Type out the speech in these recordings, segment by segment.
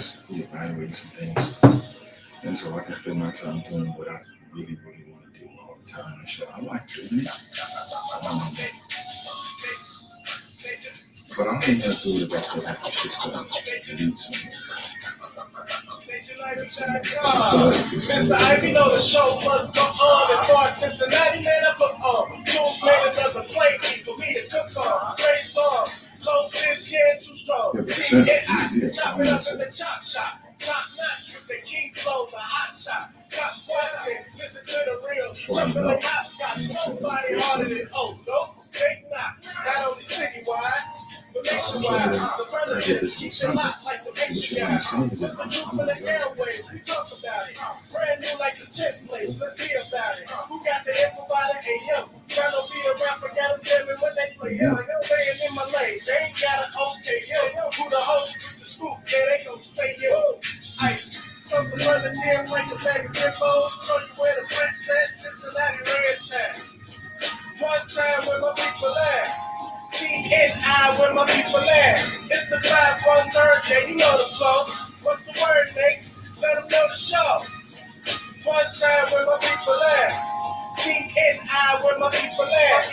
just reevaluating some things, and so I can spend my time doing what I really want to do all the time. And so I like doing it, but I don't even want to do it if I feel like it's just going to lead somewhere. Mr. Ivey, know the show must go on. As far as Cincinnati, man, I put on. Jules made another plate for me to cook on. Raise stars, close this year too strong. Chop it up in the chop shop. Top notch with the king flow, the hot shot. Cop squats in, listen to the real. Jumping like hopscotch, nobody harder than no, think not only citywide. But nationwide, superlatives keep it locked like the Mason guy. Put the truth in the airwaves, we talk about it. Brand new like the 10th place, let's hear about it. Who got the info about it? Hey yo, trying to be a rapper, got them jamming when they play. Yo, staying in my lane, they ain't got an okay. Yo, who the host with the scoop? Yeah, they gon' say yo. Aight, some superlative like the bag of ripples. Show you where the princess, Cincinnati red tag. One time where my people at. T-N-I where my people at. It's the 513, yeah, you know the flow. What's the word, Nate? Let them know the show. One time where my people at. T-N-I where my people at.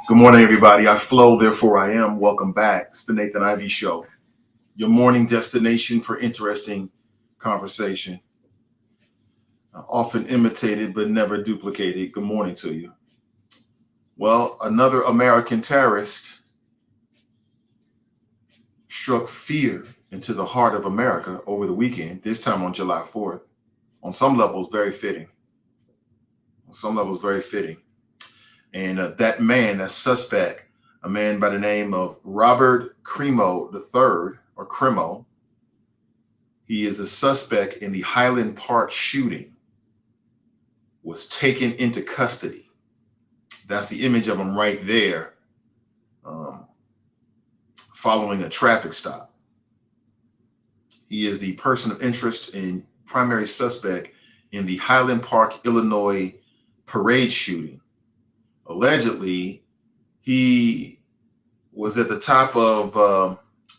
Good morning, everybody. I flow, therefore I am. Welcome back. It's the Nathan Ivey Show, your morning destination for interesting conversation. Often imitated, but never duplicated. Good morning to you. Well, another American terrorist struck fear into the heart of America over the weekend, this time on July 4th. On some levels, very fitting. And that man, that suspect, a man by the name of Robert Crimo III, or Crimo, he is a suspect in the Highland Park shooting, was taken into custody. That's the image of him right there, following a traffic stop. He is the person of interest and primary suspect in the Highland Park, Illinois parade shooting. Allegedly, he was at the top of,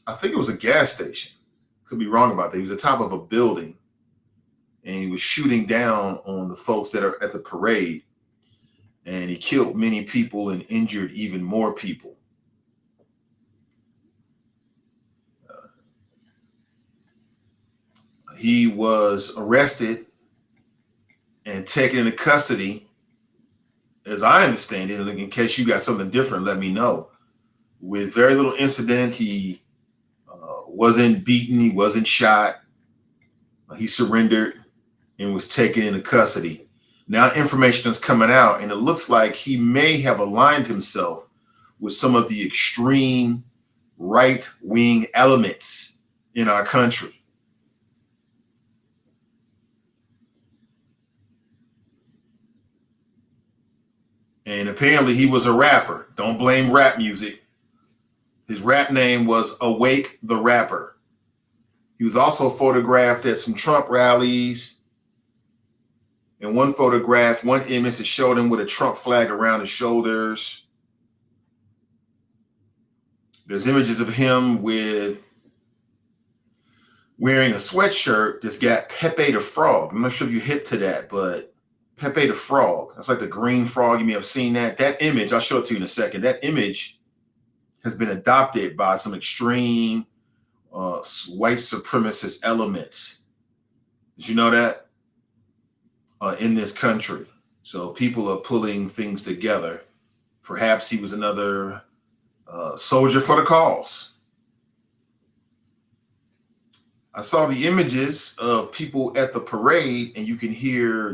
I think it was a gas station. Could be wrong about that. He was at the top of a building, and he was shooting down on the folks that are at the parade. And he killed many people and injured even more people. He was arrested and taken into custody. As I understand it, in case you got something different, let me know. With very little incident, he wasn't beaten, he wasn't shot. He surrendered and was taken into custody. Now information is coming out, and it looks like he may have aligned himself with some of the extreme right-wing elements in our country. And apparently he was a rapper. Don't blame rap music. His rap name was Awake the Rapper. He was also photographed at some Trump rallies. And one photograph, one image that showed him with a Trump flag around his shoulders. There's images of him with wearing a sweatshirt that's got Pepe the Frog. I'm not sure if you're hip to that, but Pepe the Frog. That's like the green frog. You may have seen that. That image, I'll show it to you in a second. That image has been adopted by some extreme white supremacist elements. Did you know that? In this country. So people are pulling things together. Perhaps he was another soldier for the cause. I saw the images of people at the parade, and you can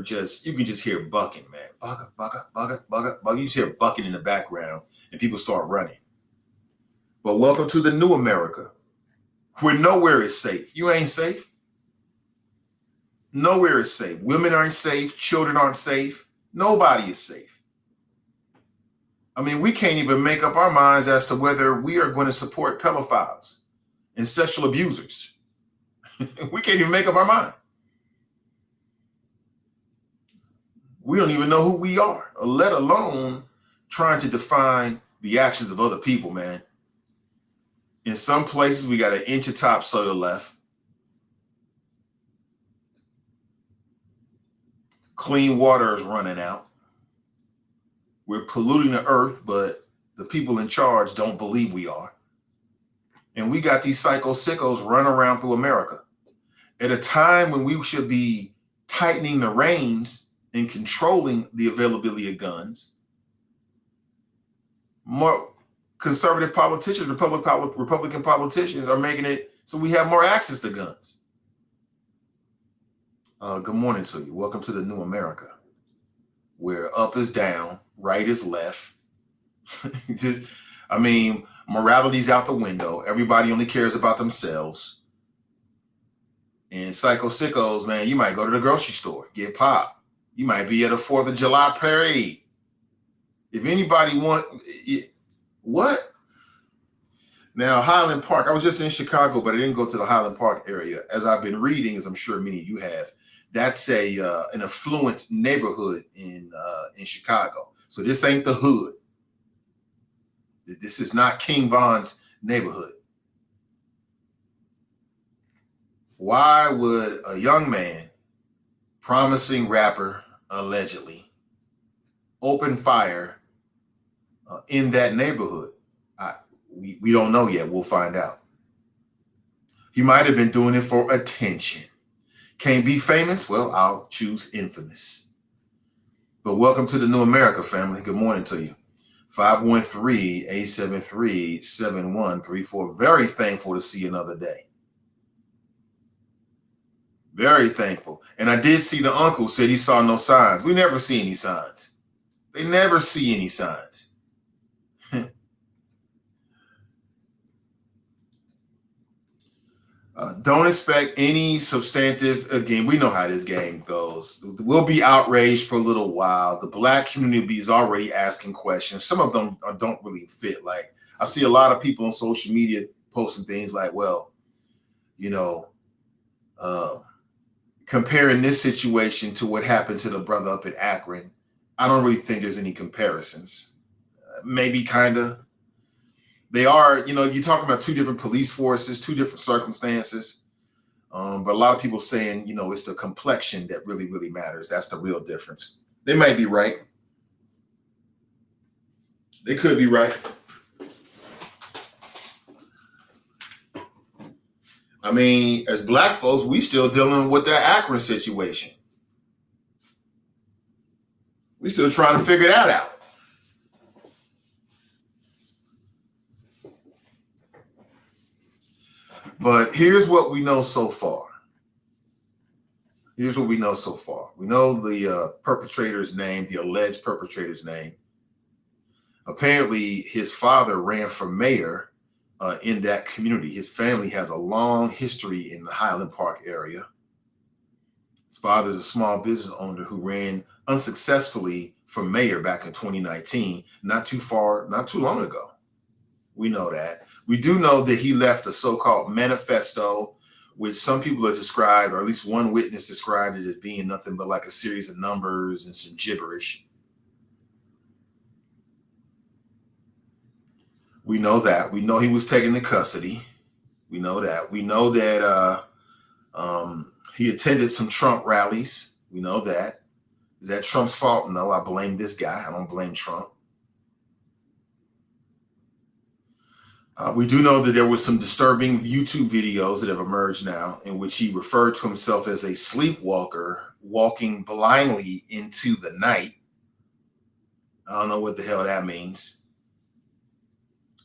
just hear bucking, man. Bugga. You just hear bucking in the background, and people start running. But welcome to the new America, where nowhere is safe. You ain't safe. Nowhere is safe. Women aren't safe. Children aren't safe. Nobody is safe. I mean, we can't even make up our minds as to whether we are going to support pedophiles and sexual abusers. We can't even make up our mind. We don't even know who we are, let alone trying to define the actions of other people, man. In some places, we got an inch of topsoil left. Clean water is running out. We're polluting the earth, but the people in charge don't believe we are. And we got these psycho sickos running around through America at a time when we should be tightening the reins and controlling the availability of guns. More conservative politicians, Republican politicians are making it so we have more access to guns. Good morning to you. Welcome to the new America, where up is down, right is left. Morality's out the window. Everybody only cares about themselves. And psycho sickos, man, you might go to the grocery store, get popped. You might be at a 4th of July parade. If anybody what? Now, Highland Park, I was just in Chicago, but I didn't go to the Highland Park area. As I've been reading, as I'm sure many of you have, that's an affluent neighborhood in Chicago. So this ain't the hood. This is not King Von's neighborhood. Why would a young man, promising rapper, allegedly, open fire in that neighborhood? We don't know yet. We'll find out. He might have been doing it for attention. Can't be famous? Well, I'll choose infamous. But welcome to the new America, family. Good morning to you. 513-873-7134. Very thankful to see another day. Very thankful. And I did see the uncle said he saw no signs. We never see any signs. They never see any signs. Don't expect any substantive. Again, we know how this game goes. We'll be outraged for a little while. The Black community is already asking questions. Some of them don't really fit. Like, I see a lot of people on social media posting things like, well, comparing this situation to what happened to the brother up at Akron. I don't really think there's any comparisons. Maybe kind of. They are, you're talking about two different police forces, two different circumstances. But a lot of people saying, it's the complexion that really, really matters. That's the real difference. They might be right. They could be right. I mean, as Black folks, we still dealing with that Akron situation. We still trying to figure that out. But here's what we know so far. We know the perpetrator's name, the alleged perpetrator's name. Apparently, his father ran for mayor in that community. His family has a long history in the Highland Park area. His father is a small business owner who ran unsuccessfully for mayor back in 2019, not too long ago. We know that. We do know that he left a so-called manifesto, which some people have described, or at least one witness described it as being nothing but like a series of numbers and some gibberish. We know that. We know he was taken into custody. We know that. We know that he attended some Trump rallies. We know that. Is that Trump's fault? No, I blame this guy. I don't blame Trump. We do know that there were some disturbing YouTube videos that have emerged now in which he referred to himself as a sleepwalker walking blindly into the night. I don't know what the hell that means.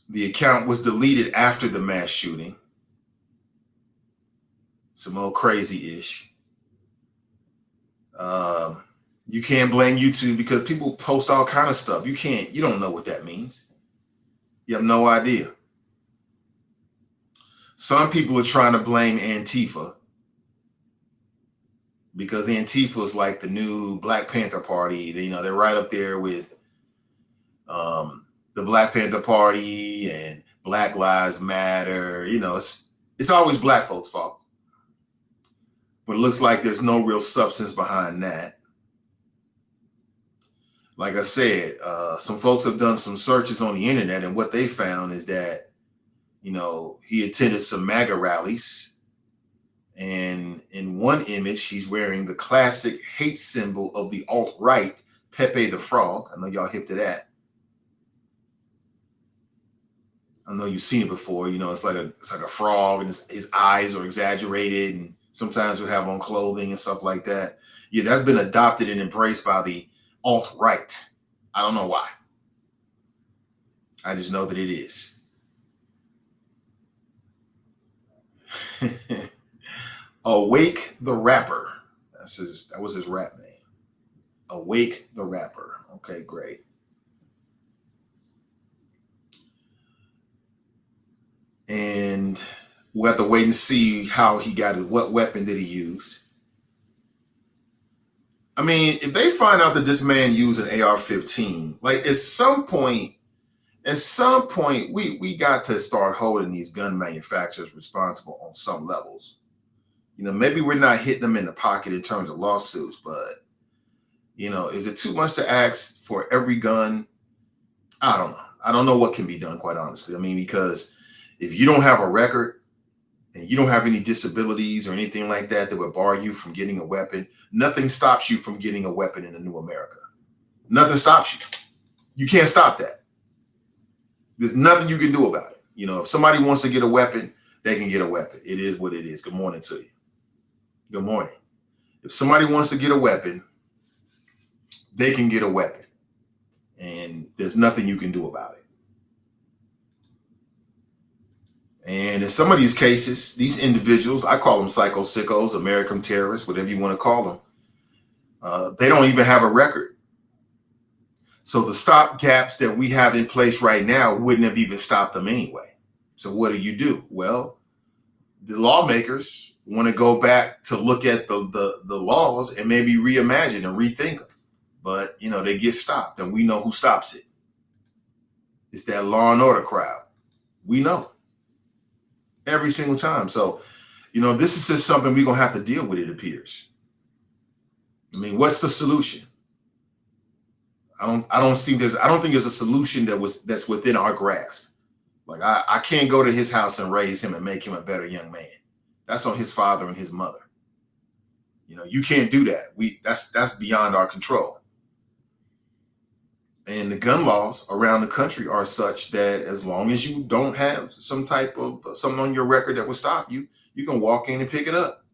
The account was deleted after the mass shooting. Some old crazy-ish. You can't blame YouTube because people post all kind of stuff. You don't know what that means. You have no idea. Some people are trying to blame Antifa because Antifa is like the new Black Panther Party. They're right up there with the Black Panther Party and Black Lives Matter. It's always black folks' fault. But it looks like there's no real substance behind that. Like I said, some folks have done some searches on the internet, and what they found is that, he attended some MAGA rallies. And in one image, he's wearing the classic hate symbol of the alt-right, Pepe the Frog. I know y'all hip to that. I know you've seen it before. It's like a frog, and his eyes are exaggerated, and sometimes we have on clothing and stuff like that. Yeah, that's been adopted and embraced by the alt-right. I don't know why. I just know that it is. Awake the Rapper. That was his rap name. Awake the Rapper. Okay, great. And we'll have to wait and see how he got it. What weapon did he use? I mean, if they find out that this man used an AR-15, like at some point, we got to start holding these gun manufacturers responsible on some levels. Maybe we're not hitting them in the pocket in terms of lawsuits, but, is it too much to ask for every gun? I don't know. I don't know what can be done, quite honestly. I mean, because if you don't have a record and you don't have any disabilities or anything like that that would bar you from getting a weapon, nothing stops you from getting a weapon in a new America. Nothing stops you. You can't stop that. There's nothing you can do about it. If somebody wants to get a weapon, they can get a weapon. It is what it is. Good morning to you. Good morning. If somebody wants to get a weapon, they can get a weapon. And there's nothing you can do about it. And in some of these cases, these individuals, I call them psycho sickos, American terrorists, whatever you want to call them, they don't even have a record. So the stop gaps that we have in place right now wouldn't have even stopped them anyway. So what do? Well, the lawmakers want to go back to look at the laws and maybe reimagine and rethink them. But, they get stopped, and we know who stops it. It's that law and order crowd. We know. Every single time. So, this is just something we're going to have to deal with, it appears. I mean, what's the solution? I don't think there's a solution that's within our grasp. Like I can't go to his house and raise him and make him a better young man. That's on his father and his mother. You can't do that. That's beyond our control. And the gun laws around the country are such that as long as you don't have some type of something on your record that will stop you, you can walk in and pick it up.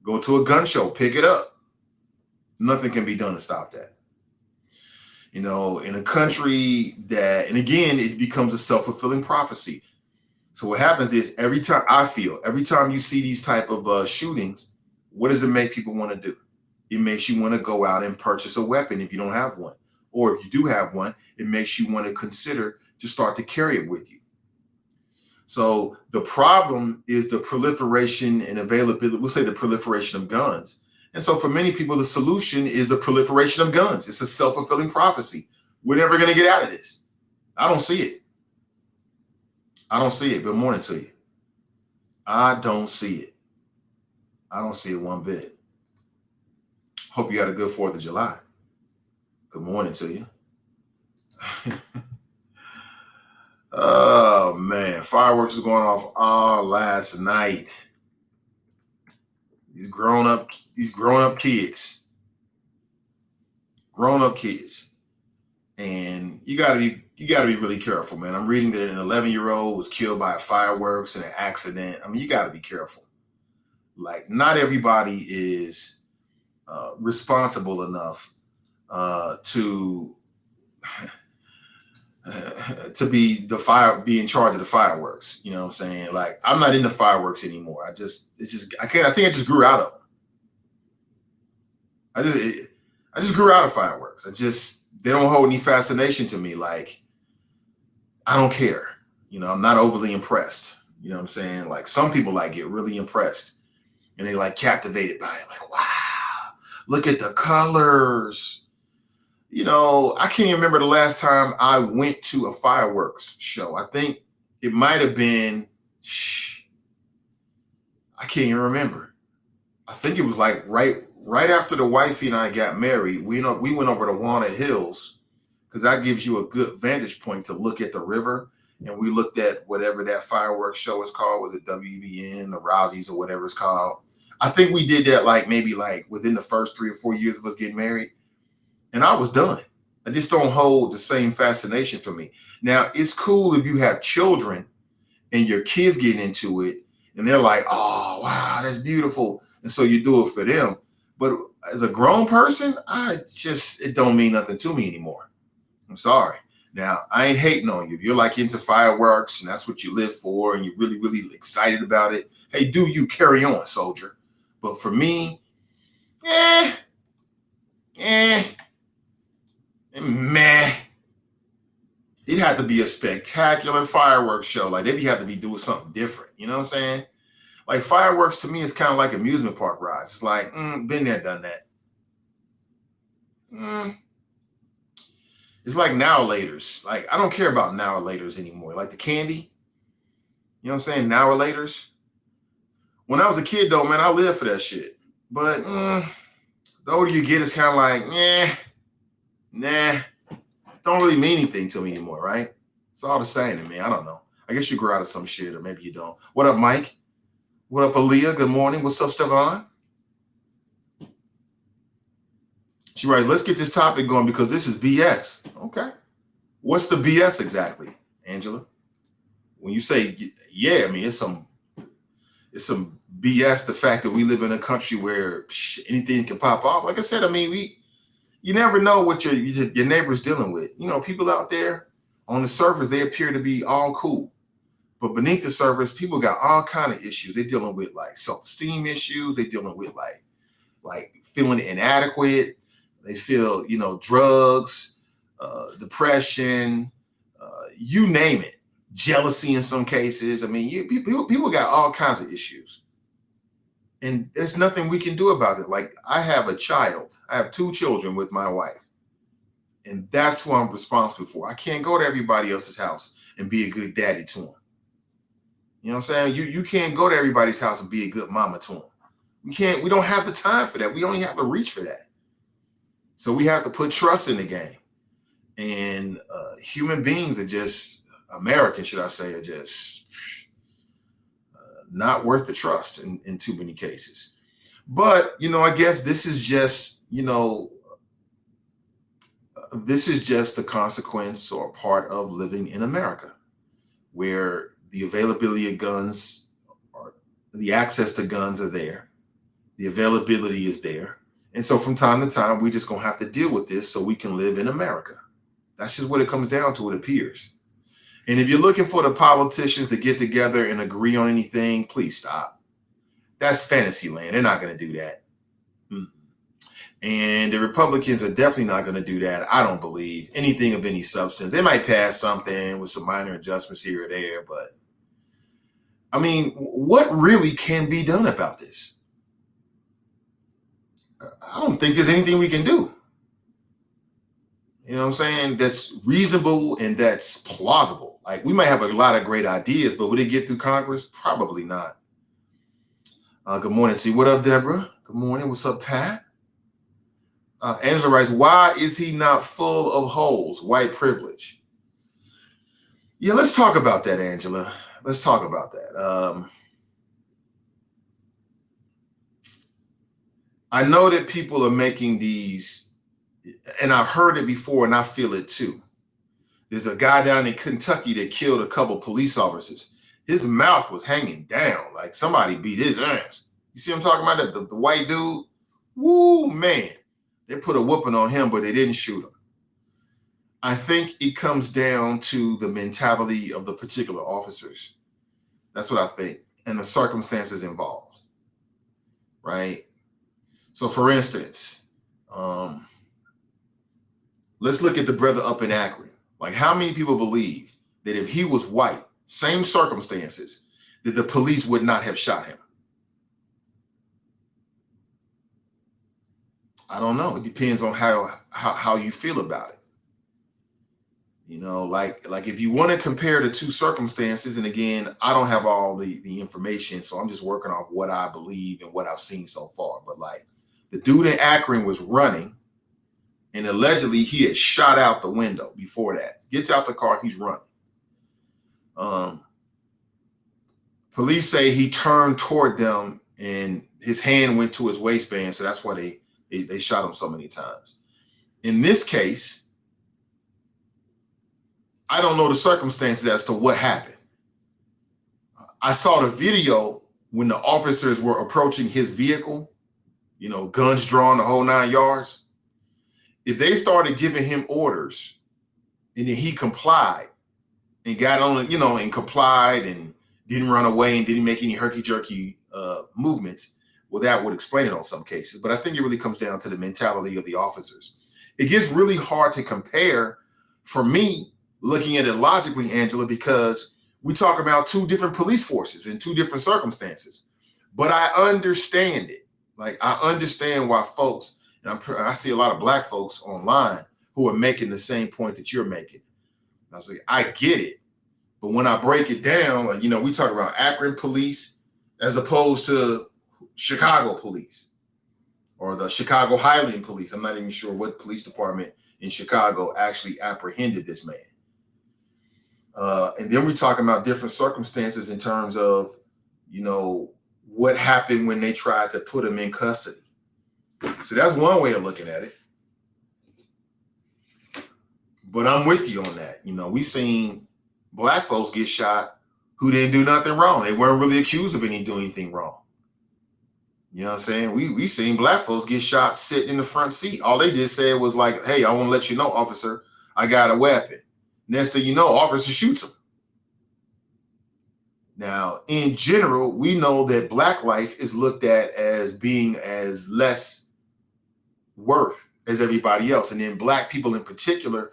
Go to a gun show, pick it up. Nothing can be done to stop that. In a country that, and again, it becomes a self-fulfilling prophecy. So what happens is every time you see these type of shootings, what does it make people want to do? It makes you want to go out and purchase a weapon if you don't have one. Or if you do have one, it makes you want to consider to start to carry it with you. So the problem is the proliferation and availability, we'll say the proliferation of guns. And so for many people, the solution is the proliferation of guns. It's a self-fulfilling prophecy. We're never going to get out of this. I don't see it. Good morning to you. I don't see it. I don't see it one bit. Hope you had a good 4th of July. Good morning to you. Oh, man. Fireworks were going off all last night. These grown up kids. And you gotta be really careful, man. I'm reading that an 11-year-old was killed by fireworks in an accident. I mean, you gotta be careful. Like, not everybody is responsible enough to be in charge of the fireworks. You know what I'm saying? Like, I'm not into fireworks anymore. I think I just grew out of them. I just grew out of fireworks. They don't hold any fascination to me. Like, I don't care. I'm not overly impressed. You know what I'm saying? Like, some people get really impressed and they captivated by it. Like, wow, look at the colors. I can't even remember the last time I went to a fireworks show. I think it might have been, I can't even remember. I think it was like right after the wifey and I got married. We went over to Walnut Hills because that gives you a good vantage point to look at the river. And we looked at whatever that fireworks show is called, was it WBN, the Rosie's, or whatever it's called. I think we did that maybe within the first 3 or 4 years of us getting married. And I was done. I just don't hold the same fascination for me. Now, it's cool if you have children and your kids get into it and they're like, oh, wow, that's beautiful. And so you do it for them. But as a grown person, it don't mean nothing to me anymore. I'm sorry. Now, I ain't hating on you. If you're into fireworks and that's what you live for and you're really, really excited about it, hey, do you carry on, soldier. But for me, meh. It had to be a spectacular fireworks show. They'd have to be doing something different. You know what I'm saying? Fireworks to me is kind of like amusement park rides. It's been there, done that. It's like now-laters. I don't care about now-laters anymore. The candy. You know what I'm saying? Now-laters. When I was a kid, though, man, I lived for that shit. But the older you get, it's kind of nah. Don't really mean anything to me anymore, right? It's all the same to me. I don't know. I guess you grow out of some shit, or maybe you don't. What up, Mike? What up, Aaliyah? Good morning. What's up, Stephon? She writes, let's get this topic going because this is BS. Okay. What's the BS exactly, Angela? When you say, yeah, I mean, it's some BS, the fact that we live in a country where anything can pop off. Like I said, I mean, you never know what your neighbor's dealing with. People out there on the surface, they appear to be all cool. But beneath the surface, people got all kind of issues. They're dealing with self-esteem issues. They're dealing with feeling inadequate. They feel, drugs, depression, you name it. Jealousy in some cases. I mean, people got all kinds of issues. And there's nothing we can do about it. I have a child. I have 2 children with my wife. And that's what I'm responsible for. I can't go to everybody else's house and be a good daddy to them. You know what I'm saying? You can't go to everybody's house and be a good mama to them. We don't have the time for that. We only have to reach for that. So we have to put trust in the game. And human beings are just, Americans, should I say, are just not worth the trust in too many cases. But, I guess this is just, this is just the consequence or part of living in America, where the availability of guns or the access to guns are there. The availability is there. And so from time to time, we're just going to have to deal with this so we can live in America. That's just what it comes down to, it appears. And if you're looking for the politicians to get together and agree on anything, please stop. That's fantasy land. They're not going to do that. And the Republicans are definitely not going to do that. I don't believe anything of any substance. They might pass something with some minor adjustments here or there, but I mean, what really can be done about this? I don't think there's anything we can do. You know what I'm saying? That's reasonable and that's plausible. We might have a lot of great ideas, but would it get through Congress? Probably not. Good morning to you. What up, Deborah? Good morning. What's up, Pat? Angela writes, why is he not full of holes? White privilege. Yeah, let's talk about that, Angela. Let's talk about that. I know that people are making these, and I've heard it before and I feel it too. There's a guy down in Kentucky that killed a couple police officers. His mouth was hanging down like somebody beat his ass. You see what I'm talking about? The white dude? Woo, man. They put a whooping on him, but they didn't shoot him. I think it comes down to the mentality of the particular officers. That's what I think. And the circumstances involved, right? So for instance, let's look at the brother up in Akron. How many people believe that if he was white, same circumstances, that the police would not have shot him? I don't know. It depends on how you feel about it. You know, like if you want to compare the two circumstances, and again, I don't have all the information, so I'm just working off what I believe and what I've seen so far. But like the dude in Akron was running, and allegedly he had shot out the window before that. Gets out the car, he's running. Police say he turned toward them and his hand went to his waistband, so that's why they shot him so many times. In this case, I don't know the circumstances as to what happened. I saw the video when the officers were approaching his vehicle, you know, guns drawn, the whole 9 yards. If they started giving him orders and then he complied and got on, you know, and complied and didn't run away and didn't make any herky-jerky movements, well, that would explain it on some cases. But I think it really comes down to the mentality of the officers. It gets really hard to compare for me, looking at it logically, Angela, because we talk about two different police forces in two different circumstances. But I understand it. Like, I understand why folks, and I see a lot of black folks online who are making the same point that you're making. I was like, I get it. But when I break it down, like, you know, we talk about Akron police as opposed to Chicago police or the Chicago Highland police. I'm not even sure what police department in Chicago actually apprehended this man. And then we're talking about different circumstances in terms of, you know, what happened when they tried to put him in custody. So that's one way of looking at it. But I'm with you on that. You know, we seen black folks get shot who didn't do nothing wrong. They weren't really accused of doing anything wrong. You know what I'm saying? We seen black folks get shot sitting in the front seat. All they just said was like, hey, I want to let you know, officer, I got a weapon. Next thing you know, officer shoots him. Now, in general, we know that black life is looked at as being as less worth as everybody else. And then black people in particular,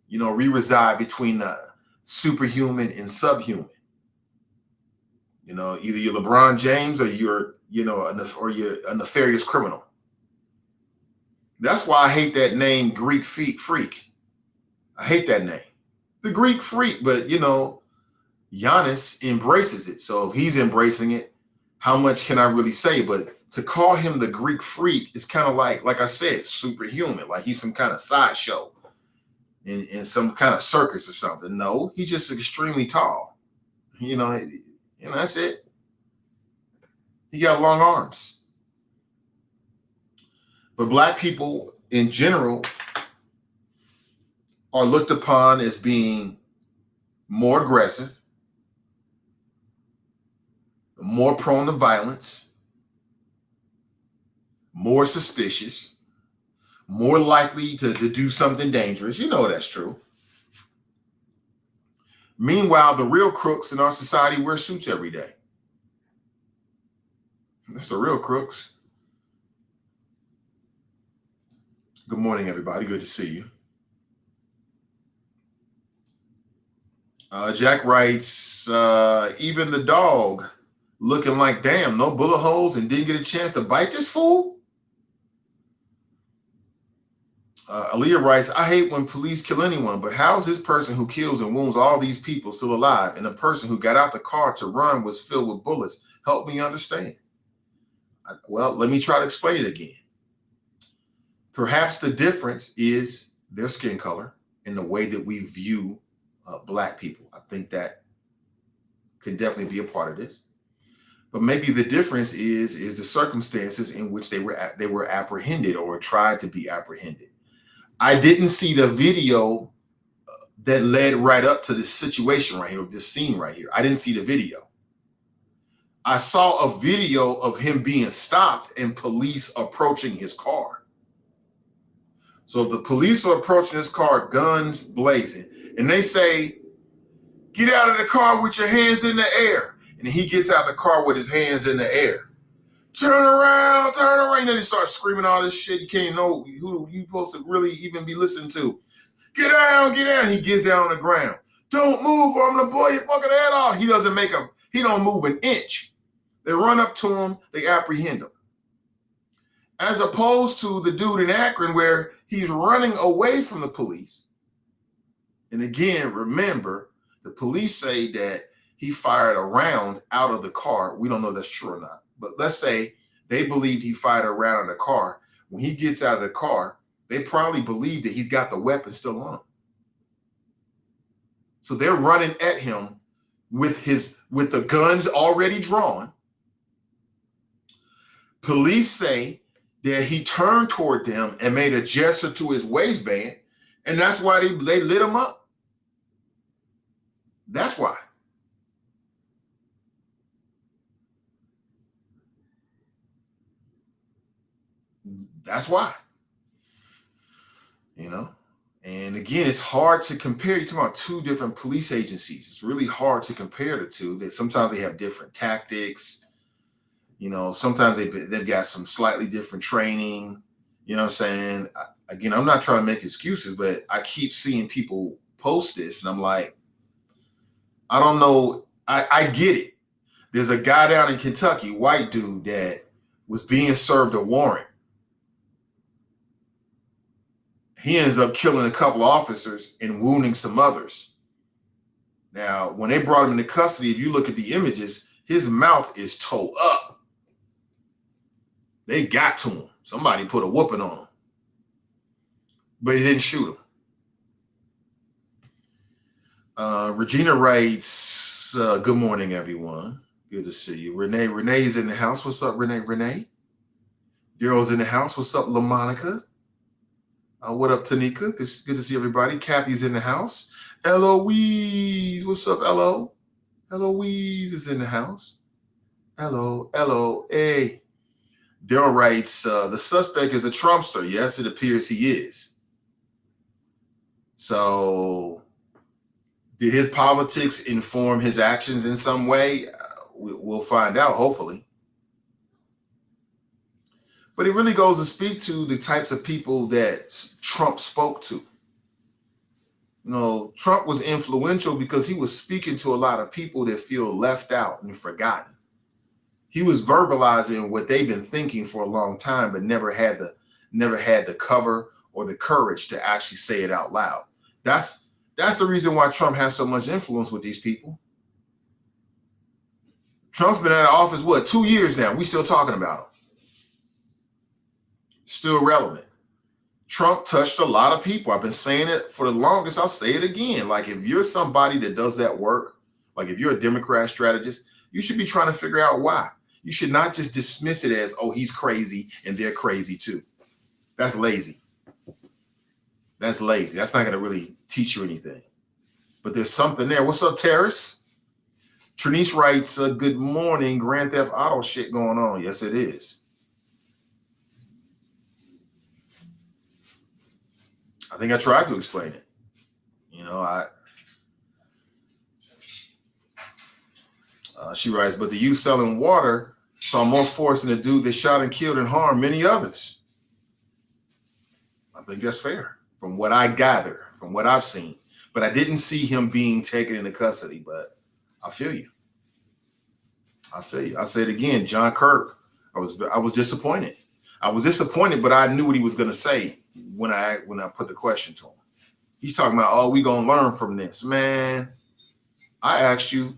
you know, we reside between the superhuman and subhuman. You know, either you're LeBron James or you're a nefarious criminal. That's why I hate that name, Greek freak. I hate that name. The Greek freak, but you know, Giannis embraces it. So if he's embracing it, how much can I really say? But to call him the Greek freak is kind of like I said, superhuman, like he's some kind of sideshow in some kind of circus or something. No, he's just extremely tall. You know, that's it. He got long arms. But black people in general are looked upon as being more aggressive, more prone to violence, more suspicious, more likely to do something dangerous. You know that's true. Meanwhile, the real crooks in our society wear suits every day. That's the real crooks. Good morning, everybody. Good to see you. Jack writes, even the dog looking like, damn, no bullet holes and didn't get a chance to bite this fool? Aaliyah writes, I hate when police kill anyone, but how is this person who kills and wounds all these people still alive? And the person who got out the car to run was filled with bullets. Help me understand. Well, let me try to explain it again. Perhaps the difference is their skin color and the way that we view black people. I think that can definitely be a part of this. But maybe the difference is the circumstances in which they were apprehended or tried to be apprehended. I didn't see the video that led right up to this situation right here, this scene right here. I didn't see the video. I saw a video of him being stopped and police approaching his car. So if the police are approaching his car, guns blazing, and they say, get out of the car with your hands in the air. And he gets out of the car with his hands in the air. Turn around, turn around. And then he starts screaming all this shit. You can't even know who you supposed to really even be listening to. Get down, get down. He gets down on the ground. Don't move or I'm gonna blow your fucking head off. He don't move an inch. They run up to him, they apprehend him. as opposed to the dude in Akron where he's running away from the police. And again, remember, the police say that he fired a round out of the car. We don't know if that's true or not. But let's say they believed he fired a round in the car. When he gets out of the car, they probably believe that he's got the weapon still on him. So they're running at him with the guns already drawn. Police say that he turned toward them and made a gesture to his waistband, and that's why they lit him up. That's why. That's why. You know? And again, it's hard to compare. You're talking about two different police agencies. It's really hard to compare the two. That sometimes they have different tactics. You know, sometimes they've got some slightly different training. You know what I'm saying? Again, I'm not trying to make excuses, but I keep seeing people post this, and I'm like, I don't know. I get it. There's a guy down in Kentucky, white dude, that was being served a warrant. He ends up killing a couple of officers and wounding some others. Now, when they brought him into custody, if you look at the images, his mouth is tore up. They got to him. Somebody put a whooping on him. But he didn't shoot him. Regina writes, good morning, everyone. Good to see you. Renee's in the house. What's up, Renee? Daryl's in the house. What's up, LaMonica? What up, Tanika? Good to see everybody. Kathy's in the house. Eloise. What's up, Elo? Eloise is in the house. Elo. Hey. Daryl writes, the suspect is a Trumpster. Yes, it appears he is. So, did his politics inform his actions in some way? We'll find out, hopefully. But it really goes to speak to the types of people that Trump spoke to. You know, Trump was influential because he was speaking to a lot of people that feel left out and forgotten. He was verbalizing what they've been thinking for a long time, but never had the cover or the courage to actually say it out loud. That's the reason why Trump has so much influence with these people. Trump's been out of office, 2 years now? We still talking about him. Still relevant. Trump touched a lot of people. I've been saying it for the longest. I'll say it again. Like, if you're somebody that does that work, like if you're a Democrat strategist, you should be trying to figure out why. You should not just dismiss it as, oh, he's crazy and they're crazy too. That's lazy. That's lazy. That's not going to really teach you anything. But there's something there. What's up, Terrace? Trinice writes, good morning. Grand Theft Auto shit going on. Yes, it is. I think I tried to explain it. You know, she writes, but the youth selling water saw more force in the dude that shot and killed and harmed many others. I think that's fair from what I gather, from what I've seen. But I didn't see him being taken into custody, but I feel you. I say it again, John Kirk, I was disappointed. I was disappointed, but I knew what he was going to say when I put the question to him. He's talking about, oh, we going to learn from this. Man, I asked you,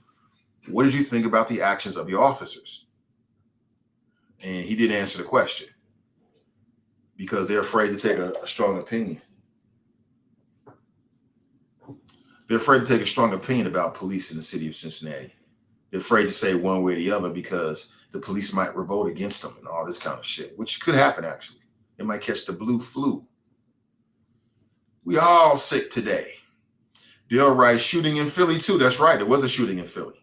what did you think about the actions of your officers? And he didn't answer the question because they're afraid to take a strong opinion. They're afraid to take a strong opinion about police in the city of Cincinnati. They're afraid to say one way or the other because the police might revolt against them and all this kind of shit, which could happen, actually. They might catch the blue flu. We all sick today. Dale writes, shooting in Philly, too. That's right. There was a shooting in Philly.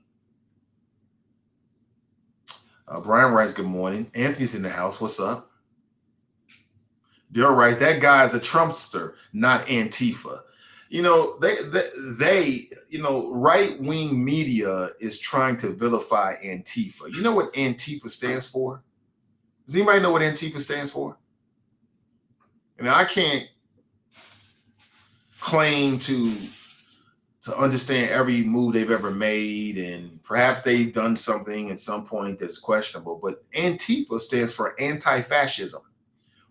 Brian writes, good morning. Anthony's in the house. What's up? Dale writes, that guy is a Trumpster, not Antifa. You know, they right-wing media is trying to vilify Antifa. You know what Antifa stands for? Does anybody know what Antifa stands for? And I can't claim to understand every move they've ever made, and perhaps they've done something at some point that's questionable, but Antifa stands for anti-fascism.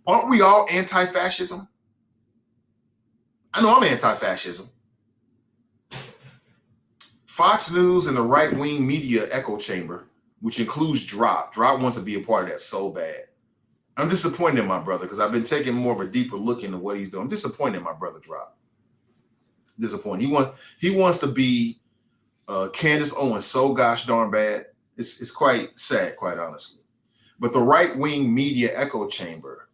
Aren't we all anti-fascism? I know I'm anti-fascism. Fox News and the right-wing media echo chamber, which includes Drop. Drop wants to be a part of that so bad. I'm disappointed in my brother because I've been taking more of a deeper look into what he's doing. I'm disappointed in my brother Drop. Disappointed. He wants to be Candace Owens so gosh darn bad. It's quite sad, quite honestly. But the right-wing media echo chamber,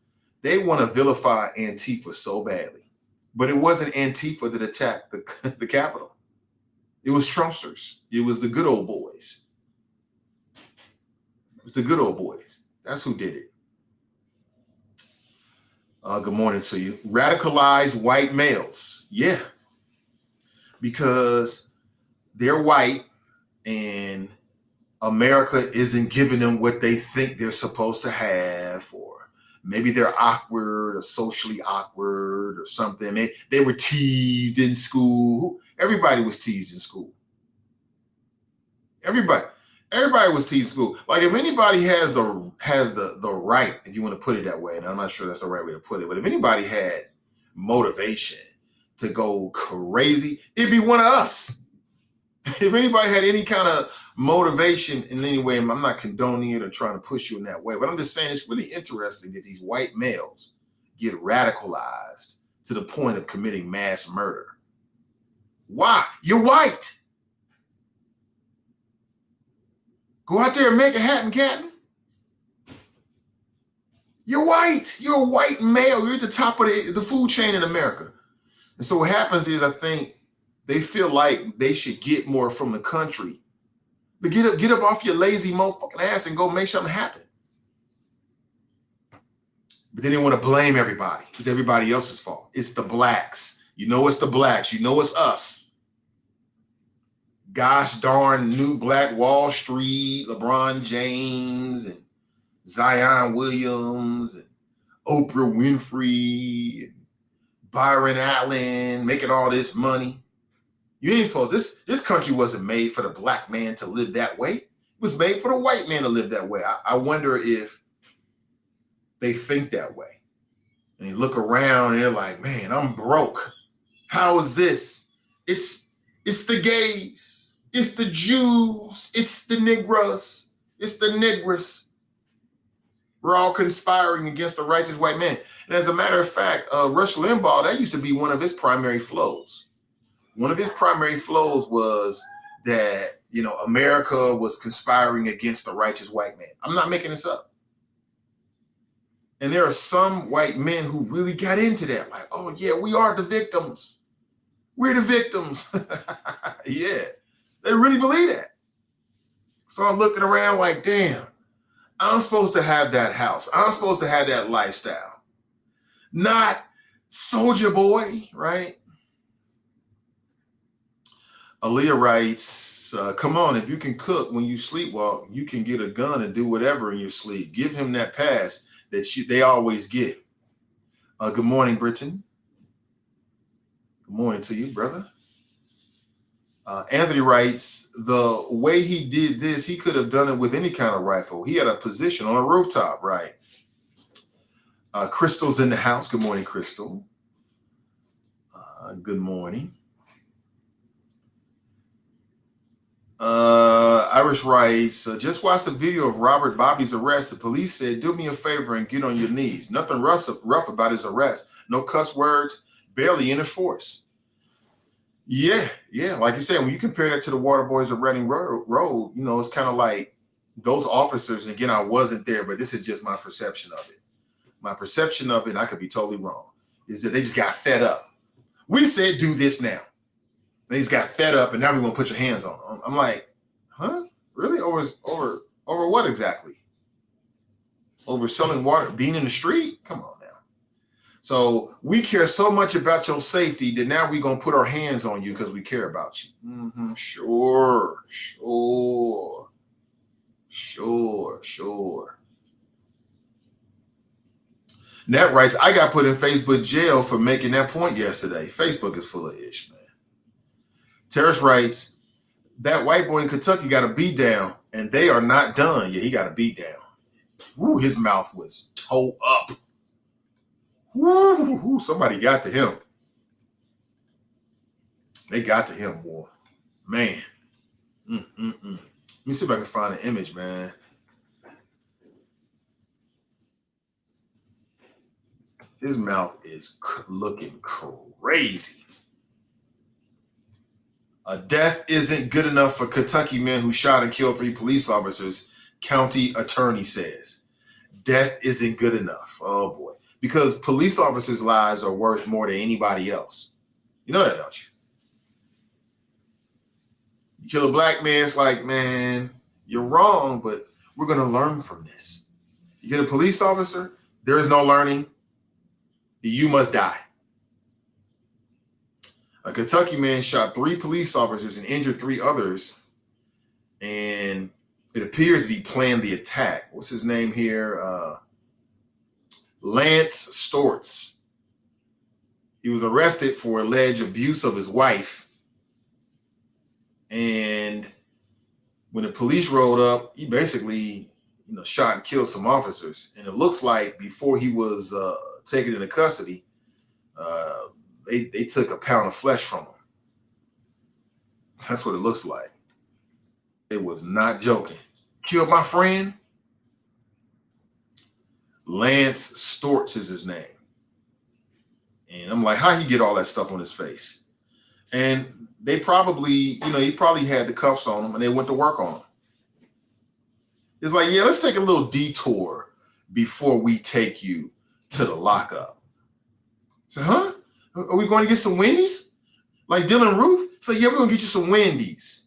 they want to vilify Antifa so badly. But it wasn't Antifa that attacked the Capitol. It was Trumpsters. It was the good old boys. It was the good old boys. That's who did it. Good morning to you. Radicalized white males. Yeah. Because they're white and America isn't giving them what they think they're supposed to have, or maybe they're awkward or socially awkward or something. They were teased in school. Everybody was teased in school. Everybody was teased in school. Like if anybody has the right, if you want to put it that way, and I'm not sure that's the right way to put it, but if anybody had motivation to go crazy, it'd be one of us. If anybody had any kind of motivation in any way, I'm not condoning it or trying to push you in that way, but I'm just saying it's really interesting that these white males get radicalized to the point of committing mass murder. Why? You're white. Go out there and make it happen, Captain. You're white. You're a white male. You're at the top of the food chain in America. And so what happens is I think they feel like they should get more from the country. But get up off your lazy motherfucking ass and go make something happen. But then they want to blame everybody. It's everybody else's fault. It's the blacks. You know it's the blacks. You know it's us. Gosh darn new Black Wall Street, LeBron James and Zion Williams and Oprah Winfrey and Byron Allen making all this money. You ain't supposed, this country wasn't made for the black man to live that way. It was made for the white man to live that way. I wonder if they think that way. And they look around and they're like, man, I'm broke. How is this? It's the gays. It's the Jews. It's the Negroes. It's the Negress. We're all conspiring against the righteous white man. And as a matter of fact, Rush Limbaugh, that used to be one of his primary flows. One of his primary flows was that, America was conspiring against the righteous white man. I'm not making this up. And there are some white men who really got into that. Like, oh, yeah, we are the victims. We're the victims. Yeah, they really believe that. Start looking around like, damn, I'm supposed to have that house. I'm supposed to have that lifestyle. Not Soldier Boy, right? Aaliyah writes, come on, if you can cook when you sleepwalk, you can get a gun and do whatever in your sleep. Give him that pass that they always get. Good morning, Britton. Good morning to you, brother. Anthony writes, the way he did this, he could have done it with any kind of rifle. He had a position on a rooftop, right? Crystal's in the house. Good morning, Crystal. Good morning. Irish writes, just watched the video of Robert Bobby's arrest. The police said, do me a favor and get on your knees. Nothing rough about his arrest. No cuss words, barely any force. Yeah. Like you said, when you compare that to the Water Boys of Reading Road, it's kind of like those officers, and again, I wasn't there, but this is just my perception of it. My perception of it, and I could be totally wrong, is that they just got fed up. We said, do this now. They just got fed up, and now we want to put your hands on them. I'm like, huh? Really? Over what exactly? Over selling water, being in the street? Come on now. So we care so much about your safety that now we're going to put our hands on you because we care about you. Mm-hmm. Sure. Nat writes, I got put in Facebook jail for making that point yesterday. Facebook is full of ish, man. Terrace writes, that white boy in Kentucky got a beat down, and they are not done. Yeah, he got a beat down. Ooh, his mouth was toe up. Woo, somebody got to him. They got to him, boy. Man. Let me see if I can find an image, man. His mouth is looking crazy. A death isn't good enough for Kentucky men who shot and killed 3 police officers, county attorney says. Death isn't good enough. Oh, boy. Because police officers' lives are worth more than anybody else. You know that, don't you? You kill a black man, it's like, man, you're wrong, but we're going to learn from this. You get a police officer, there is no learning. You must die. A Kentucky man shot 3 police officers and injured 3 others. And it appears that he planned the attack. What's his name here? Lance Storts. He was arrested for alleged abuse of his wife. And when the police rolled up, he basically, shot and killed some officers. And it looks like before he was taken into custody, they took a pound of flesh from him. That's what it looks like. It was not joking. Killed my friend. Lance Storts is his name. And I'm like, how he get all that stuff on his face? And they probably, he probably had the cuffs on him and they went to work on him. It's like, yeah, let's take a little detour before we take you to the lockup. So, huh? Are we going to get some Wendy's? Like Dylan Roof? So, yeah, we're going to get you some Wendy's.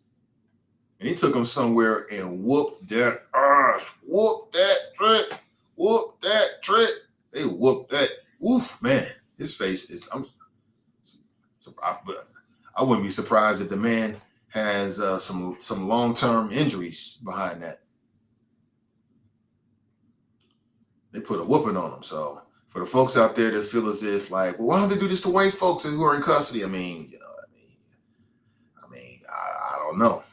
And he took him somewhere and whooped that ass. Whooped that trick. They whooped that. Oof, man. His face is, I wouldn't be surprised if the man has some long-term injuries behind that. They put a whooping on him. So for the folks out there that feel as if like, well, why don't they do this to white folks who are in custody? I don't know.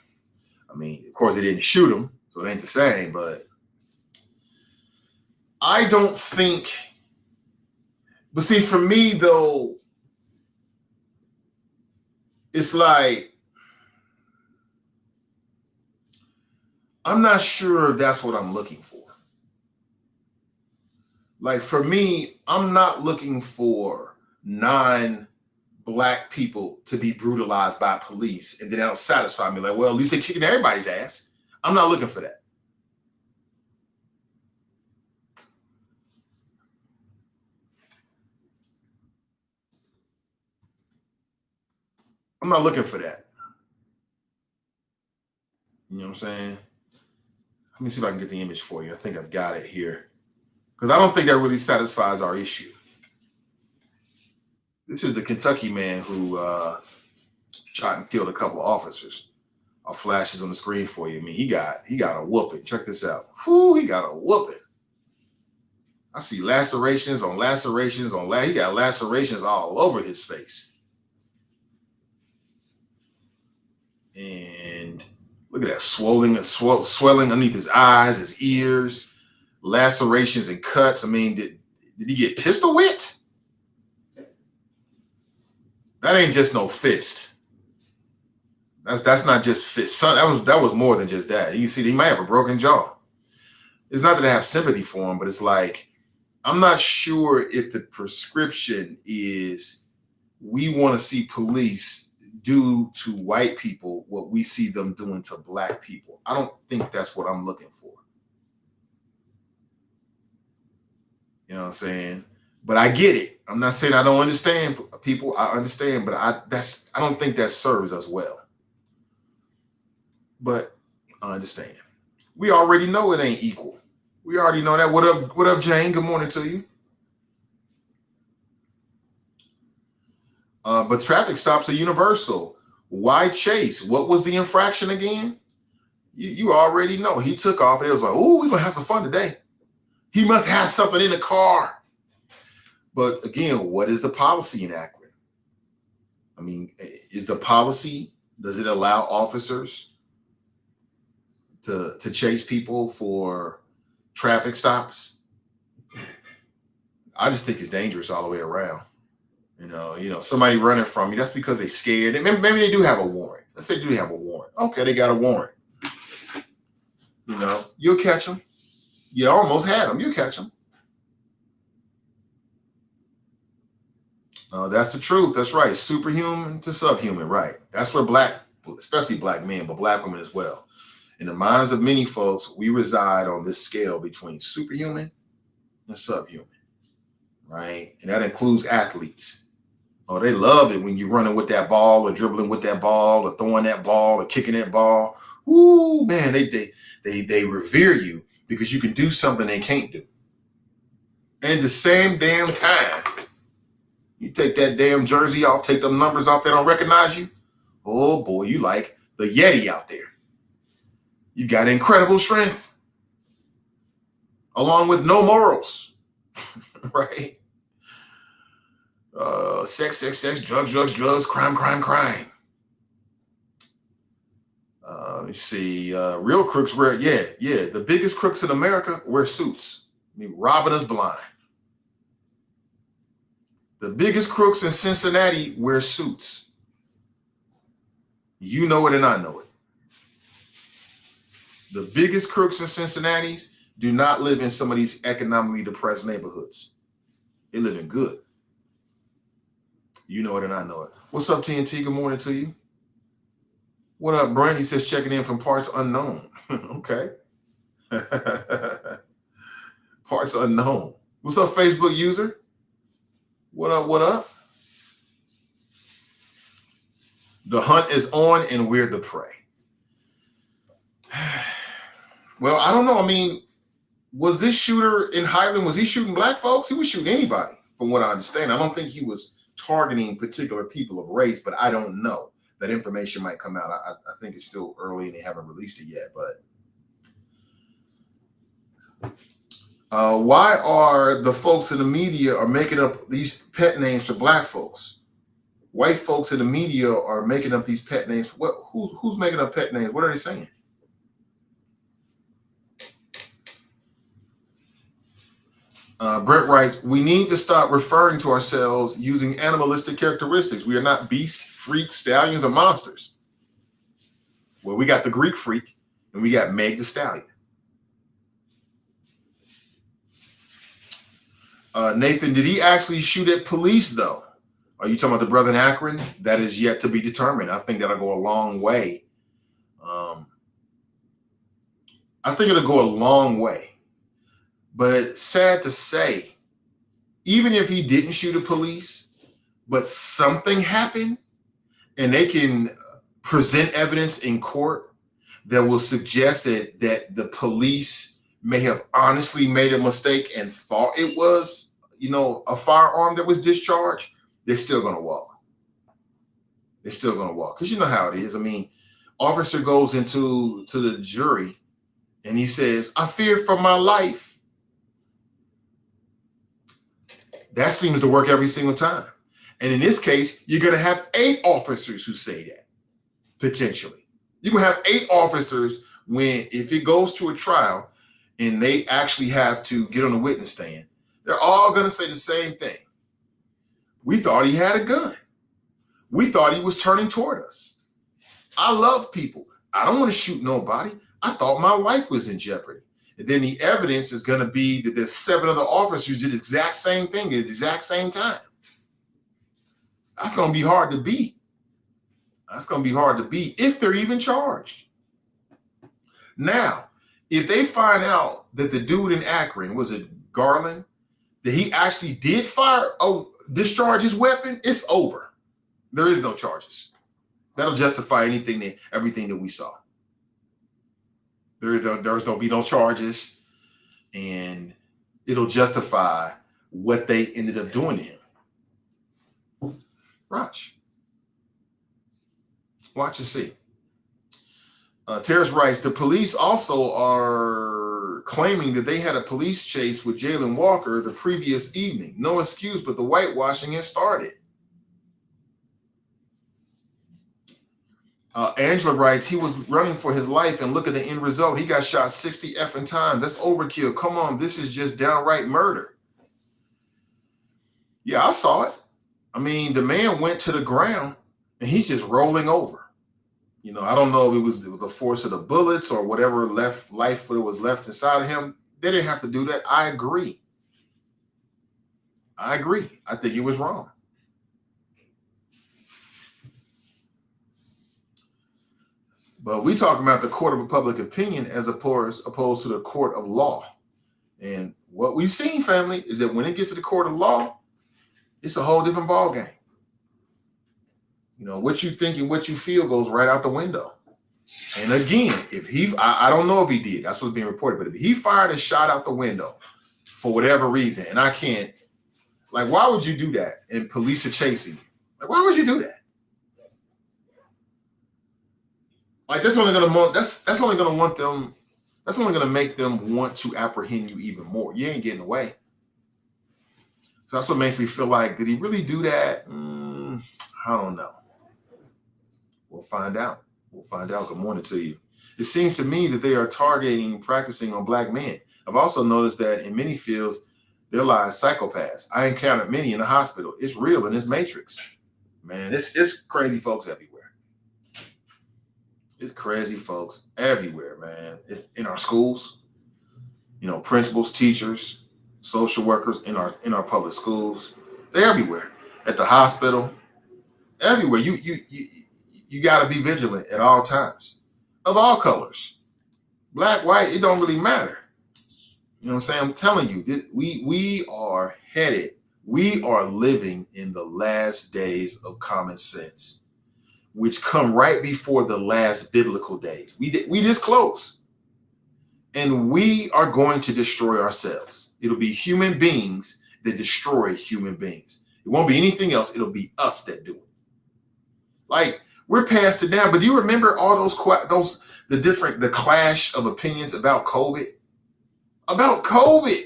Of course, they didn't shoot him, so it ain't the same. But I don't think. But see, for me though, it's like I'm not sure if that's what I'm looking for. Like for me, I'm not looking for non-black people to be brutalized by police and then that'll satisfy me. Like, well, at least they're kicking everybody's ass. I'm not looking for that. I'm not looking for that. You know what I'm saying? Let me see if I can get the image for you. I think I've got it here. Because I don't think that really satisfies our issue. This is the Kentucky man who shot and killed a couple of officers. I'll flash this on the screen for you. He got a whooping. Check this out. Whoo, he got a whooping. I see lacerations on lacerations on he got lacerations all over his face. And look at that swelling underneath his eyes, his ears. Lacerations and cuts. Did he get pistol whipped? That ain't just no fist. That's not just fist. Son, that was more than just that. You can see he might have a broken jaw. It's not that I have sympathy for him, but it's like I'm not sure if the prescription is we want to see police do to white people what we see them doing to black people. I don't think that's what I'm looking for. You know what I'm saying? But I get it. I'm not saying I don't understand people. I understand, but I don't think that serves us well. But I understand. We already know it ain't equal. We already know that. What up, Jane? Good morning to you. But traffic stops are universal. Why chase? What was the infraction again? You already know. He took off. And it was like, oh, we're going to have some fun today. He must have something in the car. But again, what is the policy in Akron? Is the policy, does it allow officers to chase people for traffic stops? I just think it's dangerous all the way around. Somebody running from you, that's because they're scared. And maybe they do have a warrant. Let's say they do have a warrant. Okay, they got a warrant. You'll catch them. You almost had them. You'll catch them. That's the truth. That's right. Superhuman to subhuman. Right. That's where especially black men, but black women as well. In the minds of many folks, we reside on this scale between superhuman and subhuman. Right. And that includes athletes. Oh, they love it when you're running with that ball or dribbling with that ball or throwing that ball or kicking that ball. Ooh, man, they revere you because you can do something they can't do. And the same damn time, you take that damn jersey off, take them numbers off, they don't recognize you. Oh boy, you like the Yeti out there. You got incredible strength, along with no morals, right? Sex, drugs, crime. Let me see. Real crooks wear, the biggest crooks in America wear suits. I mean, robbing us blind. The biggest crooks in Cincinnati wear suits. You know it and I know it. The biggest crooks in Cincinnati do not live in some of these economically depressed neighborhoods. They live in good. You know it and I know it. What's up, TNT? Good morning to you. What up, Brandy says checking in from parts unknown. Okay. Parts unknown. What's up, Facebook user? What up? The hunt is on and we're the prey. Well, I don't know. I mean, was this shooter in Highland, was he shooting black folks? He was shooting anybody, from what I understand. I don't think he was targeting particular people of race, but I don't know. That information might come out. I think it's still early and they haven't released it yet. But why are the folks in the media are making up these pet names for black folks? White folks in the media are making up these pet names. Who's making up pet names? What are they saying? Brent writes, we need to stop referring to ourselves using animalistic characteristics. We are not beasts, freaks, stallions, or monsters. Well, we got the Greek freak and we got Meg the Stallion. Nathan, did he actually shoot at police, though? Are you talking about the brother in Akron? That is yet to be determined. I think that'll go a long way. But sad to say, even if he didn't shoot at police, but something happened and they can present evidence in court that will suggest that the police may have honestly made a mistake and thought it was, a firearm that was discharged, they're still going to walk. They're still going to walk. Because you know how it is. I mean, officer goes to the jury and he says, I fear for my life. That seems to work every single time. And in this case, you're going to have 8 officers who say that, potentially. You're going to have 8 officers if it goes to a trial and they actually have to get on the witness stand, they're all going to say the same thing. We thought he had a gun. We thought he was turning toward us. I love people. I don't want to shoot nobody. I thought my life was in jeopardy. And then the evidence is going to be that there's 7 other officers who did the exact same thing at the exact same time. That's going to be hard to beat. That's going to be hard to beat if they're even charged. Now, if they find out that the dude in Akron, was it Garland, that he actually did discharge his weapon, it's over. There is no charges. That'll justify everything that we saw. There's going to be no charges, and it'll justify what they ended up doing to him. Watch and see. Terrace writes, the police also are claiming that they had a police chase with Jalen Walker the previous evening. No excuse, but the whitewashing has started. Angela writes, he was running for his life and look at the end result. He got shot 60 effing times. That's overkill. Come on, this is just downright murder. Yeah, I saw it. I mean, the man went to the ground and he's just rolling over. I don't know if it was the force of the bullets or whatever life that was left inside of him. They didn't have to do that. I agree. I think it was wrong. But we talking about the court of public opinion as opposed to the court of law. And what we've seen, family, is that when it gets to the court of law, it's a whole different ball game. What you think and what you feel goes right out the window. And again, I don't know if he did. That's what's being reported. But if he fired a shot out the window for whatever reason, and I can't, why would you do that? And police are chasing you. Why would you do that? That's only gonna make them want to apprehend you even more. You ain't getting away. So that's what makes me feel like, did he really do that? I don't know. We'll find out. Good morning to you. It seems to me that they are practicing on black men. I've also noticed that in many fields, there lies psychopaths. I encountered many in the hospital. It's real in this matrix. Man, it's crazy folks everywhere. It's crazy folks everywhere, man. In our schools, principals, teachers, social workers in our public schools. They're everywhere. At the hospital, everywhere. You got to be vigilant at all times, of all colors, black, white. It don't really matter. You know what I'm saying? I'm telling you, we are headed. We are living in the last days of common sense, which come right before the last biblical days. We this close, and we are going to destroy ourselves. It'll be human beings that destroy human beings. It won't be anything else. It'll be us that do it. We're past it now, but do you remember all the clash of opinions about COVID? About COVID.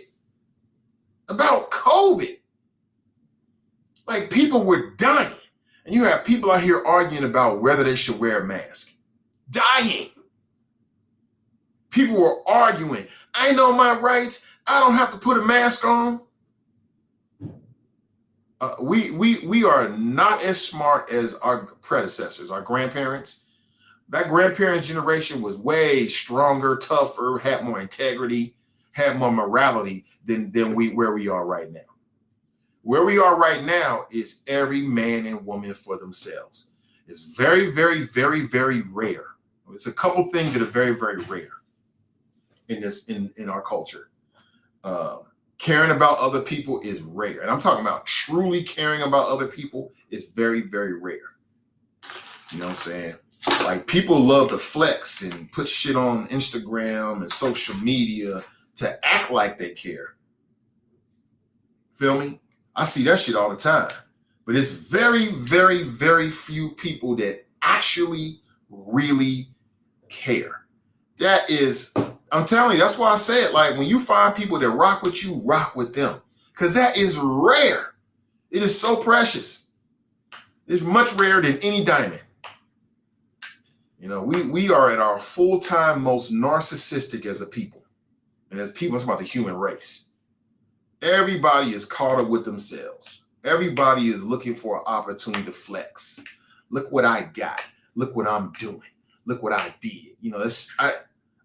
People were dying. And you have people out here arguing about whether they should wear a mask. Dying. People were arguing. I know my rights. I don't have to put a mask on. We are not as smart as our predecessors, our grandparents. That grandparents' generation was way stronger, tougher, had more integrity, had more morality than where we are right now. Where we are right now is every man and woman for themselves. It's very, very, very, very rare. It's a couple things that are very, very rare in our culture. Caring about other people is rare. And I'm talking about truly caring about other people is very, very rare. You know what I'm saying? People love to flex and put shit on Instagram and social media to act like they care. Feel me? I see that shit all the time. But it's very, very, very few people that actually really care. I'm telling you, that's why I say it. When you find people that rock with you, rock with them. Because that is rare. It is so precious. It's much rarer than any diamond. We are at our full-time most narcissistic as a people. And as people, it's about the human race. Everybody is caught up with themselves. Everybody is looking for an opportunity to flex. Look what I got. Look what I'm doing. Look what I did.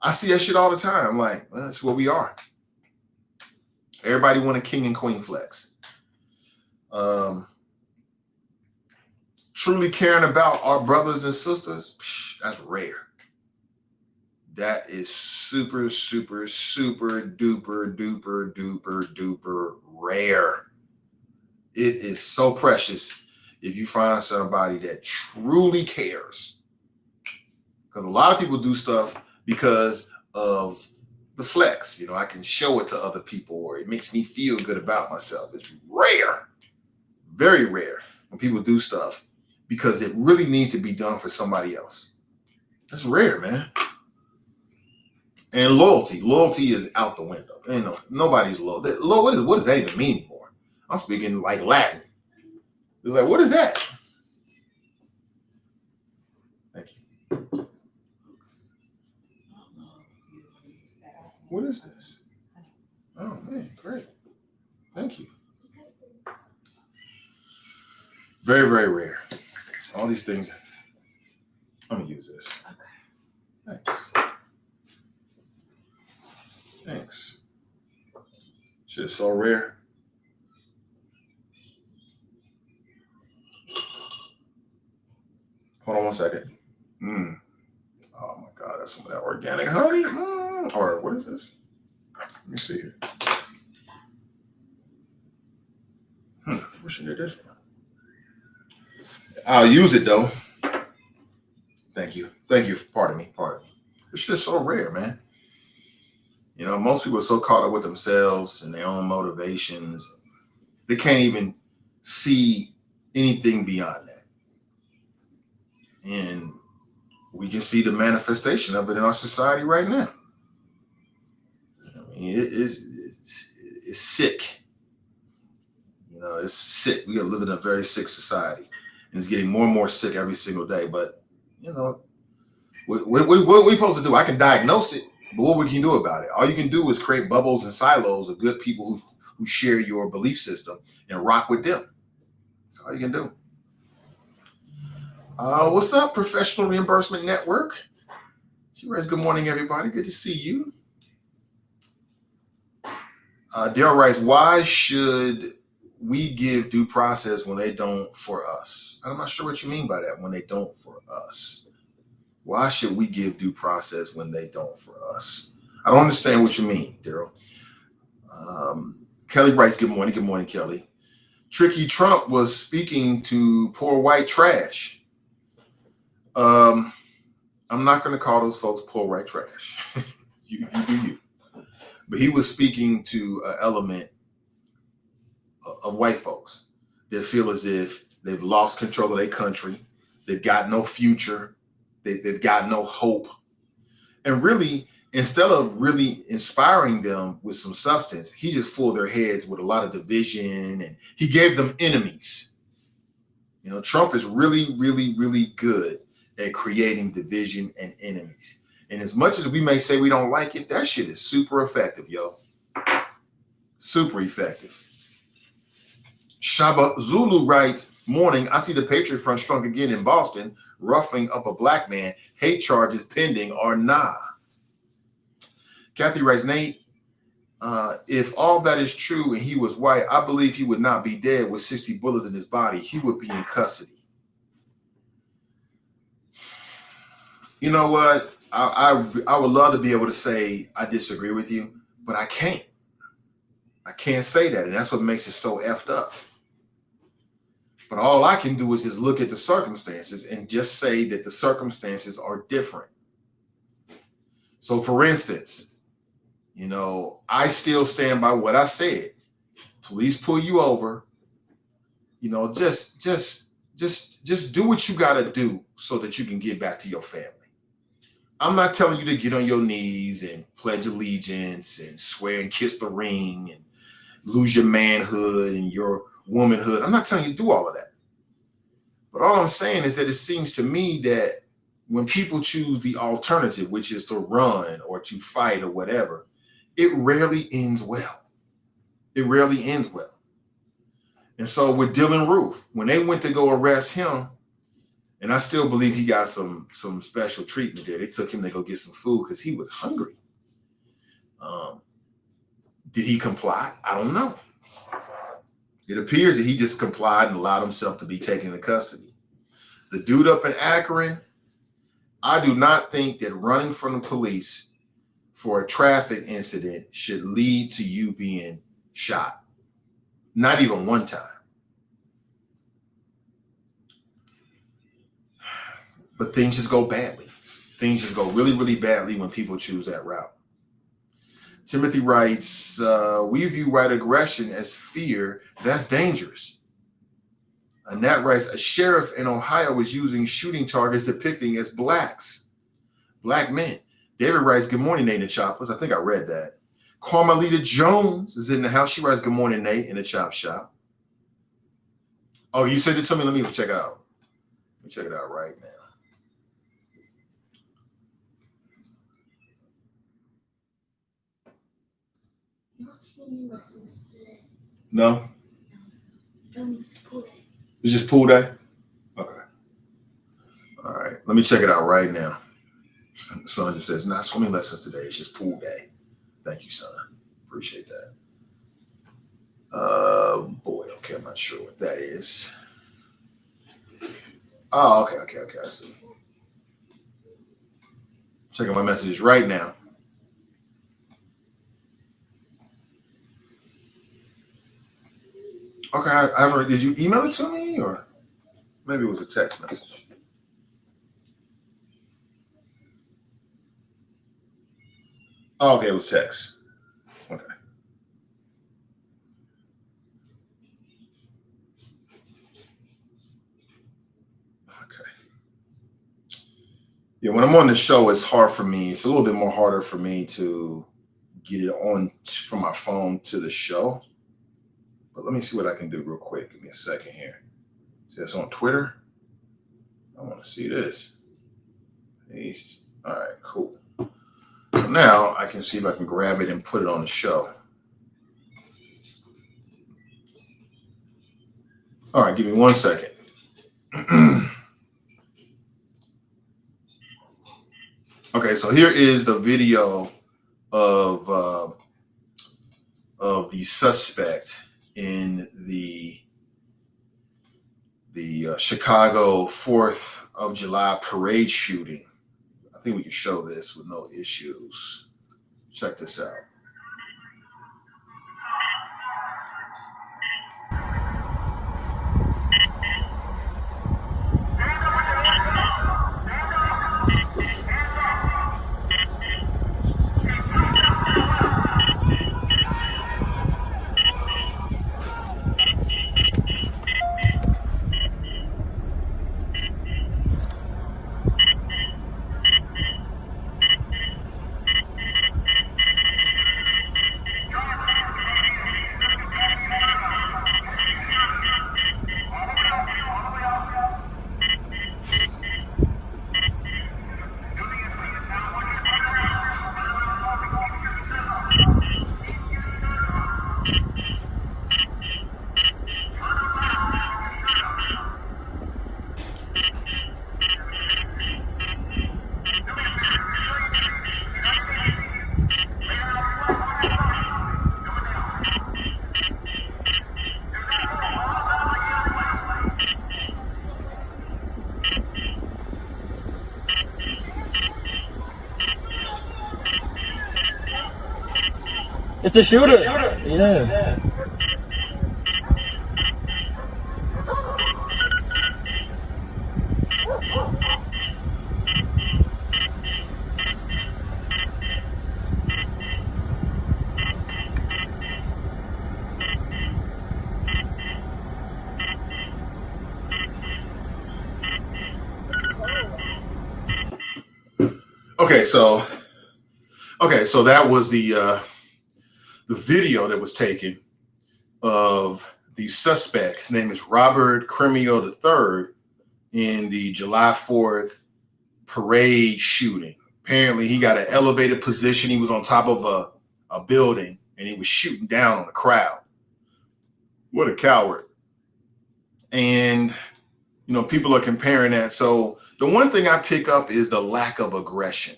I see that shit all the time. I'm like, well, that's where we are. Everybody want a king and queen flex. Truly caring about our brothers and sisters, that's rare. That is super, super, super duper, duper, duper, duper rare. It is so precious if you find somebody that truly cares. Because a lot of people do stuff because of the flex. I can show it to other people, or it makes me feel good about myself. It's rare, very rare when people do stuff because it really needs to be done for somebody else. That's rare, man. And loyalty is out the window. Nobody's loyal. What does that even mean anymore? I'm speaking Latin. It's what is that? Thank you. What is this? Oh man, great. Thank you. Very, very rare. All these things. I'm gonna use this. Okay. Thanks. Shit is so rare. Hold on one second. Oh my God, that's some of that organic honey. Or what is this? Let me see here. Where should I get this from? I'll use it though. Thank you. Pardon me. This shit is so rare, man. You know, most people are so caught up with themselves and their own motivations. They can't even see anything beyond that. And we can see the manifestation of it in our society right now. I mean, it's sick. You know, it's sick. We are living in a very sick society. And it's getting more and more sick every single day. But, you know, what we supposed to do? I can diagnose it, but what we can do about it? All you can do is create bubbles and silos of good people who share your belief system and rock with them. That's all you can do. What's up, Professional Reimbursement Network? She writes, good morning, everybody. Good to see you. Daryl writes, why should we give due process when they don't for us? I'm not sure what you mean by that, when they don't for us. Why should we give due process when they don't for us? I don't understand what you mean, Daryl. Kelly writes, good morning. Good morning, Kelly. Tricky Trump was speaking to poor white trash. I'm not going to call those folks poor white trash. You do you. But he was speaking to an element of white folks that feel as if they've lost control of their country. They've got no future. They've got no hope. And really, instead of really inspiring them with some substance, he just filled their heads with a lot of division, and he gave them enemies. You know, Trump is really, really, really good at creating division and enemies. And as much as we may say we don't like it, that shit is super effective, yo. Super effective. Shaba Zulu writes, morning, I see the Patriot Front strong again in Boston, roughing up a black man. Hate charges pending or nah. Kathy writes, Nate, if all that is true and he was white, I believe he would not be dead with 60 bullets in his body. He would be in custody. You know what? I would love to be able to say I disagree with you, but I can't. I can't say that, and that's what makes it so effed up. But all I can do is just look at the circumstances and just say that the circumstances are different. So, for instance, you know, I still stand by what I said. Police pull you over. You know, just do what you got to do so that you can get back to your family. I'm not telling you to get on your knees and pledge allegiance and swear and kiss the ring and lose your manhood and your womanhood. I'm not telling you to do all of that. But all I'm saying is that it seems to me that when people choose the alternative, which is to run or to fight or whatever, it rarely ends well. It rarely ends well. And so with Dylan Roof, when they went to go arrest him, and I still believe he got some special treatment there. They took him to go get some food because he was hungry. Did he comply? I don't know. It appears that he just complied and allowed himself to be taken into custody. The dude up in Akron, I do not think that running from the police for a traffic incident should lead to you being shot. Not even one time. But things just go badly. Things just go really, really badly when people choose that route. Timothy writes, we view white aggression as fear. That's dangerous. Nat writes, a sheriff in Ohio was using shooting targets depicting as black men. David writes, good morning, Nate and the Choppers. I think I read that. Carmelita Jones is in the house. She writes, good morning, Nate, in the Chop Shop. Oh, you sent it to me? Let me check it out. Let me check it out right now. No. It's just pool day? Okay. All right. Let me check it out right now. The son just says, not swimming lessons today. It's just pool day. Thank you, son. Appreciate that. Boy, okay. I'm not sure what that is. Oh, okay. I see. Checking my messages right now. Okay, I haven't. Did you email it to me, or maybe it was a text message? Oh, okay, it was text. Okay. Yeah, when I'm on the show, it's hard for me. It's a little bit more harder for me to get it on from my phone to the show. But let me see what I can do real quick. Give me a second here. See, it's on Twitter. I want to see this. Paste. All right, cool. So now I can see if I can grab it and put it on the show. All right, give me 1 second. Okay, so here is the video of the suspect in the Chicago 4th of July parade shooting. I think we can show this with no issues. Check this out. It's the shooter. Yeah. Okay, so that was the video that was taken of the suspect. His name is Robert Cremio III in the July 4th parade shooting. Apparently, he got an elevated position. He was on top of a building, and he was shooting down on the crowd. What a coward. And, you know, people are comparing that. So the one thing I pick up is the lack of aggression.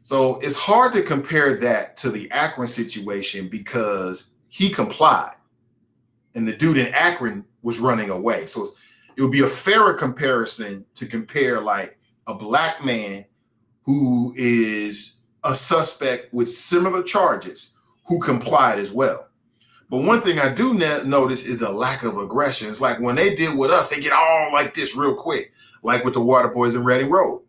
So it's hard to compare that to the Akron situation because he complied and the dude in Akron was running away. So it would be a fairer comparison to compare like a black man who is a suspect with similar charges who complied as well. But one thing I do notice is the lack of aggression. It's like when they deal with us, they get all like this real quick, like with the Water Boys in Reading Road.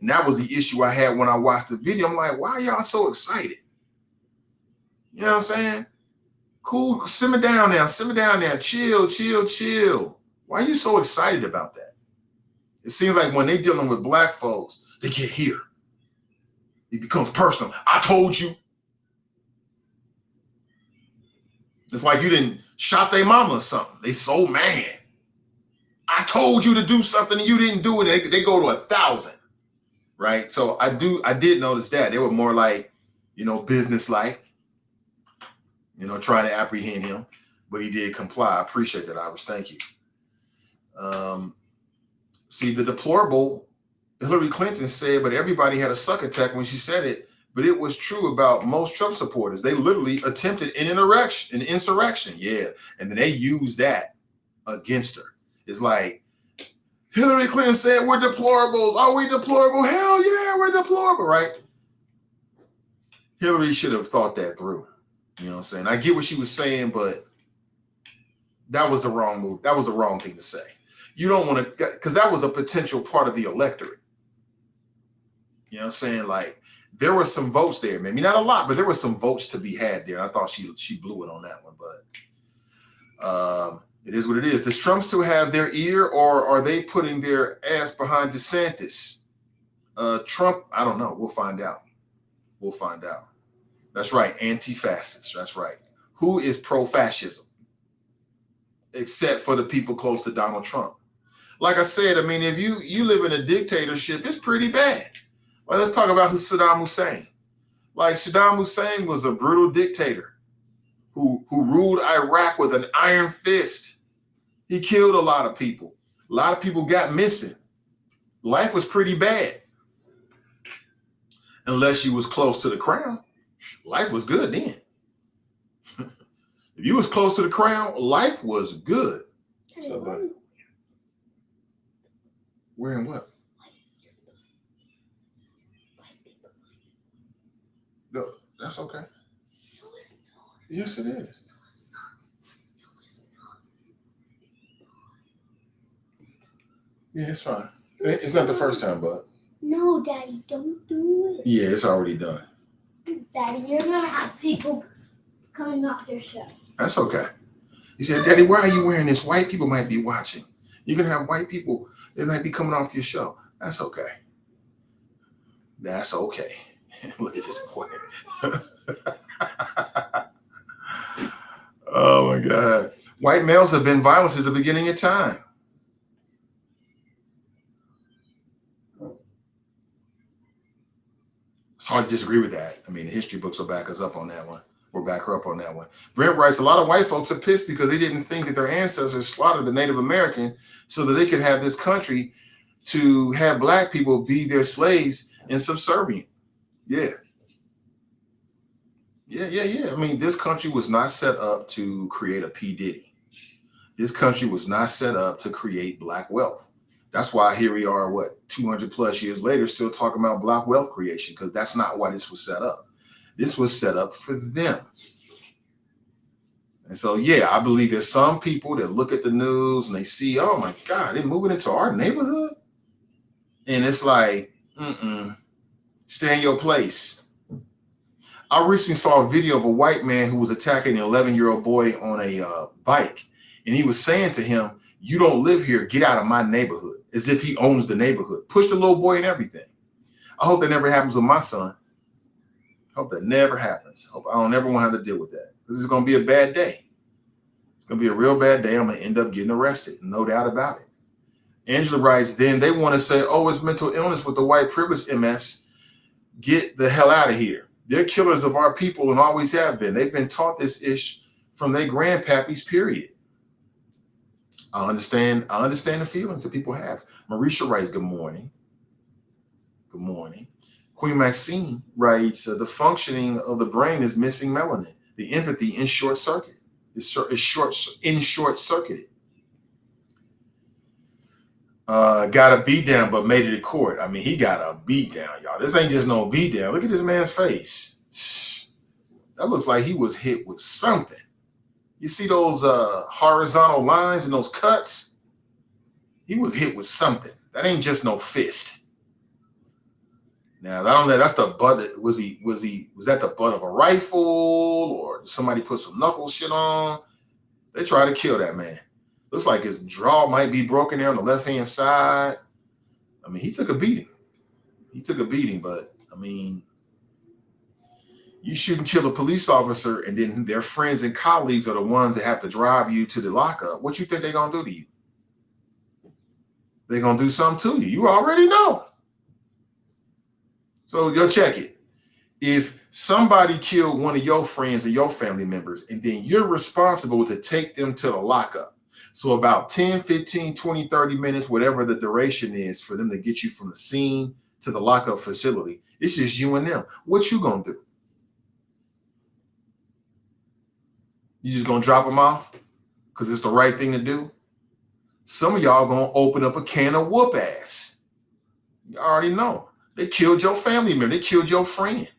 And that was the issue I had when I watched the video. I'm like, why are y'all so excited? You know what I'm saying? Cool, simmer down now, chill. Why are you so excited about that? It seems like when they're dealing with black folks, they get here. It becomes personal. I told you. It's like you didn't shot their mama or something. They so mad. I told you to do something and you didn't do it. They go to 1,000. Right. So I did notice that they were more like, you know, business-like, you know, trying to apprehend him, but he did comply. I appreciate that, Iris. Thank you. See, the deplorable Hillary Clinton said, but everybody had a succotash when she said it. But it was true about most Trump supporters. They literally attempted an insurrection. Yeah. And then they used that against her. It's like, Hillary Clinton said we're deplorables. Are we deplorable? Hell yeah, we're deplorable, right? Hillary should have thought that through. You know what I'm saying? I get what she was saying, but that was the wrong move. That was the wrong thing to say. You don't want to, because that was a potential part of the electorate. You know what I'm saying? Like, there were some votes there, maybe not a lot, but there were some votes to be had there. I thought she blew it on that one, but it is what it is. Does Trump still have their ear, or are they putting their ass behind DeSantis? Trump, I don't know. We'll find out. We'll find out. That's right, anti-fascist. That's right. Who is pro-fascism? Except for the people close to Donald Trump. Like I said, I mean, if you live in a dictatorship, it's pretty bad. Well, let's talk about Saddam Hussein. Like, Saddam Hussein was a brutal dictator who ruled Iraq with an iron fist. He killed a lot of people. A lot of people got missing. Life was pretty bad. Unless you was close to the crown, life was good then. If you was close to the crown, life was good. So, wearing what? No, that's okay. No, it's not. Yes, it is. No, it's not. No, it's not. Yeah, it's fine. It's not the first time, bud. No, Daddy, don't do it. Yeah, it's already done. Daddy, you're gonna have people coming off your show. That's okay. He said, Daddy, why are you wearing this? White people might be watching. You're going to have white people. They might be coming off your show. That's okay. That's okay. Look at this boy. Oh, my God. White males have been violent since the beginning of time. It's hard to disagree with that. I mean, the history books will back us up on that one. We'll back her up on that one. Brent writes, a lot of white folks are pissed because they didn't think that their ancestors slaughtered the Native American so that they could have this country to have black people be their slaves and subservient. Yeah. I mean, this country was not set up to create a P. Diddy. This country was not set up to create black wealth. That's why here we are, 200 plus years later, still talking about black wealth creation, because that's not why this was set up. This was set up for them. And so, yeah, I believe there's some people that look at the news and they see, oh my God, they're moving into our neighborhood. And it's like, stay in your place. I recently saw a video of a white man who was attacking an 11-year-old boy on a bike. And he was saying to him, you don't live here, get out of my neighborhood, as if he owns the neighborhood. Push the little boy and everything. I hope that never happens with my son. Hope that never happens. Hope I don't ever want to have to deal with that. This is going to be a bad day. It's going to be a real bad day. I'm going to end up getting arrested. No doubt about it. Angela writes, then they want to say, oh, it's mental illness with the white privilege MFs. Get the hell out of here. They're killers of our people and always have been. They've been taught this ish from their grandpappies, period. I understand the feelings that people have. Marisha writes, good morning. Good morning. Queen Maxine writes, the functioning of the brain is missing melanin. The empathy in short circuit is short circuited. Got a beat down, but made it to court. I mean, he got a beat down, y'all. This ain't just no beat down. Look at this man's face. That looks like he was hit with something. You see those horizontal lines and those cuts? He was hit with something. That ain't just no fist. Now, I don't know. That's the butt. Was that the butt of a rifle, or did somebody put some knuckle shit on? They tried to kill that man. Looks like his jaw might be broken there on the left-hand side. I mean, he took a beating. But I mean, you shouldn't kill a police officer and then their friends and colleagues are the ones that have to drive you to the lockup. What you think they're going to do to you? They're going to do something to you. You already know. So go check it. If somebody killed one of your friends or your family members, and then you're responsible to take them to the lockup. So about 10, 15, 20, 30 minutes, whatever the duration is for them to get you from the scene to the lockup facility, it's just you and them. What you gonna do? You just gonna drop them off because it's the right thing to do? Some of y'all gonna open up a can of whoop ass. You already know. They killed your family member. They killed your friend.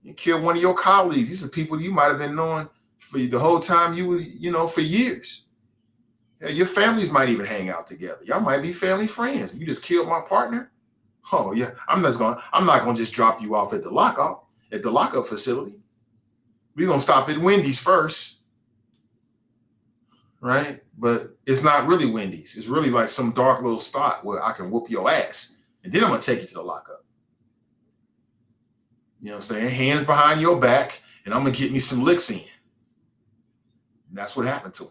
You killed one of your colleagues. These are people you might have been knowing for the whole time you was, for years. Yeah, your families might even hang out together. Y'all might be family friends. You just killed my partner. Oh yeah, I'm not gonna just drop you off at the lockup facility. We're gonna stop at Wendy's first, right? But it's not really Wendy's. It's really like some dark little spot where I can whoop your ass, and then I'm gonna take you to the lockup. You know what I'm saying? Hands behind your back, and I'm gonna get me some licks in. And that's what happened to him.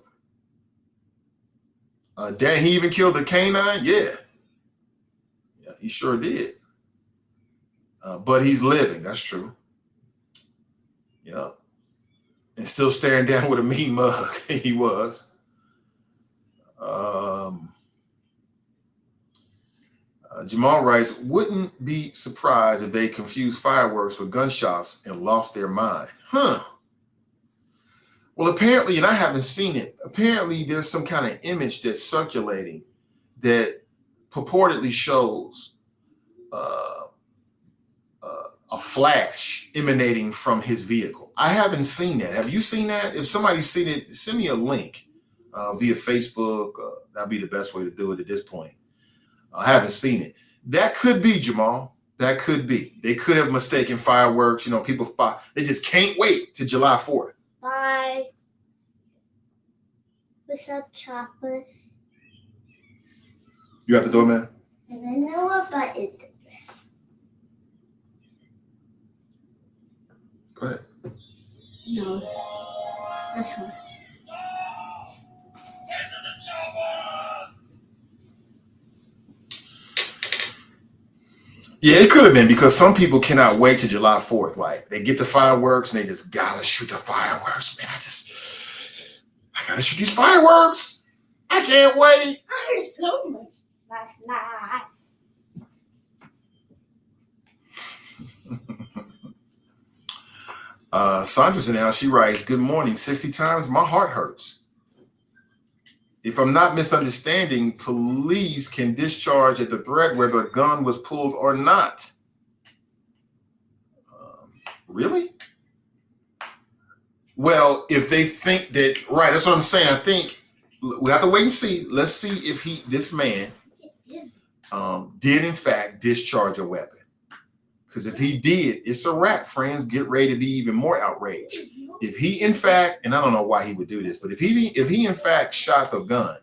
Dan, he even killed the canine? Yeah, he sure did. But he's living, that's true. Yeah. And still staring down with a meat mug. He was. Jamal writes, wouldn't be surprised if they confused fireworks with gunshots and lost their mind. Huh. Well, apparently, and I haven't seen it, apparently there's some kind of image that's circulating that purportedly shows a flash emanating from his vehicle. I haven't seen that. Have you seen that? If somebody's seen it, send me a link via Facebook. That'd be the best way to do it at this point. I haven't seen it. That could be, Jamal. That could be. They could have mistaken fireworks. People, they just can't wait to July 4th. Bye. What's up, chocolates? You got the door, man? And I know what button to press. Go ahead. No. This one. Yeah, it could have been because some people cannot wait to July 4th. Like, they get the fireworks and they just gotta shoot the fireworks. Man, I gotta shoot these fireworks. I can't wait. I heard so much last night. Sandra's in now. She writes, good morning. 60 times, my heart hurts. If I'm not misunderstanding, police can discharge at the threat whether a gun was pulled or not. Really? Well, if they think that, right, that's what I'm saying. I think we have to wait and see. Let's see if this man did in fact discharge a weapon. Because if he did, it's a wrap, friends. Get ready to be even more outraged. If he in fact, and I don't know why he would do this, but if he in fact shot the gun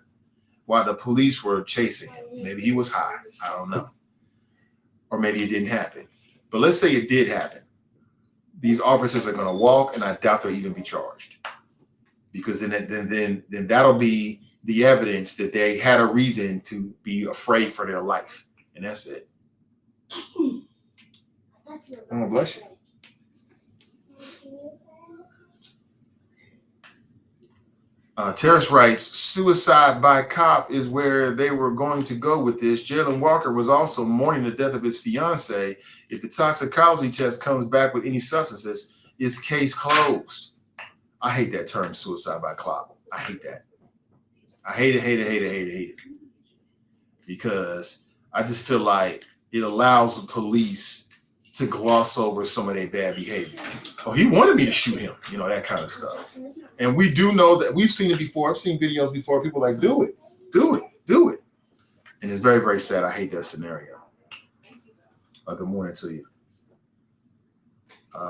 while the police were chasing him, maybe he was high. I don't know. Or maybe it didn't happen. But let's say it did happen. These officers are going to walk, and I doubt they'll even be charged. Because then that'll be the evidence that they had a reason to be afraid for their life. And that's it. Oh, bless you. Terrace writes, suicide by cop is where they were going to go with this. Jalen Walker was also mourning the death of his fiance. If the toxicology test comes back with any substances, is case closed. I hate that term, suicide by cop. I hate that. I hate it. Because I just feel like it allows the police to gloss over some of their bad behavior. Oh, he wanted me to shoot him, that kind of stuff. And we do know that we've seen it before. I've seen videos before. People like, do it. And it's very, very sad. I hate that scenario. Good morning to you.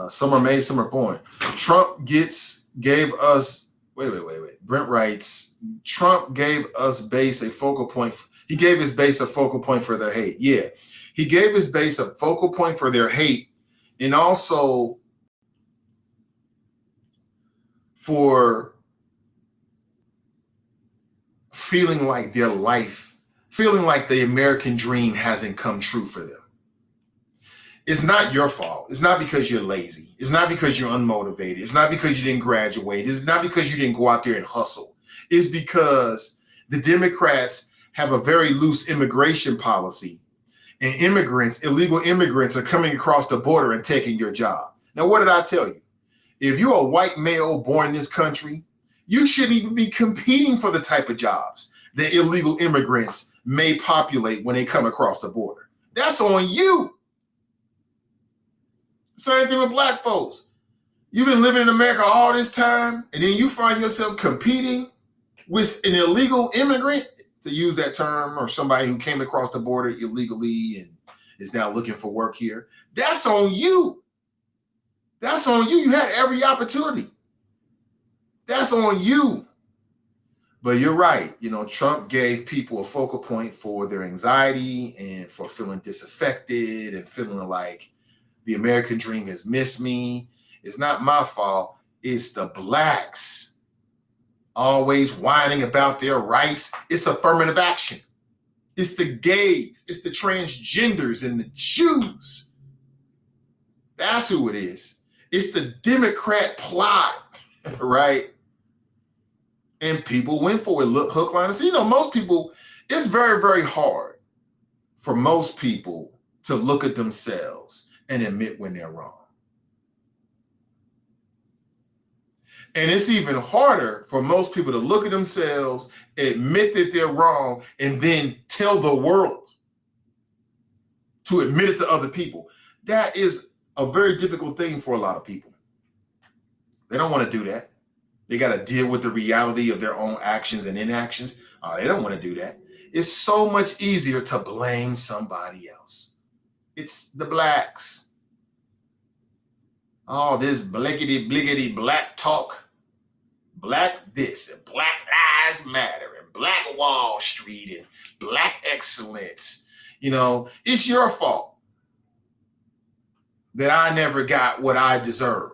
Some are made, some are born. Trump gave us, wait. Brent writes, Trump gave us base a focal point. He gave his base a focal point for their hate. Yeah. He gave his base a focal point for their hate and also for feeling like the American dream hasn't come true for them. It's not your fault. It's not because you're lazy. It's not because you're unmotivated. It's not because you didn't graduate. It's not because you didn't go out there and hustle. It's because the Democrats have a very loose immigration policy, and illegal immigrants are coming across the border and taking your job. Now, what did I tell you? If you're a white male born in this country, you shouldn't even be competing for the type of jobs that illegal immigrants may populate when they come across the border. That's on you. Same thing with black folks. You've been living in America all this time, and then you find yourself competing with an illegal immigrant, to use that term, or somebody who came across the border illegally and is now looking for work here. That's on you. That's on you. You had every opportunity. That's on you. But you're right. You know, Trump gave people a focal point for their anxiety and for feeling disaffected and feeling like the American dream has missed me. It's not my fault. It's the blacks always whining about their rights. It's affirmative action. It's the gays. It's the transgenders and the Jews. That's who it is. It's the Democrat plot, right? And people went for it, hook, line, and sinker. You know, most people, it's very, very hard for most people to look at themselves and admit when they're wrong. And it's even harder for most people to look at themselves, admit that they're wrong, and then tell the world to admit it to other people. That is a very difficult thing for a lot of people. They don't want to do that. They got to deal with the reality of their own actions and inactions. They don't want to do that. It's so much easier to blame somebody else. It's the blacks. All this blickety blickety black talk. Black this and Black Lives Matter and Black Wall Street and Black excellence. You know, it's your fault that I never got what I deserve.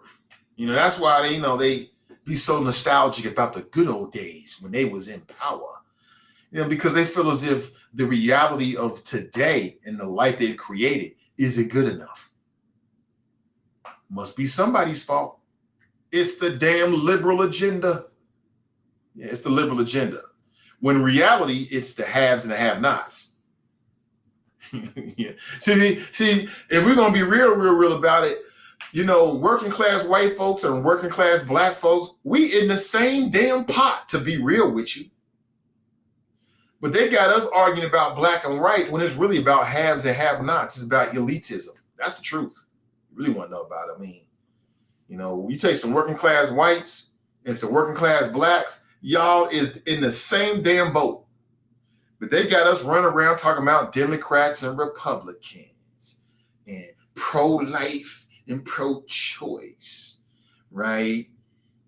You know, that's why they be so nostalgic about the good old days when they was in power. You know, because they feel as if the reality of today and the life they've created isn't good enough. Must be somebody's fault. It's the damn liberal agenda. Yeah, it's the liberal agenda. When in reality, it's the haves and the have-nots. Yeah. See, if we're going to be real about it, you know, working class white folks and working class black folks, we in the same damn pot, to be real with you. But they got us arguing about black and white when it's really about haves and have-nots. It's about elitism. That's the truth. You really want to know about it. I mean, you know, you take some working class whites and some working class blacks, y'all is in the same damn boat. But they got us running around talking about Democrats and Republicans and pro-life and pro-choice, right?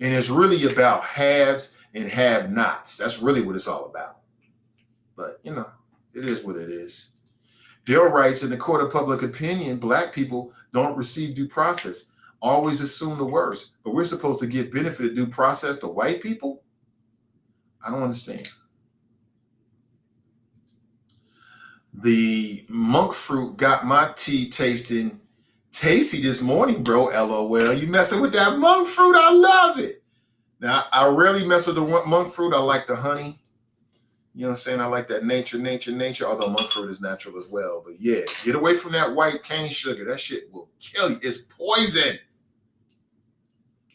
And it's really about haves and have-nots. That's really what it's all about. But, you know, it is what it is. Bill writes, in the court of public opinion, black people don't receive due process. Always assume the worst, but we're supposed to give benefit of due process to white people? I don't understand. The monk fruit got my tea tasting tasty this morning, bro. LOL. You messing with that monk fruit? I love it. Now, I rarely mess with the monk fruit. I like the honey. You know what I'm saying? I like that nature, although monk fruit is natural as well. But yeah, get away from that white cane sugar. That shit will kill you. It's poison.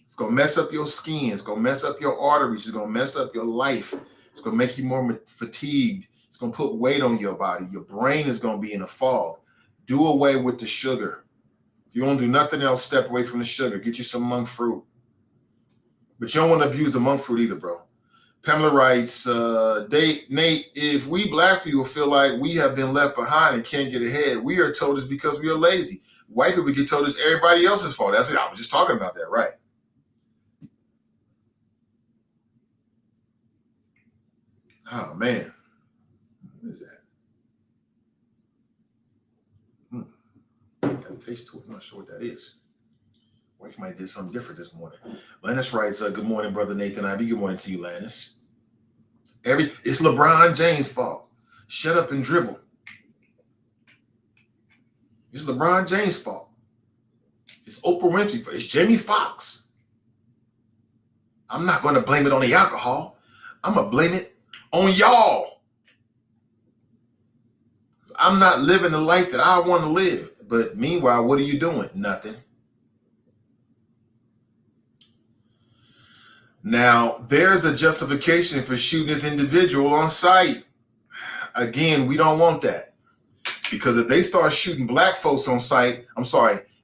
It's going to mess up your skin. It's going to mess up your arteries. It's going to mess up your life. It's going to make you more fatigued. It's going to put weight on your body. Your brain is going to be in a fog. Do away with the sugar. If you don't do nothing else, step away from the sugar. Get you some monk fruit. But you don't want to abuse the monk fruit either, bro. Pamela writes, Nate, if we black people feel like we have been left behind and can't get ahead, we are told it's because we are lazy. White people get told it's everybody else's fault. That's it. I was just talking about that, right? Oh, man. What is that? Got a taste to it. I'm not sure what that is. Wife might have did something different this morning. Lannis writes, good morning, brother Nathan Ivey. Good morning to you, Lannis. It's LeBron James' fault. Shut up and dribble. It's LeBron James' fault. It's Oprah Winfrey's fault. It's Jamie Foxx. I'm not going to blame it on the alcohol. I'm going to blame it on y'all. I'm not living the life that I want to live. But meanwhile, what are you doing? Nothing. Now, there's a justification for shooting this individual on sight. Again, we don't want that. Because if they start shooting black folks on sight,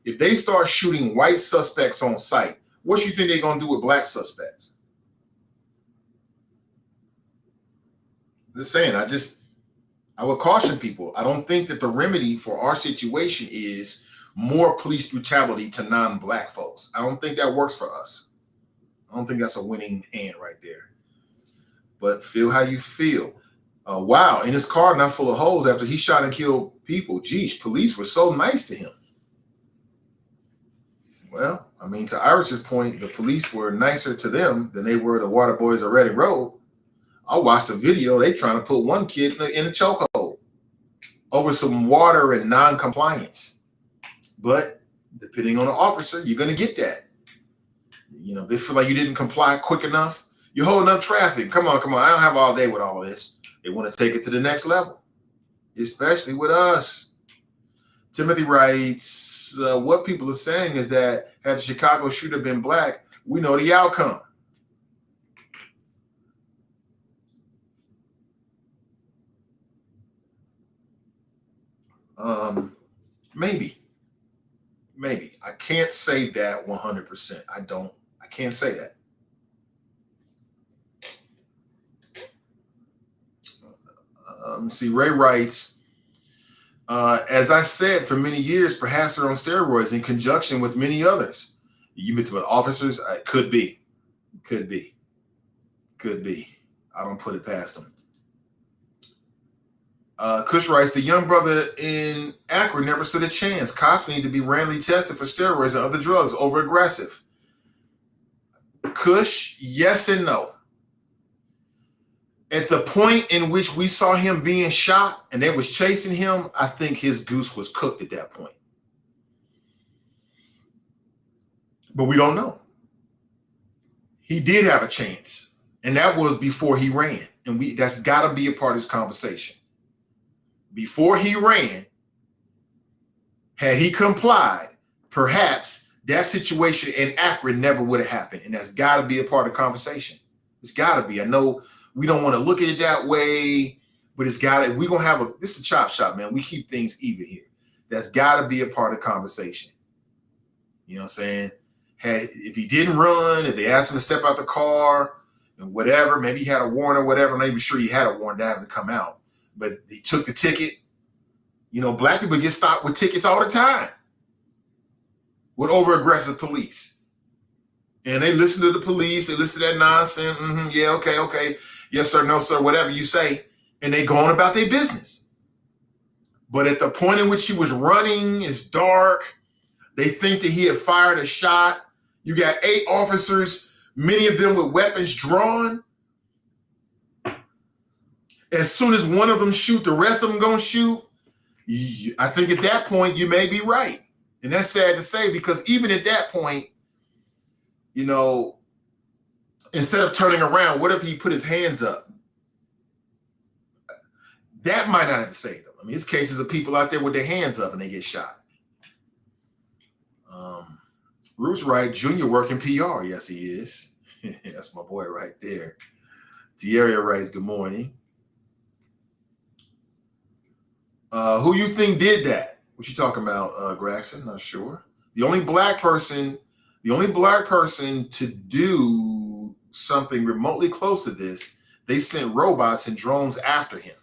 if they start shooting white suspects on sight, what do you think they're going to do with black suspects? Just saying, I would caution people. I don't think that the remedy for our situation is more police brutality to non-black folks. I don't think that works for us. I don't think that's a winning hand right there. But feel how you feel. Wow, in his car not full of holes after he shot and killed people. Geez, police were so nice to him. Well, I mean, to Irish's point, the police were nicer to them than they were the water boys of Reading Road. I watched a video. They trying to put one kid in a chokehold over some water and non-compliance. But depending on the officer, you're going to get that. You know, they feel like you didn't comply quick enough. You're holding up traffic. Come on. I don't have all day with all of this. They want to take it to the next level, especially with us. Timothy writes, what people are saying is that had the Chicago shooter been black, we know the outcome. Maybe. I can't say that 100%. I can't say that. See, Ray writes, as I said, for many years, perhaps they're on steroids in conjunction with many others. You meant with officers? Could be. I don't put it past them. Kush writes, the young brother in Akron never stood a chance. Cops need to be randomly tested for steroids and other drugs, over-aggressive. Kush, yes and no. At the point in which we saw him being shot and they was chasing him, I think his goose was cooked at that point. But we don't know. He did have a chance, and that was before he ran. And that's got to be a part of this conversation. Before he ran, had he complied, perhaps that situation in Akron never would have happened. And that's got to be a part of the conversation. It's got to be. I know we don't want to look at it that way, but it's got to. We're going to have this is a chop shop, man. We keep things even here. That's got to be a part of the conversation. You know what I'm saying? If he didn't run, if they asked him to step out the car and whatever, maybe he had a warrant or whatever. I'm not even sure he had a warrant to have him to come out. But he took the ticket. You know, black people get stopped with tickets all the time with over-aggressive police. And they listen to the police. They listen to that nonsense. Yeah, okay. Yes, sir, no, sir, whatever you say. And they go on about their business. But at the point in which he was running, it's dark. They think that he had fired a shot. You got 8 officers, many of them with weapons drawn. As soon as one of them shoot, the rest of them gonna shoot. I think at that point you may be right, and that's sad to say because even at that point, you know, instead of turning around, what if he put his hands up? That might not have saved him. I mean, there's cases of people out there with their hands up and they get shot. Ruth's right. Junior working PR. Yes, he is. That's my boy right there. Tierra writes, good morning. Who you think did that? What you talking about, Graxon? Not sure. The only black person to do something remotely close to this, they sent robots and drones after him.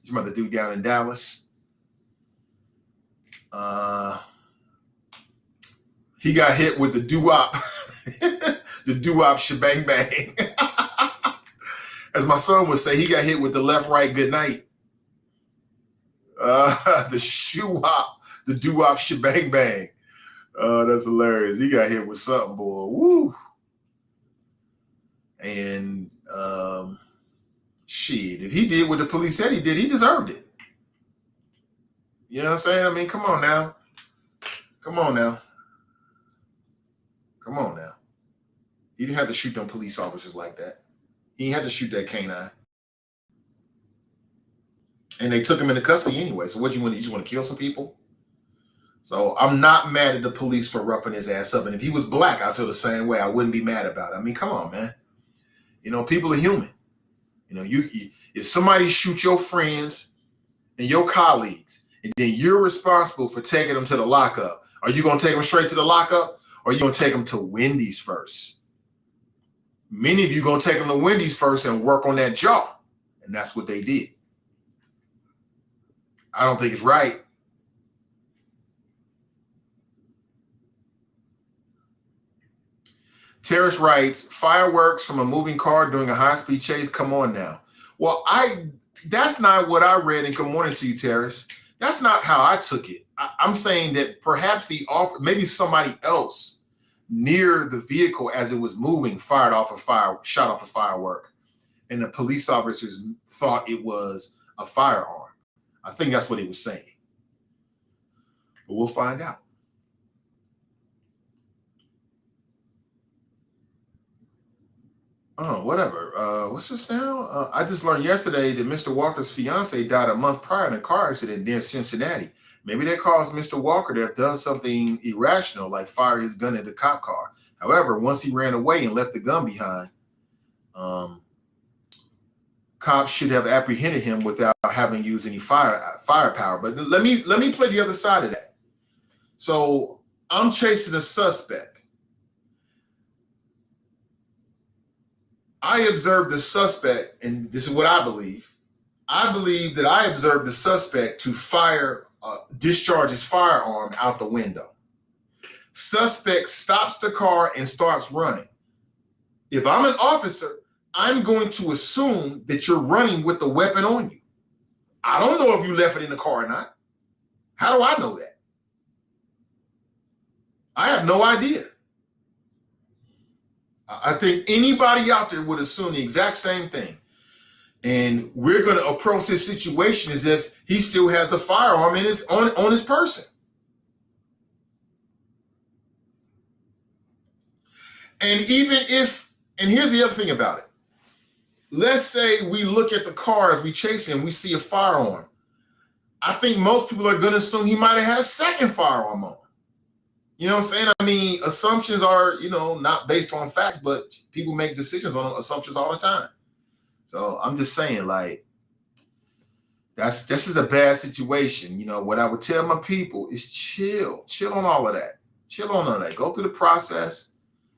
You remember the dude down in Dallas? He got hit with the doo-wop, the doo-wop shebang bang. As my son would say, he got hit with the left, right, good night. The shoo-wop, the doo-wop shebang bang. That's hilarious. He got hit with something, boy. Woo. And shit, if he did what the police said he did, he deserved it. You know what I'm saying? I mean, come on now. He didn't have to shoot them police officers like that. He didn't have to shoot that canine. And they took him into custody anyway. So what you want? You just want to kill some people? So I'm not mad at the police for roughing his ass up. And if he was black, I feel the same way. I wouldn't be mad about it. I mean, come on, man. You know, people are human. You know, if somebody shoots your friends and your colleagues, and then you're responsible for taking them to the lockup, are you going to take them straight to the lockup, or are you going to take them to Wendy's first? Many of you going to take them to Wendy's first and work on that jaw. And that's what they did. I don't think it's right. Terrace writes, fireworks from a moving car during a high-speed chase. Come on now. Well, that's not what I read in Good Morning to You, Terrace. That's not how I took it. I'm saying that perhaps maybe somebody else near the vehicle as it was moving shot off a firework, and the police officers thought it was a firearm. I think that's what he was saying. But we'll find out. Oh, whatever. What's this now? I just learned yesterday that Mr. Walker's fiance died a month prior in a car accident near Cincinnati. Maybe that caused Mr. Walker to have done something irrational, like fire his gun at the cop car. However, once he ran away and left the gun behind, cops should have apprehended him without having used any firepower. But let me play the other side of that. So I'm chasing a suspect. I observed the suspect, and this is what I believe. I believe that I observed the suspect to discharge his firearm out the window. Suspect stops the car and starts running. If I'm an officer, I'm going to assume that you're running with the weapon on you. I don't know if you left it in the car or not. How do I know that? I have no idea. I think anybody out there would assume the exact same thing. And we're going to approach this situation as if he still has the firearm on his person. And here's the other thing about it. Let's say we look at the car as we chase him, we see a firearm. I think most people are going to assume he might have had a second firearm on. You know what I'm saying? I mean, assumptions are, not based on facts, but people make decisions on assumptions all the time. So I'm just saying, like, that's just a bad situation. What I would tell my people is chill on all of that. Chill on all that. Go through the process.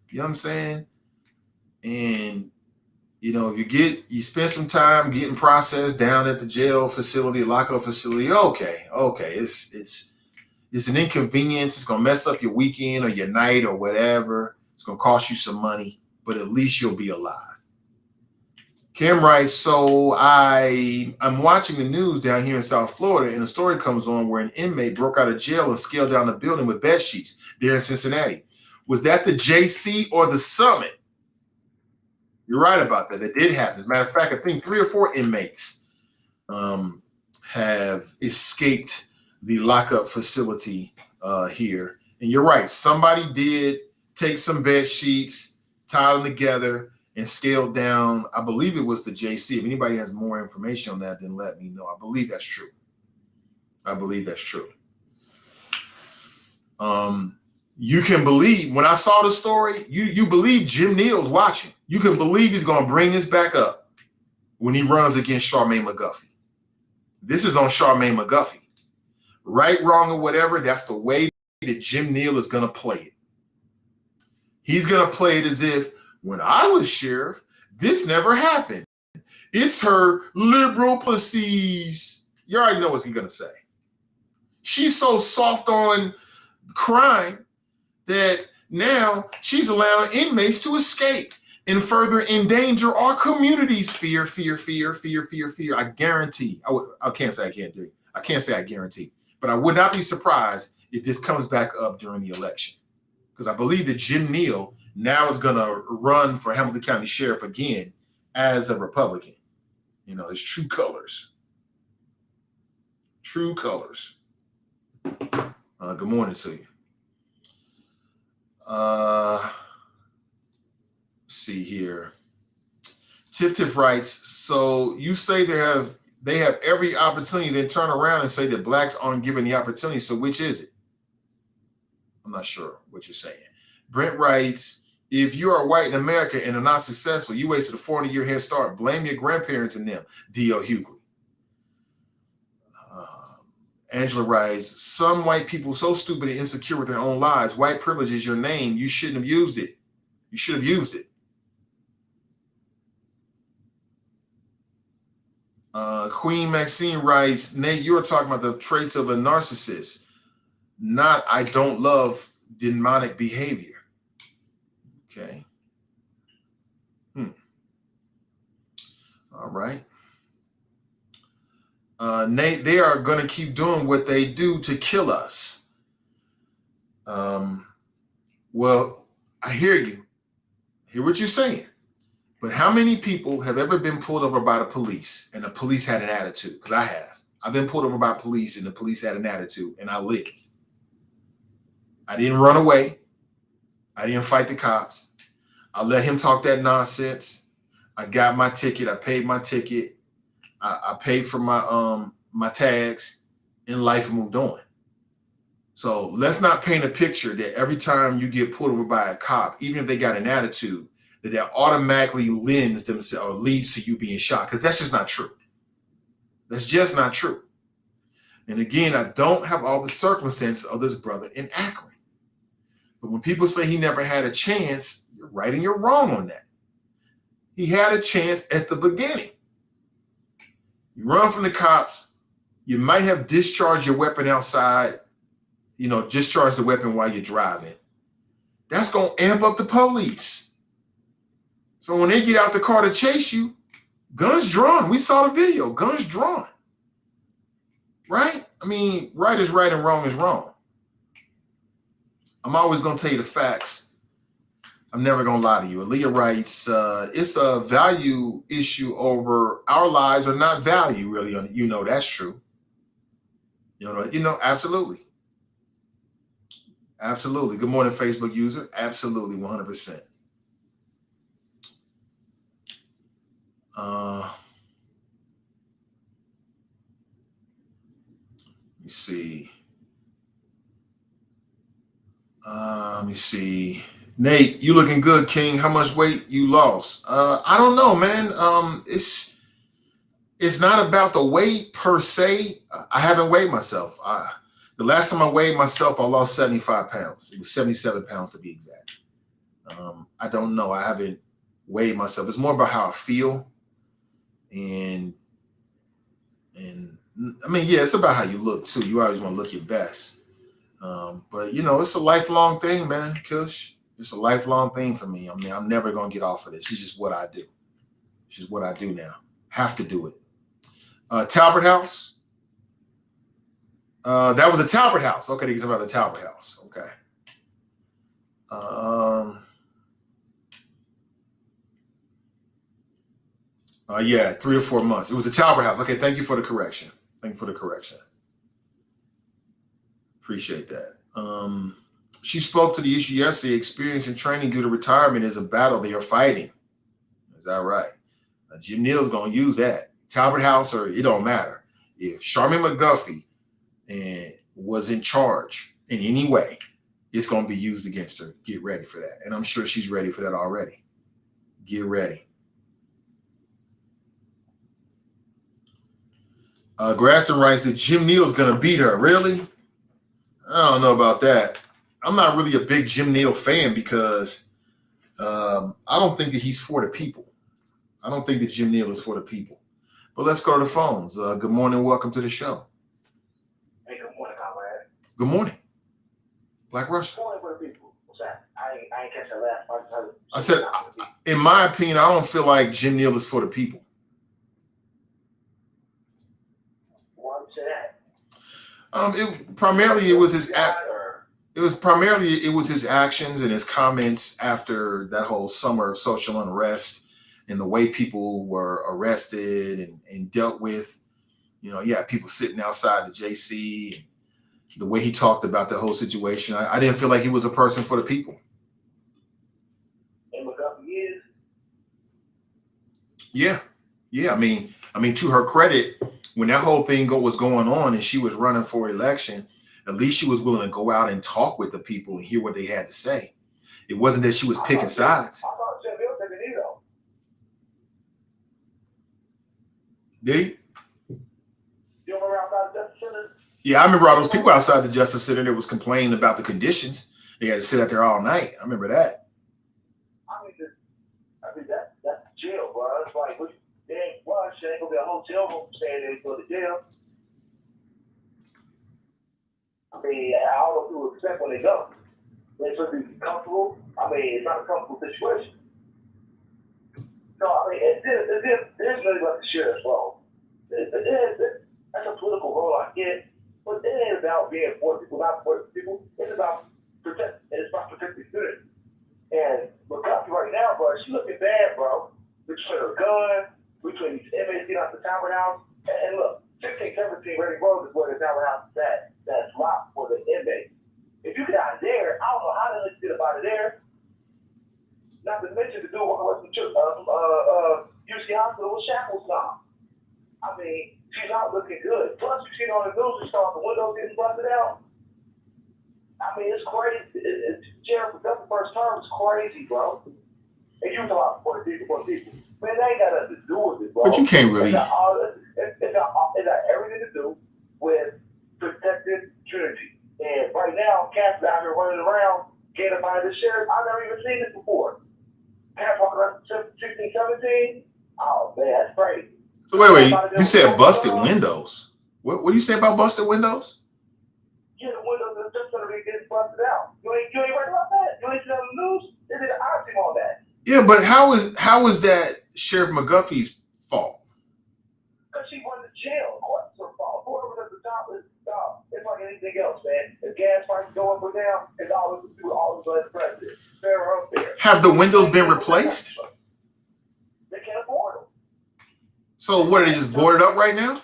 You know what I'm saying? And, if you spend some time getting processed down at the jail facility, lockup facility, okay. It's an inconvenience. It's going to mess up your weekend or your night or whatever. It's going to cost you some money, but at least you'll be alive. Kim writes, so I'm watching the news down here in South Florida, and a story comes on where an inmate broke out of jail and scaled down the building with bed sheets there in Cincinnati. Was that the JC or the Summit? You're right about that. That did happen. As a matter of fact, I think 3 or 4 inmates have escaped the lockup facility here. And you're right. Somebody did take some bed sheets, tie them together, and scaled down. I believe it was the JC. If anybody has more information on that, then let me know. I believe that's true. You can believe, when I saw the story, you believe Jim Neal's watching. You can believe he's going to bring this back up when he runs against Charmaine McGuffey. This is on Charmaine McGuffey. Right, wrong, or whatever, that's the way that Jim Neal is going to play it. He's going to play it as if, when I was sheriff, this never happened. It's her liberal pussies. You already know what he's going to say. She's so soft on crime that now she's allowing inmates to escape and further endanger our communities. Fear. I guarantee. I can't say I can't do it. I can't say I guarantee. But I would not be surprised if this comes back up during the election. Because I believe that Jim Neal now is going to run for Hamilton County Sheriff again as a Republican. His true colors. True colors. Good morning to you. See here. Tiff writes, so you say there have they have every opportunity, then turn around and say that blacks aren't given the opportunity. So which is it? I'm not sure what you're saying. Brent writes, if you are white in America and are not successful, you wasted a 400-year head start. Blame your grandparents and them. D.L. Hughley. Angela writes, some white people so stupid and insecure with their own lives. White privilege is your name. You shouldn't have used it. You should have used it. Queen Maxine writes, Nate, you were talking about the traits of a narcissist, not I don't love demonic behavior. Okay. All right. Nate, they are going to keep doing what they do to kill us. Well, I hear you. I hear what you're saying. But how many people have ever been pulled over by the police and the police had an attitude? Because I have. I've been pulled over by police and the police had an attitude and I lived. I didn't run away. I didn't fight the cops. I let him talk that nonsense. I got my ticket. I paid my ticket. I paid for my tags, and life moved on. So let's not paint a picture that every time you get pulled over by a cop, even if they got an attitude, that automatically leads to you being shot, because that's just not true. That's just not true. And again, I don't have all the circumstances of this brother in Akron. But when people say he never had a chance, you're right and you're wrong on that. He had a chance at the beginning. You run from the cops. You might have discharged your weapon outside, discharge the weapon while you're driving. That's going to amp up the police. So when they get out the car to chase you, guns drawn. We saw the video, guns drawn. Right? I mean, right is right and wrong is wrong. I'm always going to tell you the facts. I'm never going to lie to you. Aaliyah writes, it's a value issue over our lives are not value, really. That's true. Absolutely. Absolutely. Good morning, Facebook user. Absolutely, 100%. Let me see. Let me see. Nate, you looking good, King. How much weight you lost? I don't know, man. It's not about the weight per se. I haven't weighed myself. The last time I weighed myself, I lost 75 pounds. It was 77 pounds to be exact. I don't know. I haven't weighed myself. It's more about how I feel. And I mean, yeah, it's about how you look too. You always want to look your best. But it's a lifelong thing, man, Kush. It's a lifelong thing for me. I mean, I'm never going to get off of this. It's just what I do. It's just what I do now. Have to do it. Talbot House. That was the Talbot House. Okay, they can talk about the Talbot House. Okay. Yeah, 3 or 4 months. It was the Talbot House. Okay, thank you for the correction. Appreciate that. She spoke to the issue yesterday. Experience and training due to retirement is a battle they are fighting. Is that right? Jim Neal's going to use that. Talbot House, or it don't matter. If Charmaine McGuffey was in charge in any way, it's going to be used against her. Get ready for that. And I'm sure she's ready for that already. Get ready. Graston writes that Jim Neal's going to beat her. Really? I don't know about that. I'm not really a big Jim Neal fan because I don't think that he's for the people. I don't think that Jim Neal is for the people. But let's go to the phones. Good morning. Welcome to the show. Hey, good morning, comrade. Good morning. Black Russian. Good morning for the people. What's that? I ain't catch that last part. I said, in my opinion, I don't feel like Jim Neal is for the people. Why would you say that? It was his actions and his comments after that whole summer of social unrest and the way people were arrested and dealt with. People sitting outside the JC and the way he talked about the whole situation. I didn't feel like he was a person for the people. And McGuffey is? Yeah. Yeah, I mean, to her credit, when that whole thing was going on and she was running for election, at least she was willing to go out and talk with the people and hear what they had to say. It wasn't that she was picking sides. I thought Jim Hill took it either. Did he? You remember outside the Justice Center? Yeah, I remember all those people outside the Justice Center that was complaining about the conditions. They had to sit out there all night. I remember that. I mean that's jail, bro. It's like there ain't gonna be a hotel room staying there for the jail. I mean, I don't know who to expect when they go. They should be comfortable. I mean, it's not a comfortable situation. So I mean, it's really about the sheriff's role. That's a political role I get, but it ain't about being for people, not for people. It's about protecting the community. And McGuffey right now, bro, she looking bad, bro. Between her gun, between these inmates getting out the townhouse, and look, 16, 17 Ready Road is where the townhouse is at. That's locked for the inmates. If you get out of there, I don't know how they let you get up out of there. Not to mention to do what UC Hospital with shackles on. I mean, she's not looking good. Plus, you see on the news, she saw the windows getting busted out. I mean, it's crazy. Sheriff McGuffey first term is crazy, bro. And you talk about 40 people. Man, that ain't got nothing to do with it, bro. But you can't really. It got everything to do with protected community. And right now, cats out here running around, getting up out of the sheriff. I've never even seen this before. Cats walking around 16, 17. Oh, man, that's crazy. So wait. You said busted windows. What do you say about busted windows? Yeah, the windows are just going to be getting busted out. You ain't read about that? You ain't seen on the news? They did an autopsy on that. Yeah, but how is that Sheriff McGuffey's fault? Because she went to jail. Of course, it's her fault. Whoever's at the top is it's like anything else, man. If gas prices go up or down, it's always to do all the vice president. Fair or unfair. Have the windows been replaced? They can't afford them. So what, are they just boarded up right now?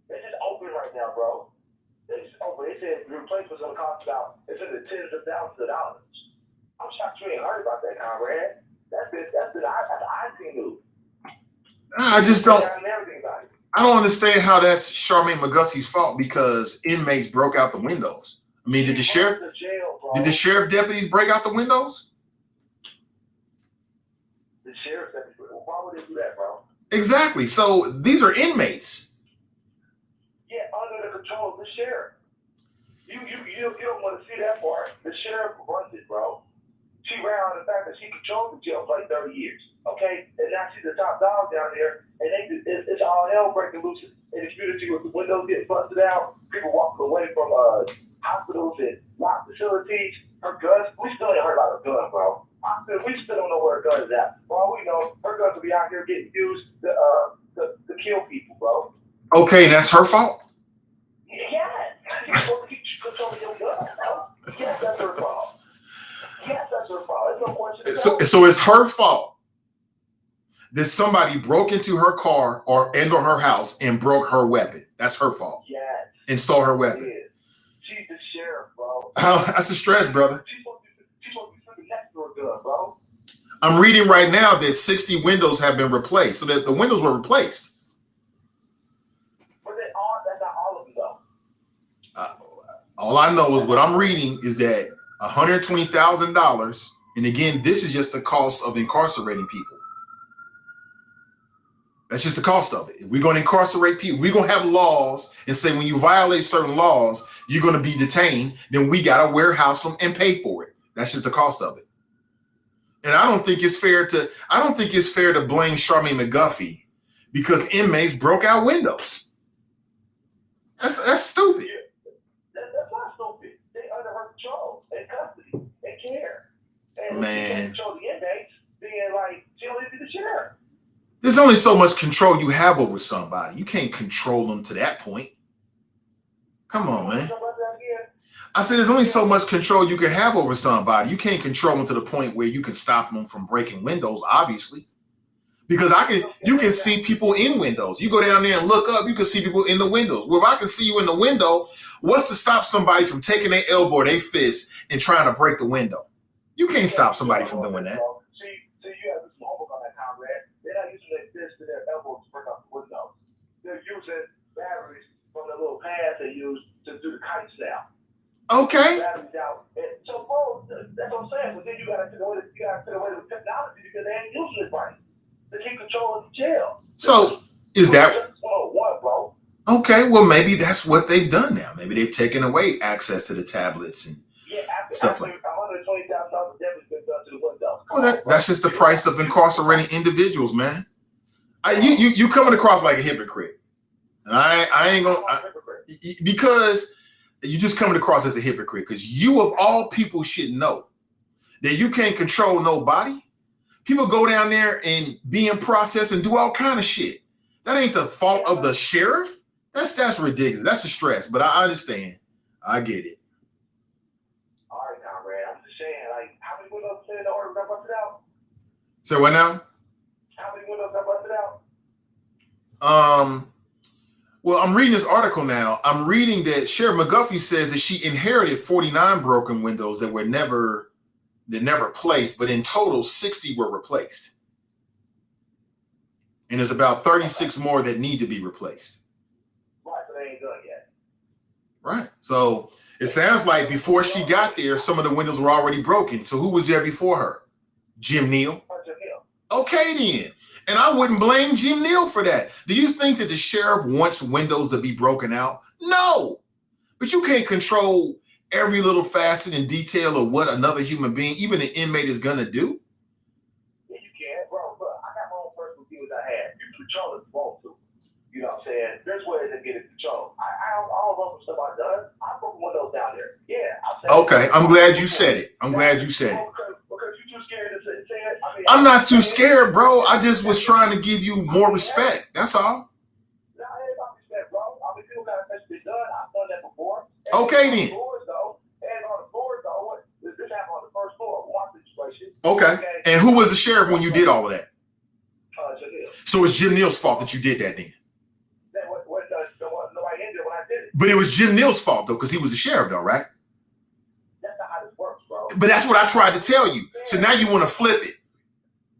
They're just open right now, bro. They just open. They said the replacement's going to cost about, it's in the tens of thousands of dollars. I'm shocked you ain't heard about that, Conrad. That's the IT news. I just don't. I don't understand how that's Charmaine McGuffey's fault because inmates broke out the windows. I mean, did the sheriff deputies break out the windows? The sheriff deputies. Why would they do that, bro? Exactly. So these are inmates. Yeah, under the control of the sheriff. You don't want to see that part. The sheriff runs it, bro. She ran on the fact that she controlled the jail for like 30 years. Okay? And now she's the top dog down there, and it's all hell breaking loose in the community with the windows getting busted out, people walking away from hospitals and locked facilities. Her guns, we still ain't heard about her gun, bro. We still don't know where her gun is at. For all we know, her guns will be out here getting used to kill people, bro. Okay, that's her fault? Yeah. You're supposed to keep controlling your gun, bro. Yes, that's her fault. Yes, that's her fault. There's no question. So it's her fault that somebody broke into her car or her house and broke her weapon. That's her fault. Yes. And stole her weapon. She's the sheriff, bro. That's a stretch, brother. She's supposed to be sitting next to her gun, bro. I'm reading right now that 60 windows have been replaced. So that the windows were replaced. But that's not all of them, though. All I know is what I'm reading is that $120,000. And again, this is just the cost of incarcerating people. That's just the cost of it. If we're going to incarcerate people, we're going to have laws and say when you violate certain laws, you're going to be detained. Then we got to warehouse them and pay for it. That's just the cost of it. And I don't think it's fair to blame Charmaine McGuffey because inmates broke out windows. That's stupid. That's not stupid. They under her control, in custody, they care. And Man. She can't control the inmates, being like, she only be the sheriff. There's only so much control you have over somebody. You can't control them to that point. Come on, man. I said there's only so much control you can have over somebody. You can't control them to the point where you can stop them from breaking windows, obviously. Because you can see people in windows. You go down there and look up, you can see people in the windows. Well, if I can see you in the window, what's to stop somebody from taking their elbow or their fist and trying to break the window? You can't stop somebody from doing that. See, you have this moment on that, Conrad. They're not using their fist to their they use to do the kites now. Okay. Batteries out. And so, bro, that's what I'm saying. But then you got to take away the technology because they ain't using it right. They keep controlling the jail. So is that 101, bro? okay? Well, maybe that's what they've done now. Maybe they've taken away access to the tablets and stuff like that. $120,000 of damage been done to the windows. Well, that's just the price of incarcerating individuals, man. You coming across like a hypocrite, and I ain't gonna because you just coming across as a hypocrite because you of all people should know that you can't control nobody. People go down there and be in process and do all kind of shit. That ain't the fault of the sheriff. That's ridiculous. That's a stress, but I understand. I get it. All right, comrade. I'm just saying, like, how many windows in the order got busted out? So what now? How many windows got busted out? Well, I'm reading this article now. I'm reading that Sheriff McGuffey says that she inherited 49 broken windows that were never placed, but in total, 60 were replaced. And there's about 36 more that need to be replaced. Right, so they ain't done yet. Right. So it sounds like before she got there, some of the windows were already broken. So who was there before her? Jim Neal. Okay, then. And I wouldn't blame Jim Neal for that. Do you think that the sheriff wants windows to be broken out? No. But you can't control every little facet and detail of what another human being, even an inmate, is going to do. Yeah, you can. Bro, look, I got my own personal views I had. You control it if you want to. You know what I'm saying? There's ways to get it control. I don't know stuff I've done. I broke windows down there. Yeah. Okay, I'm glad you said it. I'm glad you said it. Because you're too scared to say it. I mean, I'm not too scared, bro. I just was trying to give you more respect. That's all. No, it ain't about respect, bro. I mean, people got to be done. I've done that before. Okay, then. And on the floors, though, this happened on the first floor of one situation. Okay. And who was the sheriff when you did all of that? Jim Neal. So it's Jim Neal's fault that you did that then. Nobody in there when I did it. But it was Jim Neal's fault, though, because he was the sheriff, though, right? That's not how this works, bro. But that's what I tried to tell you. So now you want to flip it.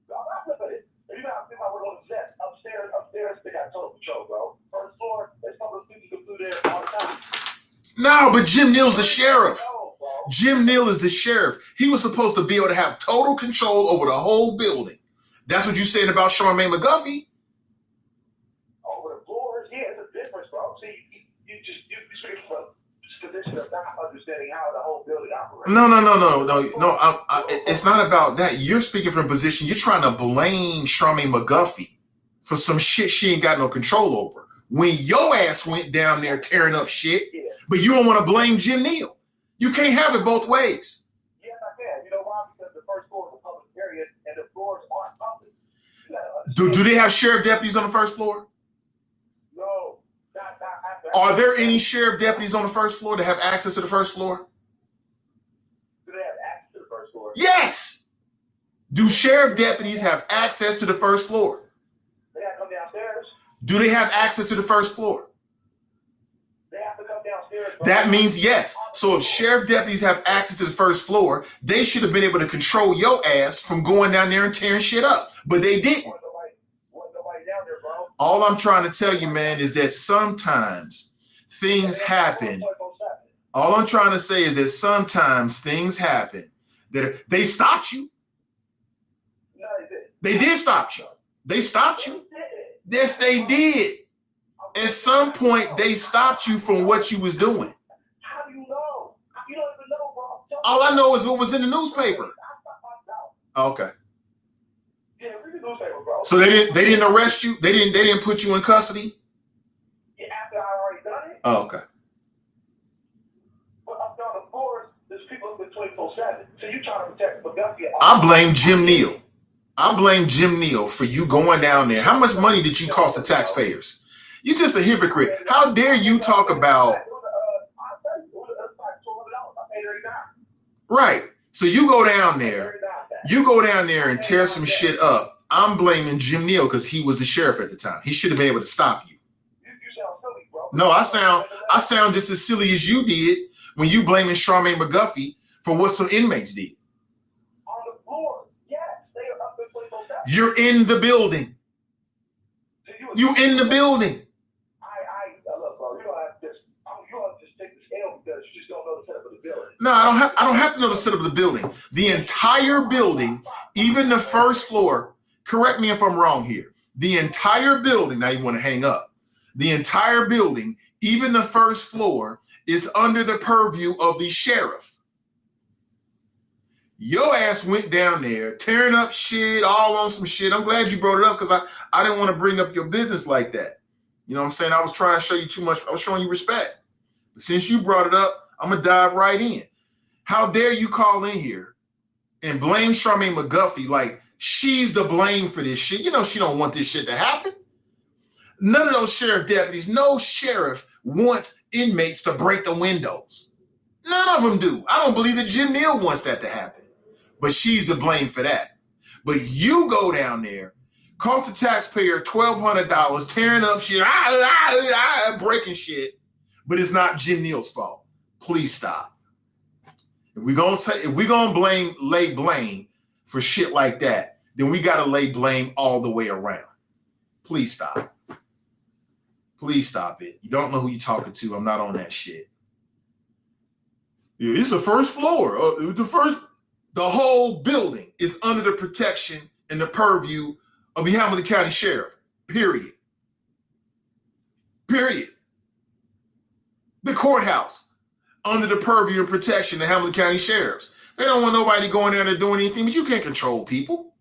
No, I'm not flipping it. You got to think about what on the set. Upstairs, they got total control, bro. First floor, there's some people who do there all the time. No, but Jim Neal's the sheriff. Jim Neal is the sheriff. He was supposed to be able to have total control over the whole building. That's what you're saying about Charmaine McGuffey? Over the floors, yeah, it's a difference, bro. See, you speak from a position of not understanding how the whole building operates. No. It's not about that. You're speaking from a position. You're trying to blame Charmaine McGuffey for some shit she ain't got no control over. When your ass went down there tearing up shit, but you don't want to blame Jim Neal. You can't have it both ways. Yes, I can. You know why? Because the first floor is a public area and the floors aren't public. Do they have sheriff deputies on the first floor? No. Not Are there any sheriff deputies on the first floor that have access to the first floor? Do they have access to the first floor? Yes. Do sheriff deputies have access to the first floor? They have to come downstairs. Do they have access to the first floor? They have to come downstairs. Bro. That means yes. So if sheriff deputies have access to the first floor, they should have been able to control your ass from going down there and tearing shit up. But they didn't. Wasn't nobody down there, bro. All I'm trying to tell you, man, is that sometimes things happen. All I'm trying to say is that sometimes things happen that they stopped you. No, They did stop you. They stopped you. Yes, they did. At some point, they stopped you from what you was doing. How do you know? You don't even know, bro. All I know is what was in the newspaper. Okay. Yeah, read the newspaper, bro. So they didn't arrest you? They didn't put you in custody? Yeah, after I already done it. Oh, okay. But up there on the floors, there's people up there 24/7. So you trying to protect McGuffey. I blame Jim Neal. I blame Jim Neal for you going down there. How much money did you cost the taxpayers? You're just a hypocrite. How dare you talk about... Right. So you go down there. You go down there and tear some shit up. I'm blaming Jim Neal because he was the sheriff at the time. He should have been able to stop you. No, I sound just as silly as you did when you blaming Charmaine McGuffey for what some inmates did. On the floor, yes, they are up there 24/7. You're in the building. You in the building. Look, bro, you don't have to. You No, I don't have to know the setup of the building. The entire building, even the first floor, correct me if I'm wrong here. The entire building, now you want to hang up. The entire building, even the first floor, is under the purview of the sheriff. Your ass went down there tearing up shit, all on some shit. I'm glad you brought it up because I didn't want to bring up your business like that. You know what I'm saying? I was trying to show you too much. I was showing you respect. But since you brought it up, I'm going to dive right in. How dare you call in here and blame Charmaine McGuffey like she's the blame for this shit? You know she don't want this shit to happen. None of those sheriff deputies, no sheriff wants inmates to break the windows. None of them do. I don't believe that Jim Neal wants that to happen. But she's to blame for that. But you go down there, cost the taxpayer $1,200, tearing up shit, breaking shit, but it's not Jim Neal's fault. Please stop. If we're gonna lay blame for shit like that, then we gotta lay blame all the way around. Please stop. Please stop it. You don't know who you're talking to. I'm not on that shit. Yeah, it's the first floor. The whole building is under the protection and the purview of the Hamilton County Sheriff. Period. Period. The courthouse under the purview and protection of the Hamilton County Sheriffs. They don't want nobody going there and doing anything, but you can't control people.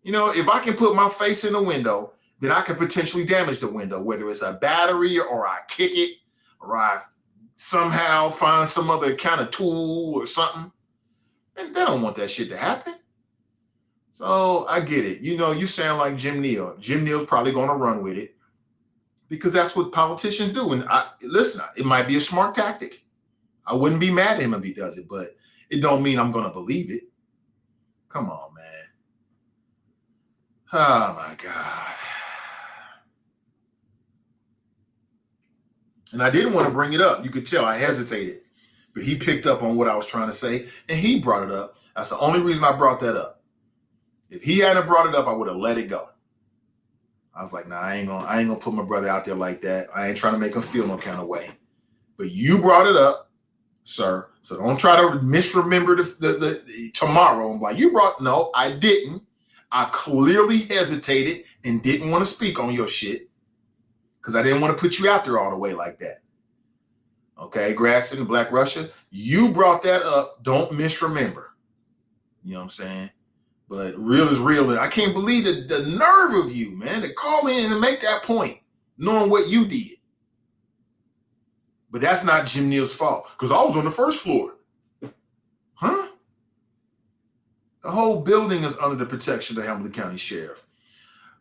You know, if I can put my face in the window, then I can potentially damage the window, whether it's a battery or I kick it or I somehow find some other kind of tool or something. And they don't want that shit to happen. So I get it. You know, you sound like Jim Neal. Jim Neal's probably going to run with it because that's what politicians do. And listen, it might be a smart tactic. I wouldn't be mad at him if he does it, but it don't mean I'm going to believe it. Come on, man. Oh, my God. And I didn't want to bring it up. You could tell I hesitated. But he picked up on what I was trying to say, and he brought it up. That's the only reason I brought that up. If he hadn't brought it up, I would have let it go. I was like, nah, I ain't gonna put my brother out there like that. I ain't trying to make him feel no kind of way. But you brought it up, sir. So don't try to misremember the tomorrow. I'm like, no, I didn't. I clearly hesitated and didn't want to speak on your shit because I didn't want to put you out there all the way like that. Okay, Gregson and Black Russia, you brought that up. Don't misremember. You know what I'm saying? But real is real. And I can't believe the nerve of you, man, to call in and make that point, knowing what you did. But that's not Jim Neal's fault, because I was on the first floor. Huh? The whole building is under the protection of the Hamilton County Sheriff.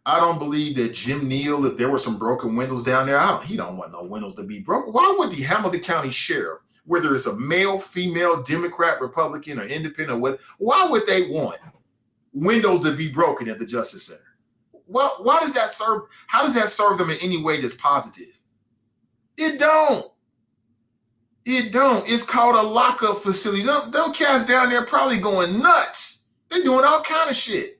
I don't believe that Jim Neal, if there were some broken windows down there, he don't want no windows to be broken. Why would the Hamilton County Sheriff, whether it's a male, female, Democrat, Republican, or independent, or what, why would they want windows to be broken at the Justice Center? Why does that serve? How does that serve them in any way that's positive? It don't. It don't. It's called a lockup facility. Them cats down there probably going nuts. They're doing all kind of shit.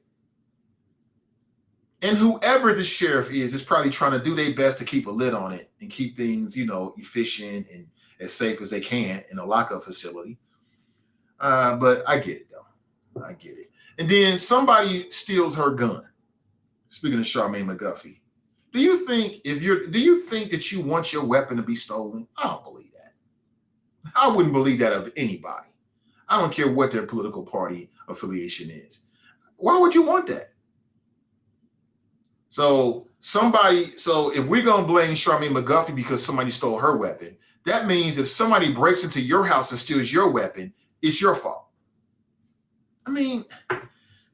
And whoever the sheriff is probably trying to do their best to keep a lid on it and keep things, efficient and as safe as they can in a lockup facility. But I get it, though. I get it. And then somebody steals her gun. Speaking of Charmaine McGuffey, do you think that you want your weapon to be stolen? I don't believe that. I wouldn't believe that of anybody. I don't care what their political party affiliation is. Why would you want that? So if we're going to blame Charmaine McGuffey because somebody stole her weapon, that means if somebody breaks into your house and steals your weapon, it's your fault. I mean,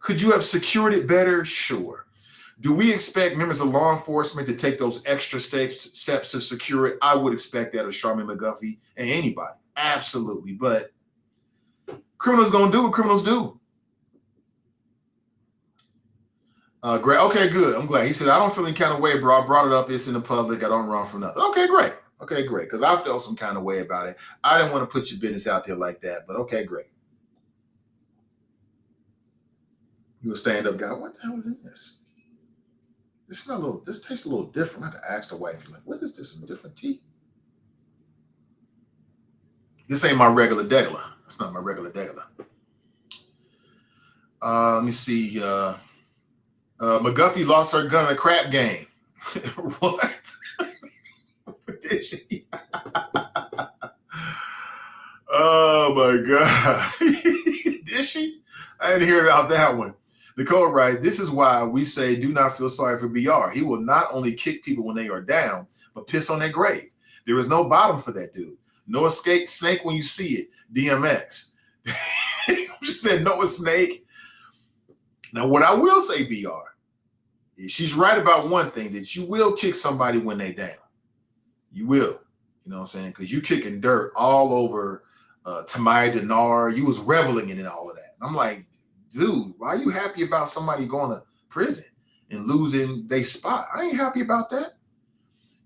could you have secured it better? Sure. Do we expect members of law enforcement to take those extra steps to secure it? I would expect that of Charmaine McGuffey and anybody. Absolutely. But criminals going to do what criminals do. Great. Okay, good. I'm glad. He said, I don't feel any kind of way, bro. I brought it up. It's in the public. I don't run from nothing. Okay, great. Okay, great. Because I felt some kind of way about it. I didn't want to put your business out there like that. But okay, great. You a stand-up guy. What the hell is in this? This tastes a little different. I have to ask the wife, like, what is this in different tea? This ain't my regular degular. That's not my regular degular. Let me see. McGuffey lost her gun in a crap game. What? Did she? Oh my God. Did she? I didn't hear about that one. Nicole writes, this is why we say do not feel sorry for BR. He will not only kick people when they are down, but piss on their grave. There is no bottom for that dude. No escape snake when you see it. DMX. She said Noah Snake. Now, what I will say, BR, is she's right about one thing, that you will kick somebody when they down. You will. You know what I'm saying? Because you kicking dirt all over Tamaya Denar. You was reveling in all of that. And I'm like, dude, why are you happy about somebody going to prison and losing their spot? I ain't happy about that.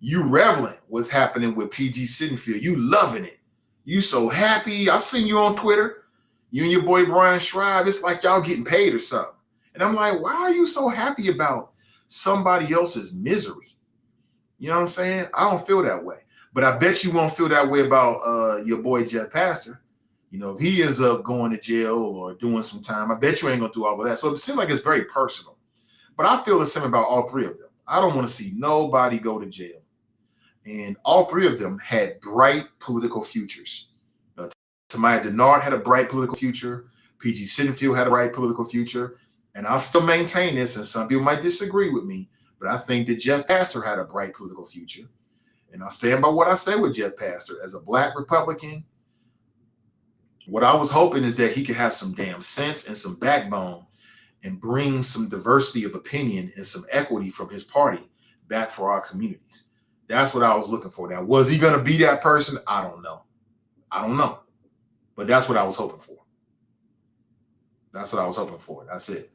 You reveling what's happening with PG Sittenfield. You loving it. You so happy. I've seen you on Twitter. You and your boy Brian Schreiber. It's like y'all getting paid or something. And I'm like, why are you so happy about somebody else's misery? You know what I'm saying? I don't feel that way. But I bet you won't feel that way about your boy Jeff Pastor. You know, if he ends up going to jail or doing some time, I bet you ain't going to do all of that. So it seems like it's very personal. But I feel the same about all three of them. I don't want to see nobody go to jail. And all three of them had bright political futures. Tamaya Denard had a bright political future. PG Sittenfield had a bright political future. And I'll still maintain this, and some people might disagree with me, but I think that Jeff Pastor had a bright political future. And I'll stand by what I say with Jeff Pastor. As a black Republican, what I was hoping is that he could have some damn sense and some backbone and bring some diversity of opinion and some equity from his party back for our communities. That's what I was looking for. Now, was he going to be that person? I don't know. But that's what I was hoping for. That's what I was hoping for. That's it.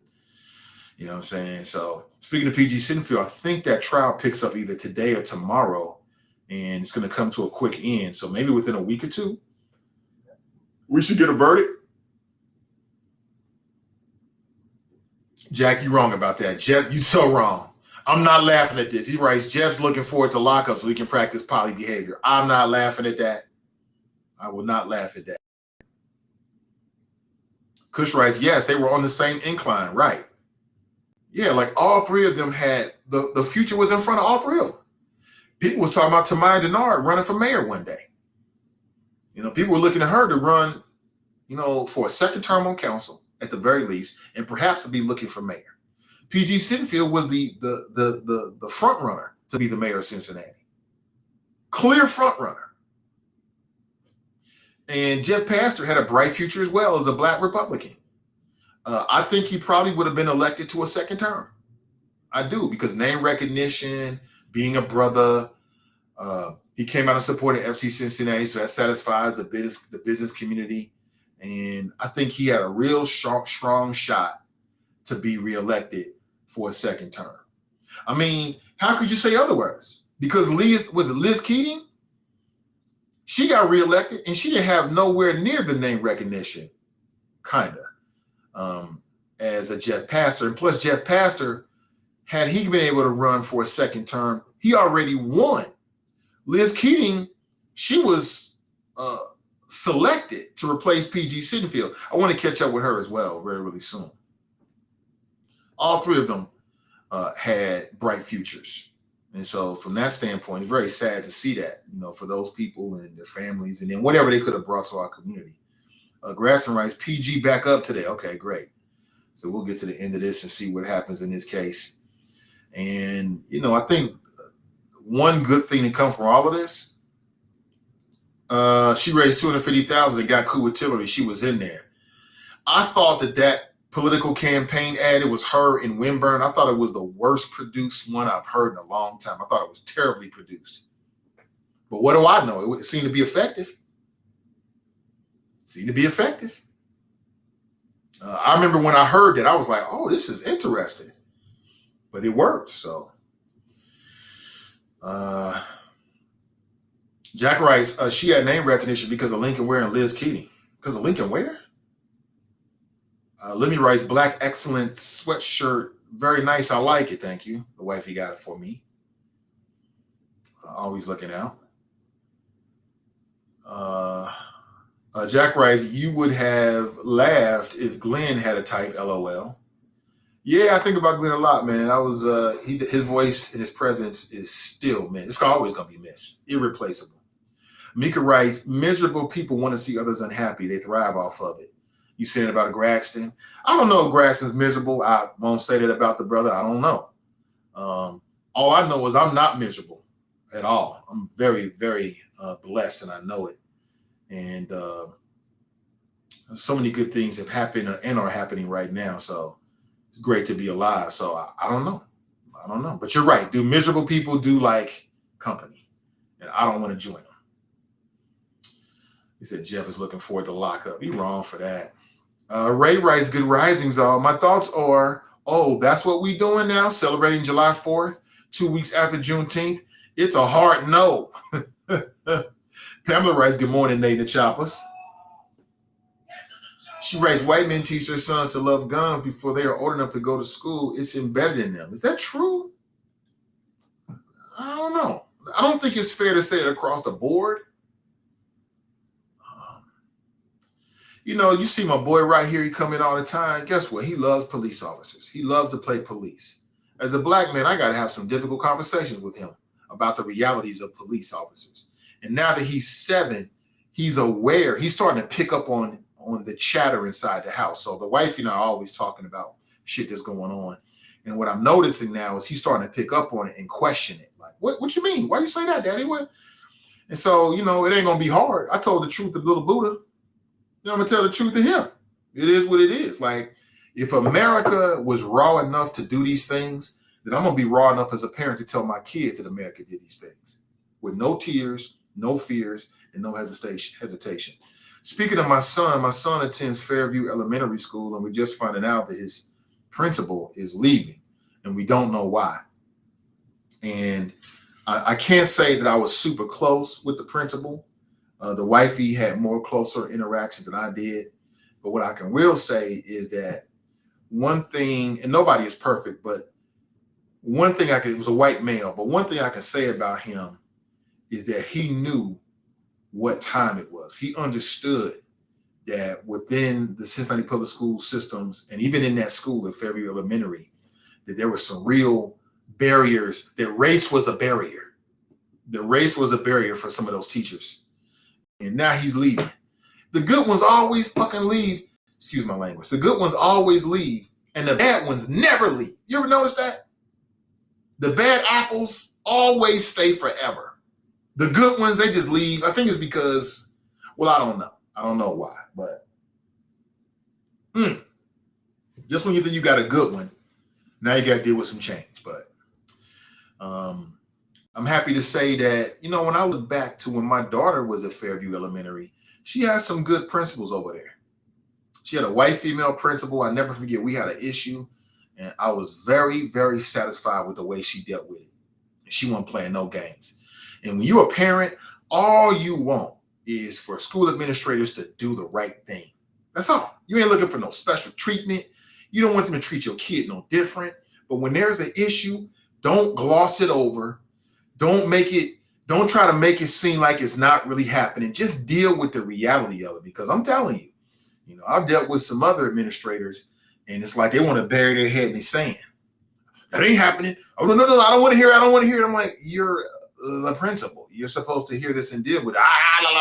You know what I'm saying? So speaking of PG Sittenfield, I think that trial picks up either today or tomorrow, and it's going to come to a quick end. So maybe within a week or two, we should get a verdict. Jack, you're wrong about that. Jeff, you're so wrong. I'm not laughing at this. He writes, Jeff's looking forward to lockup so he can practice poly behavior. I'm not laughing at that. I will not laugh at that. Kush writes, yes, they were on the same incline, right? Yeah, like all three of them had, the future was in front of all three of them. People was talking about Tamaya Denard running for mayor one day. You know, people were looking at her to run, you know, for a second term on council at the very least, and perhaps to be looking for mayor. PG Sittenfield was the front runner to be the mayor of Cincinnati. Clear front runner. And Jeff Pastor had a bright future as well as a black Republican. I think he probably would have been elected to a second term. I do, because name recognition, being a brother, he came out and supported FC Cincinnati, so that satisfies the business community. And I think he had a real strong shot to be reelected for a second term. I mean, how could you say otherwise? Because Liz Keating? She got reelected and she didn't have nowhere near the name recognition, as a Jeff Pastor. And plus, Jeff Pastor, had he been able to run for a second term, he already won. Liz Keating, she was selected to replace PG Sittenfield. I want to catch up with her as well very, really soon. All three of them had bright futures. And so from that standpoint, it's very sad to see that, you know, for those people and their families, and then whatever they could have brought to our community. Grasson writes, PG back up today. Okay, great. So we'll get to the end of this and see what happens in this case. And, you know, I think one good thing to come from all of this, she raised $250,000 and got cool with Tillery. She was in there. I thought that political campaign ad, it was her in Wimburn. I thought it was the worst produced one I've heard in a long time. I thought it was terribly produced. But what do I know? It seemed to be effective. I remember when I heard that, I was like, oh, this is interesting. But it worked, so. Jack writes, she had name recognition because of Lincoln Ware and Liz Keating. Because of Lincoln Ware? Lemmy writes, Black Excellence sweatshirt. Very nice. I like it. Thank you. The wifey got it for me. Always looking out. Jack writes, you would have laughed if Glenn had a type, LOL. Yeah, I think about Glenn a lot, man. His voice and his presence is still, man, it's always going to be missed. Irreplaceable. Mika writes, miserable people want to see others unhappy. They thrive off of it. You saying about Braxton? I don't know if Braxton's miserable. I won't say that about the brother. I don't know. All I know is I'm not miserable at all. I'm very, very blessed, and I know it. And so many good things have happened and are happening right now. So it's great to be alive. So I don't know. I don't know. But you're right. Do miserable people do like company? And I don't want to join them. He said Jeff is looking forward to lockup. You're wrong for that. Ray writes, good risings all. My thoughts are, that's what we doing now, celebrating July 4th, 2 weeks after Juneteenth. It's a hard no. Pamela writes, good morning, Nathan Choppers. She writes, white men teach their sons to love guns before they are old enough to go to school. It's embedded in them. Is that true? I don't know. I don't think it's fair to say it across the board. You see my boy right here, he come in all the time. Guess what? He loves police officers. He loves to play police. As a black man, I got to have some difficult conversations with him about the realities of police officers. And now that he's 7, he's aware. He's starting to pick up on the chatter inside the house. So the wife and I are always talking about shit that's going on. And what I'm noticing now is he's starting to pick up on it and question it. Like, what you mean? Why you say that, Daddy? What? And so, it ain't going to be hard. I told the truth to little Buddha. I'm going to tell the truth to him. It is what it is. Like, if America was raw enough to do these things, then I'm going to be raw enough as a parent to tell my kids that America did these things with no tears, no fears, and no hesitation. Speaking of my son attends Fairview Elementary School, and we're just finding out that his principal is leaving, and we don't know why. And I can't say that I was super close with the principal. The wifey had more closer interactions than I did. But what I will say is that one thing, and nobody is perfect, but one thing it was a white male, but one thing I can say about him is that he knew what time it was. He understood that within the Cincinnati public school systems, and even in that school at Fairview Elementary, that there were some real barriers, that race was a barrier. The race was a barrier for some of those teachers. And now he's leaving. The good ones always fucking leave. Excuse my language. The good ones always leave, and the bad ones never leave. You ever notice that? The bad apples always stay forever. The good ones, they just leave. I think it's because, I don't know. I don't know why, but just when you think you got a good one, now you got to deal with some change. But I'm happy to say that, when I look back to when my daughter was at Fairview Elementary, she had some good principals over there. She had a white female principal. I never forget, we had an issue, and I was very, very satisfied with the way she dealt with it. She wasn't playing no games. And when you're a parent, all you want is for school administrators to do the right thing. That's all. You ain't looking for no special treatment. You don't want them to treat your kid no different. But when there's an issue, don't gloss it over. Don't try to make it seem like it's not really happening. Just deal with the reality of it. Because I'm telling you, I've dealt with some other administrators, and it's like they want to bury their head in the sand. That ain't happening. Oh, no, I don't want to hear it. I don't want to hear it. I'm like, you're the principal. You're supposed to hear this and deal with it. I don't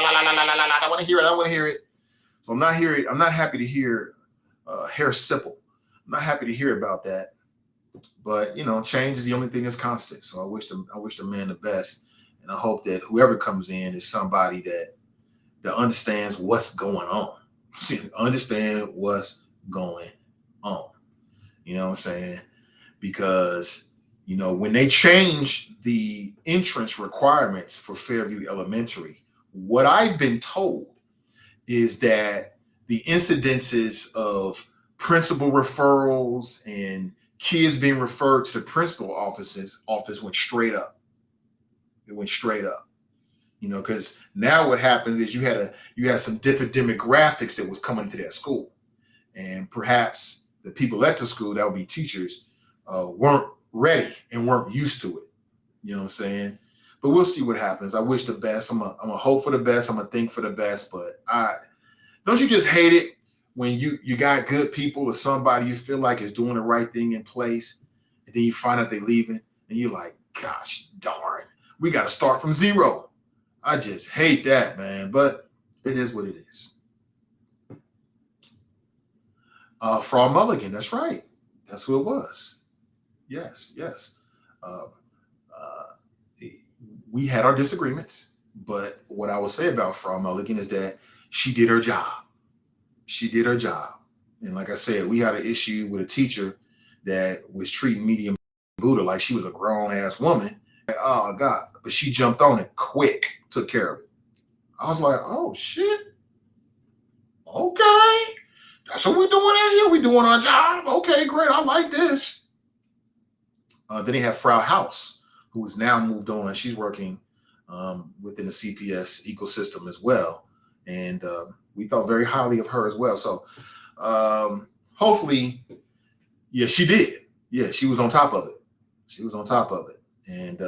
want to hear it. I don't want to hear it. So I'm not happy to hear Harris Sipple. I'm not happy to hear about that. But, change is the only thing that's constant. So I wish the man the best. And I hope that whoever comes in is somebody that understands what's going on. Understand what's going on. You know what I'm saying? Because, when they change the entrance requirements for Fairview Elementary, what I've been told is that the incidences of principal referrals and kids being referred to the principal office went straight up. It went straight up. Because now what happens is you had some different demographics that was coming to that school. And perhaps the people at the school, that would be teachers, weren't ready and weren't used to it. You know what I'm saying? But we'll see what happens. I wish the best. I'm a hope for the best. I'm a think for the best. But Don't you just hate it when you got good people or somebody you feel like is doing the right thing in place, and then you find out they're leaving, and you're like, gosh darn, we got to start from zero. I just hate that, man, but it is what it is. Fraud Mulligan, that's right. That's who it was. Yes. We had our disagreements, but what I will say about Fraud Mulligan is that she did her job. She did her job. And like I said, we had an issue with a teacher that was treating Medium Buddha like she was a grown-ass woman. Oh, God. But she jumped on it quick, took care of it. I was like, oh, shit. Okay. That's what we're doing out here. We're doing our job. Okay, great. I like this. Then they have Frau House, who is now moved on. She's working within the CPS ecosystem as well. And we thought very highly of her as well. So hopefully, yeah, she did. Yeah, she was on top of it. She was on top of it. And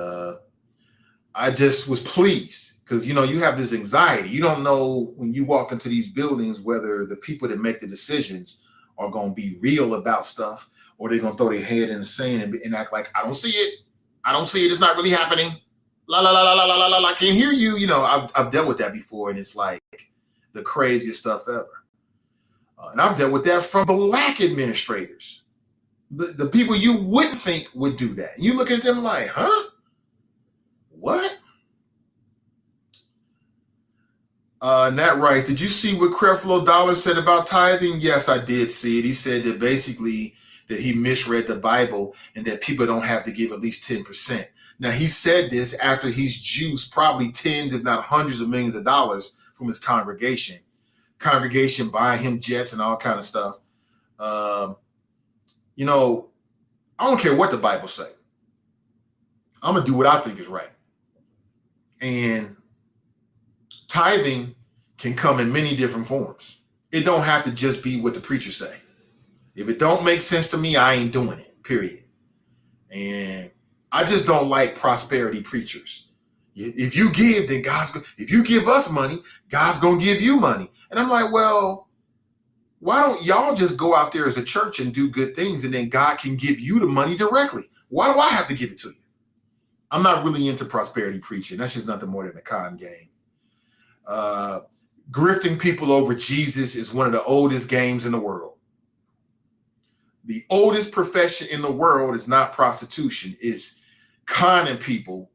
I just was pleased because, you have this anxiety. You don't know when you walk into these buildings whether the people that make the decisions are going to be real about stuff or they're going to throw their head in the sand and act like, I don't see it. I don't see it. It's not really happening. La, la, la, la, la, la, la, la. I can't hear you. I've dealt with that before, and it's like the craziest stuff ever. And I've dealt with that from Black administrators. The people you wouldn't think would do that. You look at them like, huh? What? Nat writes, did you see what Creflo Dollar said about tithing? Yes, I did see it. He said that basically that he misread the Bible and that people don't have to give at least 10%. Now, he said this after he's juiced probably tens, if not hundreds of millions of dollars from his congregation. Congregation buying him jets and all kind of stuff. I don't care what the Bible say. I'm going to do what I think is right. And tithing can come in many different forms. It don't have to just be what the preacher say. If it don't make sense to me, I ain't doing it, period. And I just don't like prosperity preachers. If you give, then if you give us money, God's going to give you money. And I'm like, well, why don't y'all just go out there as a church and do good things and then God can give you the money directly? Why do I have to give it to you? I'm not really into prosperity preaching. That's just nothing more than a con game. Grifting people over Jesus is one of the oldest games in the world. The oldest profession in the world is not prostitution. It's conning people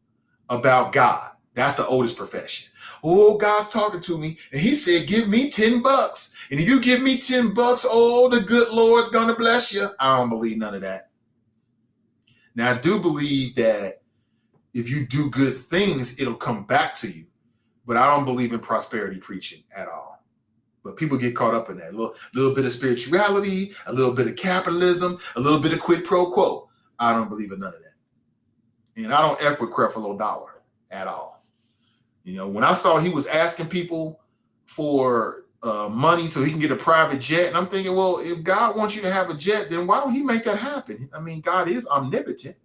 about God. That's the oldest profession. Oh, God's talking to me. And he said, give me $10. And if you give me $10, oh, the good Lord's going to bless you. I don't believe none of that. Now, I do believe that if you do good things, it'll come back to you. But I don't believe in prosperity preaching at all. But people get caught up in that. A little bit of spirituality, a little bit of capitalism, a little bit of quid pro quo. I don't believe in none of that. And I don't F with Creflo Dollar at all. When I saw he was asking people for money so he can get a private jet, and I'm thinking, well, if God wants you to have a jet, then why don't he make that happen? I mean, God is omnipotent,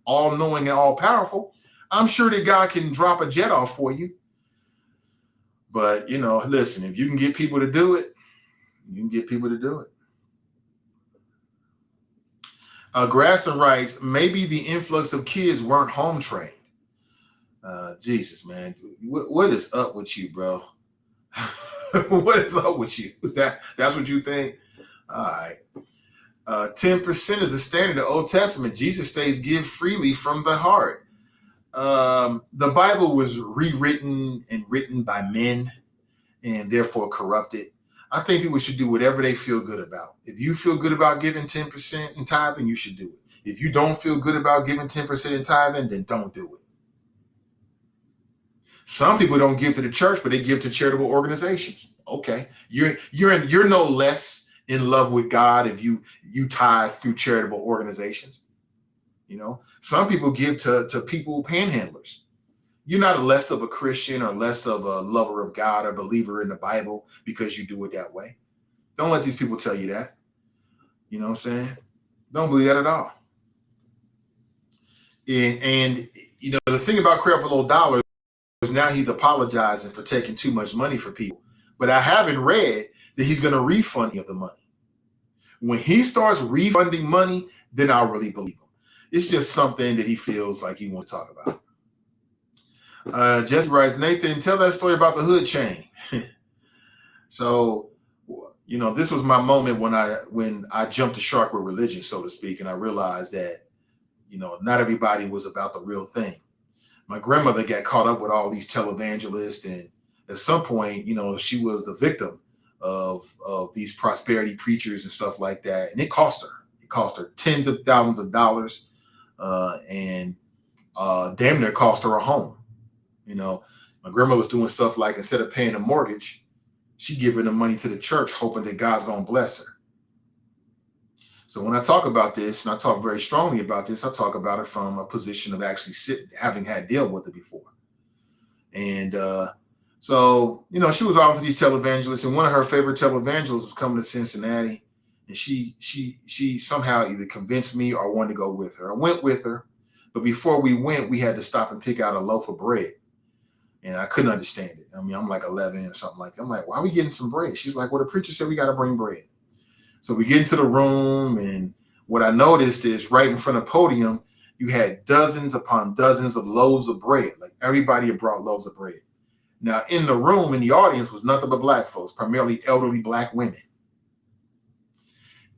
all-knowing and all-powerful. I'm sure that God can drop a jet off for you. But, listen, if you can get people to do it, you can get people to do it. Graston writes, maybe the influx of kids weren't home trained. Jesus, man. What is up with you, bro? What is up with you? That's what you think? All right. 10% is the standard in the Old Testament. Jesus says, give freely from the heart. The Bible was rewritten and written by men and therefore corrupted. I think people should do whatever they feel good about. If you feel good about giving 10% in tithing, you should do it. If you don't feel good about giving 10% in tithing, then don't do it. Some people don't give to the church, but they give to charitable organizations. Okay. You're no less in love with God if you tithe through charitable organizations. Some people give to people panhandlers. You're not less of a Christian or less of a lover of God or believer in the Bible because you do it that way. Don't let these people tell you that. You know what I'm saying? Don't believe that at all. And the thing about Creflo Dollar is now he's apologizing for taking too much money for people. But I haven't read that he's going to refund me of the money. When he starts refunding money, then I'll really believe him. It's just something that he feels like he wants to talk about. Jesse writes, Nathan, tell that story about the hood chain. So, you know, this was my moment when I jumped the shark with religion, so to speak, and I realized that, you know, not everybody was about the real thing. My grandmother got caught up with all these televangelists, and at some point, you know, she was the victim of these prosperity preachers and stuff like that, and it cost her. It cost her tens of thousands of dollars, and damn near cost her a home. You know, my grandma was doing stuff like, instead of paying a mortgage, she giving the money to the church, hoping that God's going to bless her. So when I talk about this, and I talk very strongly about this, I talk about it from a position of actually having had dealt with it before. And so, you know, she was on to these televangelists, and one of her favorite televangelists was coming to Cincinnati, and she somehow either convinced me or wanted to go with her. I went with her, but before we went, we had to stop and pick out a loaf of bread. And I couldn't understand it. I mean, I'm like 11 or something like that. I'm like, why are we getting some bread? She's like, well, the preacher said we got to bring bread. So we get into the room, and what I noticed is right in front of the podium, you had dozens upon dozens of loaves of bread. Like everybody had brought loaves of bread. Now in the room, in the audience, was nothing but black folks, primarily elderly black women.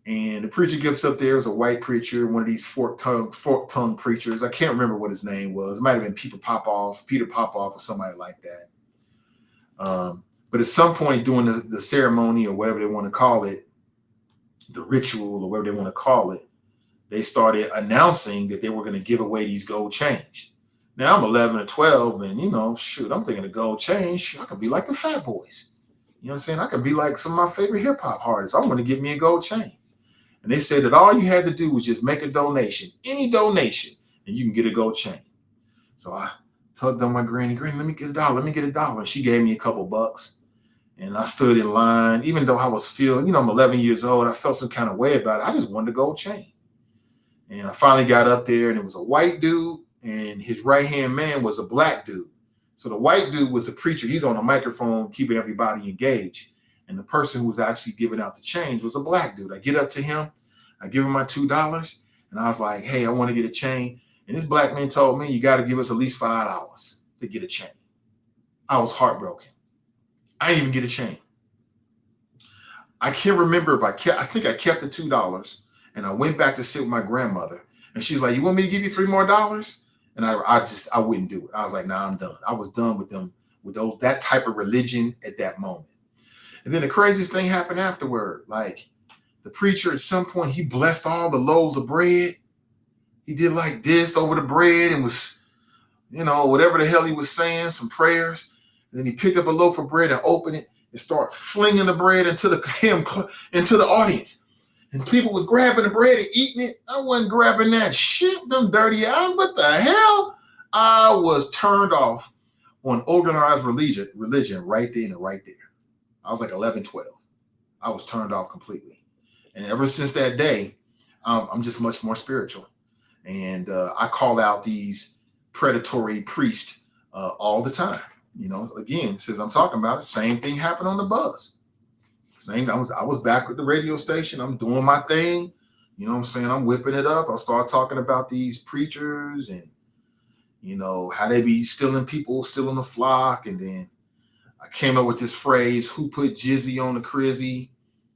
And the preacher gets up there. It was a white preacher, one of these fork-tongued preachers. I can't remember what his name was. It might have been Peter Popoff, or somebody like that. But at some point during the ceremony, or whatever they want to call it, the ritual or whatever they want to call it, they started announcing that they were going to give away these gold change. Now I'm 11 or 12, and, you know, shoot, I'm thinking of gold change. I could be like the Fat Boys. You know what I'm saying? I could be like some of my favorite hip hop artists. I want to get me a gold chain. And they said that all you had to do was just make a donation, any donation, and you can get a gold chain. So I tugged on my granny, let me get $1. And she gave me a couple bucks. And I stood in line, even though I was feeling, you know, I'm 11 years old. I felt some kind of way about it. I just wanted a gold chain. And I finally got up there, and it was a white dude, and his right-hand man was a black dude. So the white dude was the preacher. He's on a microphone, keeping everybody engaged. And the person who was actually giving out the change was a black dude. I get up to him, I give him my $2, and I was like, hey, I want to get a chain. And this black man told me, you got to give us at least $5 to get a chain. I was heartbroken. I didn't even get a chain. I can't remember if I think I kept the $2, and I went back to sit with my grandmother, and she's like, you want me to give you $3 more? And I wouldn't do it. I was like, nah, I'm done. I was done with them, with that type of religion at that moment. And then the craziest thing happened afterward. Like, the preacher at some point, he blessed all the loaves of bread. He did like this over the bread and was, you know, whatever the hell he was saying, some prayers. And then he picked up a loaf of bread and opened it and started flinging the bread into the audience. And people was grabbing the bread and eating it. I wasn't grabbing that shit, them dirty eyes. What the hell? I was turned off on organized religion right then and right there. I was like 11, 12. I was turned off completely. And ever since that day, I'm just much more spiritual. And I call out these predatory priests all the time. You know, again, since I'm talking about it, same thing happened on the bus. I was back with the radio station. I'm doing my thing. You know what I'm saying? I'm whipping it up. I start talking about these preachers and, you know, how they be stealing people, stealing the flock. And then I came up with this phrase, who put Jizzy on the crizzy?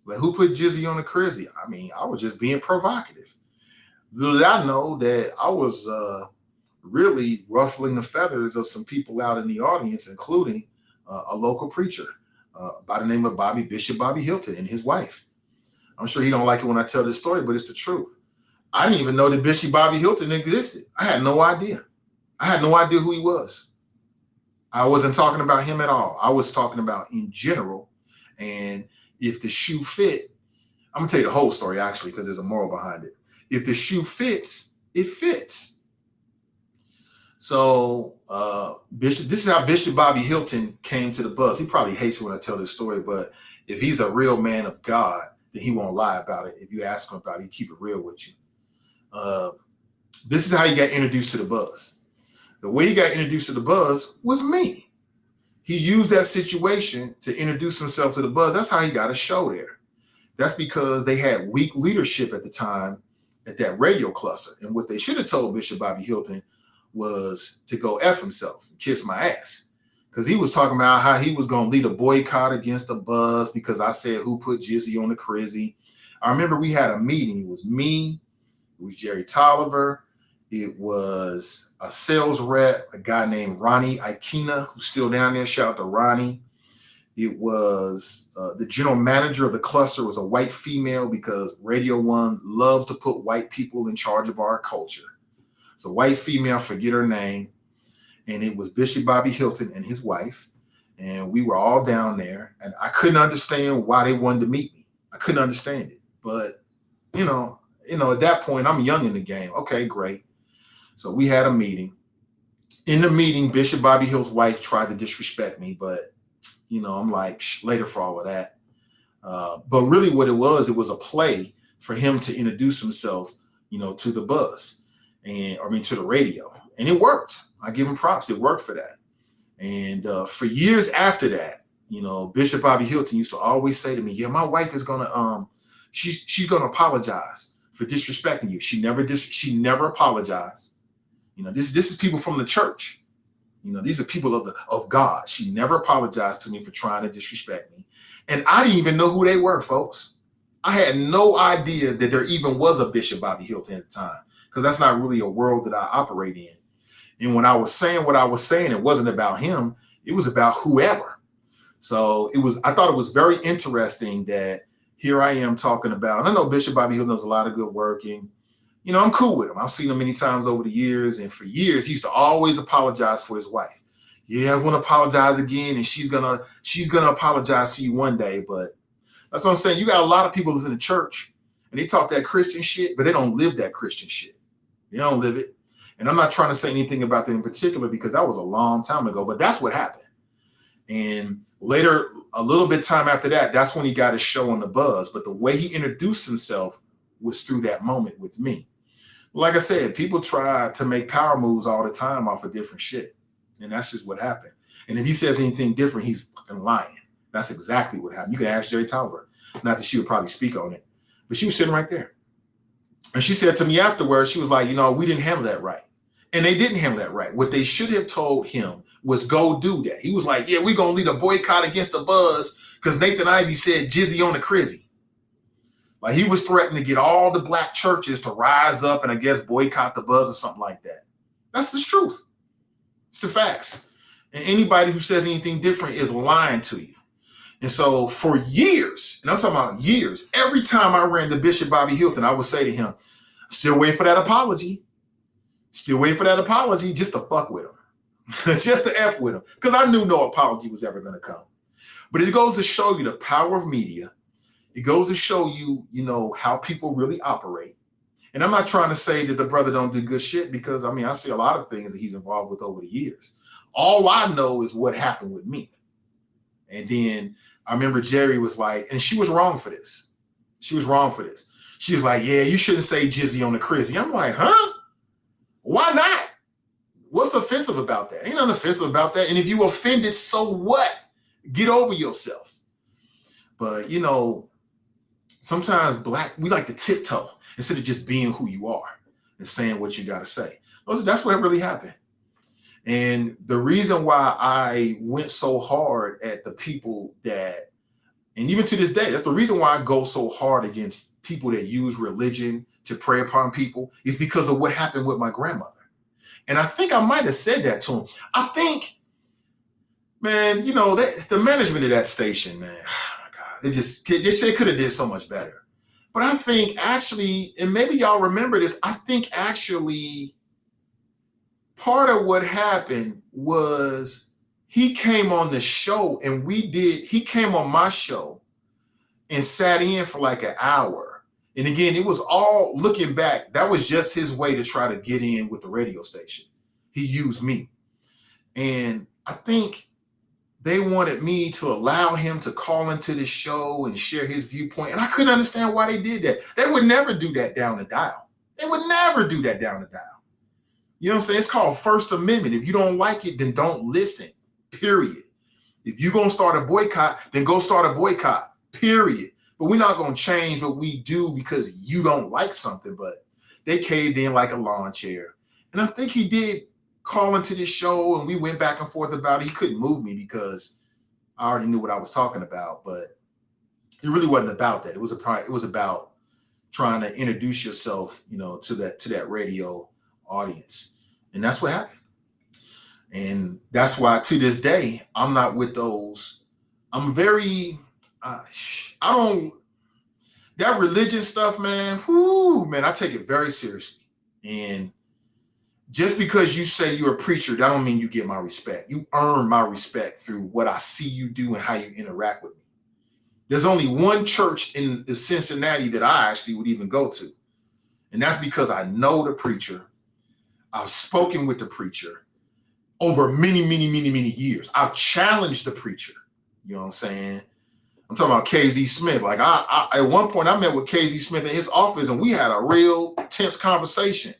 Like, who put Jizzy on the crizzy? I mean, I was just being provocative. Little did I know that I was really ruffling the feathers of some people out in the audience, including a local preacher by the name of Bishop Bobby Hilton and his wife. I'm sure he don't like it when I tell this story, but it's the truth. I didn't even know that Bishop Bobby Hilton existed. I had no idea. I had no idea who he was. I wasn't talking about him at all. I was talking about in general. And if the shoe fit, I'm going to tell you the whole story, actually, because there's a moral behind it. If the shoe fits, it fits. So this is how Bishop Bobby Hilton came to the bus. He probably hates it when I tell this story, but if he's a real man of God, then he won't lie about it. If you ask him about it, he keep it real with you. This is how he got introduced to the buzz. The way he got introduced to the buzz was me. he used that situation to introduce himself to the buzz. That's how he got a show there. That's because they had weak leadership at the time at that radio cluster. And what they should have told Bishop Bobby Hilton was to go F himself and kiss my ass. Because he was talking about how he was going to lead a boycott against the buzz because I said who put Jizzy on the crazy. I remember we had a meeting. It was me, it was Jerry Tolliver, it was a sales rep, a guy named Ronnie Ikena, who's still down there. Shout out to Ronnie. It was the general manager of the cluster was a white female because Radio 1 loves to put white people in charge of our culture. It's a white female, forget her name. And it was Bishop Bobby Hilton and his wife. And we were all down there. And I couldn't understand why they wanted to meet me. I couldn't understand it. But, you know, at that point, I'm young in the game. Okay, great. So we had a meeting. In the meeting, Bishop Bobby Hill's wife tried to disrespect me, but, you know, I'm like, later for all of that. But really what it was a play for him to introduce himself, you know, to the buzz to the radio. And it worked. I give him props. It worked for that. And for years after that, you know, Bishop Bobby Hilton used to always say to me, yeah, my wife is going to, she's going to apologize for disrespecting you. She never apologized. You know, this is people from the church. You know, these are people of God. She never apologized to me for trying to disrespect me. And I didn't even know who they were, folks. I had no idea that there even was a Bishop Bobby Hilton at the time, because that's not really a world that I operate in. And when I was saying what I was saying, it wasn't about him. It was about whoever. So I thought it was very interesting that here I am talking about, and I know Bishop Bobby Hilton does a lot of good work, and, you know, I'm cool with him. I've seen him many times over the years. And for years, he used to always apologize for his wife. Yeah, I want to apologize again. And she's going to apologize to you one day. But that's what I'm saying. You got a lot of people that's in the church and they talk that Christian shit, but they don't live that Christian shit. They don't live it. And I'm not trying to say anything about that in particular because that was a long time ago, but that's what happened. And later, a little bit time after that, that's when he got his show on the buzz. But the way he introduced himself was through that moment with me. Like I said, people try to make power moves all the time off of different shit. And that's just what happened. And if he says anything different, he's fucking lying. That's exactly what happened. You can ask Jerry Tolliver. Not that she would probably speak on it, but she was sitting right there. And she said to me afterwards, she was like, you know, we didn't handle that right. And they didn't handle that right. What they should have told him was go do that. He was like, yeah, we're going to lead a boycott against the buzz because Nathan Ivey said Jizzy on the crizzy. Like he was threatening to get all the black churches to rise up and I guess boycott the buzz or something like that. That's the truth. It's the facts. And anybody who says anything different is lying to you. And so for years, and I'm talking about years, every time I ran to Bishop Bobby Hilton, I would say to him, still waiting for that apology. Still waiting for that apology just to fuck with him. Just to F with him. Because I knew no apology was ever going to come. But it goes to show you the power of media. It goes to show you, you know, how people really operate. And I'm not trying to say that the brother don't do good shit because, I mean, I see a lot of things that he's involved with over the years. All I know is what happened with me. And then I remember Jerry was like, and she was wrong for this. She was wrong for this. She was like, yeah, you shouldn't say Jizzy on the crizzy. I'm like, huh? Why not? What's offensive about that? Ain't nothing offensive about that. And if you offended, so what? Get over yourself. But, you know, sometimes we like to tiptoe instead of just being who you are and saying what you got to say. That's what really happened. And the reason why I went so hard at the people that, and even to this day, that's the reason why I go so hard against people that use religion to prey upon people is because of what happened with my grandmother. And I think I might have said that to him. I think, man, you know, the management of that station, man, oh my God, they could have did so much better. But I think actually, and maybe y'all remember this, I think actually part of what happened was he came on the show and he came on my show and sat in for like an hour. And again, it was all looking back. That was just his way to try to get in with the radio station. He used me. And I think they wanted me to allow him to call into the show and share his viewpoint. And I couldn't understand why they did that. They would never do that down the dial. They would never do that down the dial. You know what I'm saying? It's called First Amendment. If you don't like it, then don't listen, period. If you're going to start a boycott, then go start a boycott, period. But we're not going to change what we do because you don't like something. But they caved in like a lawn chair. And I think he did call into this show, and we went back and forth about it. He couldn't move me because I already knew what I was talking about. But it really wasn't about that. It was about trying to introduce yourself, to that radio audience. And that's what happened. And that's why to this day, I'm not with those. I'm very, that religion stuff, man, I take it very seriously. And just because you say you're a preacher, that don't mean you get my respect. You earn my respect through what I see you do and how you interact with me. There's only one church in Cincinnati that I actually would even go to. And that's because I know the preacher. I've spoken with the preacher over many, many, many, many years. I've challenged the preacher. You know what I'm saying? I'm talking about KZ Smith. Like I at one point I met with KZ Smith in his office and we had a real tense conversation.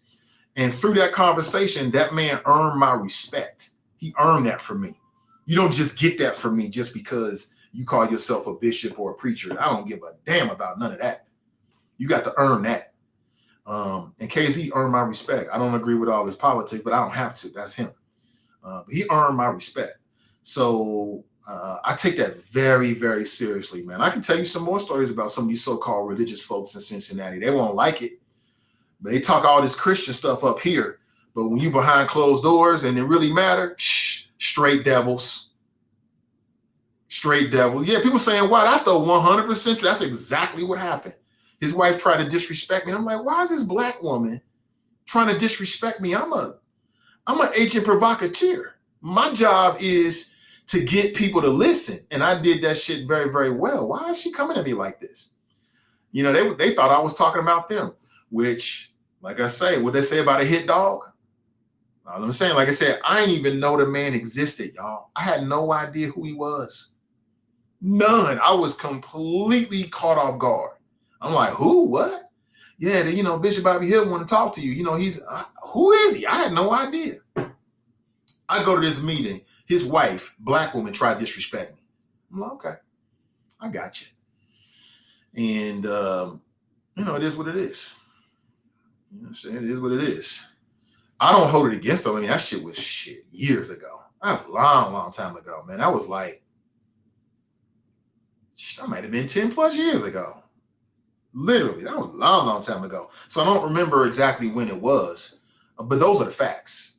And through that conversation, that man earned my respect. He earned that from me. You don't just get that from me just because you call yourself a bishop or a preacher. I don't give a damn about none of that. You got to earn that. And KZ earned my respect. I don't agree with all his politics, but I don't have to. That's him. But he earned my respect. So I take that very, very seriously, man. I can tell you some more stories about some of these so-called religious folks in Cincinnati. They won't like it. But they talk all this Christian stuff up here. But when you behind closed doors and it really matter, straight devils. Straight devils. Yeah, people saying, wow, that's the 100%. That's exactly what happened. His wife tried to disrespect me. And I'm like, why is this black woman trying to disrespect me? I'm an agent provocateur. My job is to get people to listen. And I did that shit very, very well. Why is she coming at me like this? They thought I was talking about them, which, like I say, what they say about a hit dog? I'm saying, like I said, I didn't even know the man existed, y'all. I had no idea who he was. None. I was completely caught off guard. I'm like, who? What? Yeah, Bishop Bobby Hill want to talk to you. Who is he? I had no idea. I go to this meeting. His wife, black woman, tried to disrespect me. I'm like, okay, I got you. And, it is what it is. You know what I'm saying? It is what it is. I don't hold it against them. I mean, that shit was years ago. That was a long, long time ago, man. That was like, that might have been 10 plus years ago. Literally, that was a long, long time ago. So I don't remember exactly when it was, but those are the facts.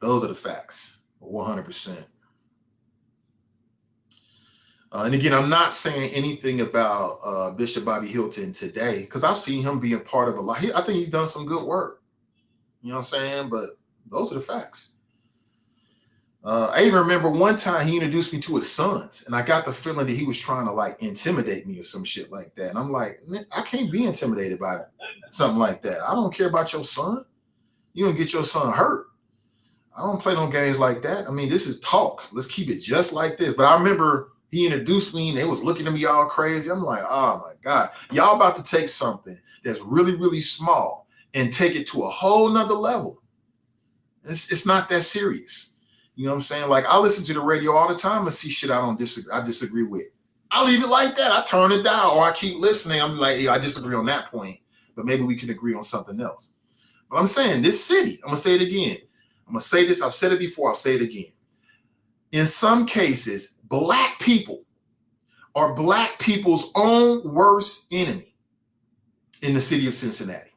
Those are the facts, 100%. And again, I'm not saying anything about Bishop Bobby Hilton today because I've seen him being part of a lot. I think he's done some good work. You know what I'm saying? But those are the facts. I even remember one time he introduced me to his sons, and I got the feeling that he was trying to like intimidate me or some shit like that. And I'm like, I can't be intimidated by something like that. I don't care about your son. You gonna get your son hurt. I don't play no games like that. I mean, this is talk. Let's keep it just like this. But I remember he introduced me and they was looking at me all crazy. I'm like, oh my God, y'all about to take something that's really, really small and take it to a whole nother level. It's not that serious. You know what I'm saying? Like I listen to the radio all the time and see shit I disagree with. I leave it like that. I turn it down or I keep listening. I'm like, I disagree on that point, but maybe we can agree on something else. But I'm saying this city, I'm going to say it again. I'm going to say this. I've said it before. I'll say it again. In some cases, black people are black people's own worst enemy in the city of Cincinnati.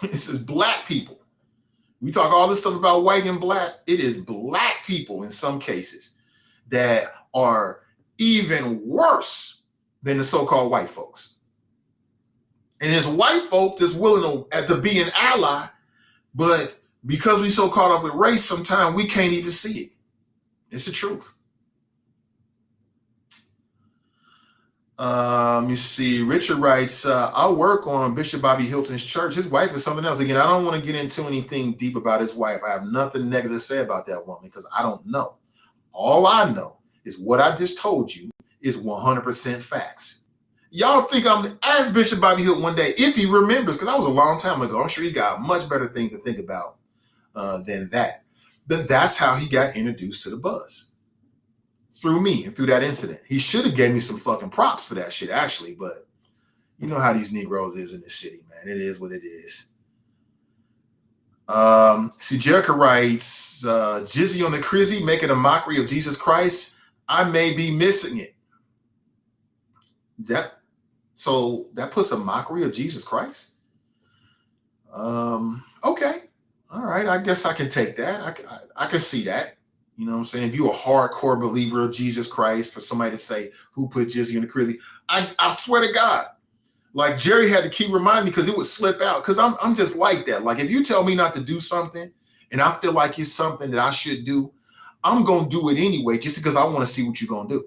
This is black people. We talk all this stuff about white and black. It is black people in some cases that are even worse than the so-called white folks. And there's white folks that's willing to be an ally, but because we so caught up with race, sometimes we can't even see it. It's the truth. You see, Richard writes, I work on Bishop Bobby Hilton's church. His wife is something else. Again, I don't want to get into anything deep about his wife. I have nothing negative to say about that woman because I don't know. All I know is what I just told you is 100% facts. Y'all think I'm ask Bishop Bobby Hilton one day if he remembers, because that was a long time ago. I'm sure he's got much better things to think about than that. But that's how he got introduced to the buzz. through me and through that incident. He should have gave me some fucking props for that shit, actually. But you know how these Negroes is in this city, man. It is what it is. See, Jericho writes, Jizzy on the Crizzy making a mockery of Jesus Christ. I may be missing it. So that puts a mockery of Jesus Christ? Okay. All right. I guess I can take that. I can see that. You know what I'm saying? If you're a hardcore believer of Jesus Christ, for somebody to say, who put Jizzy on the Crizzy? I swear to God. Like Jerry had to keep reminding me because it would slip out. Because I'm just like that. Like if you tell me not to do something and I feel like it's something that I should do, I'm going to do it anyway just because I want to see what you're going to do.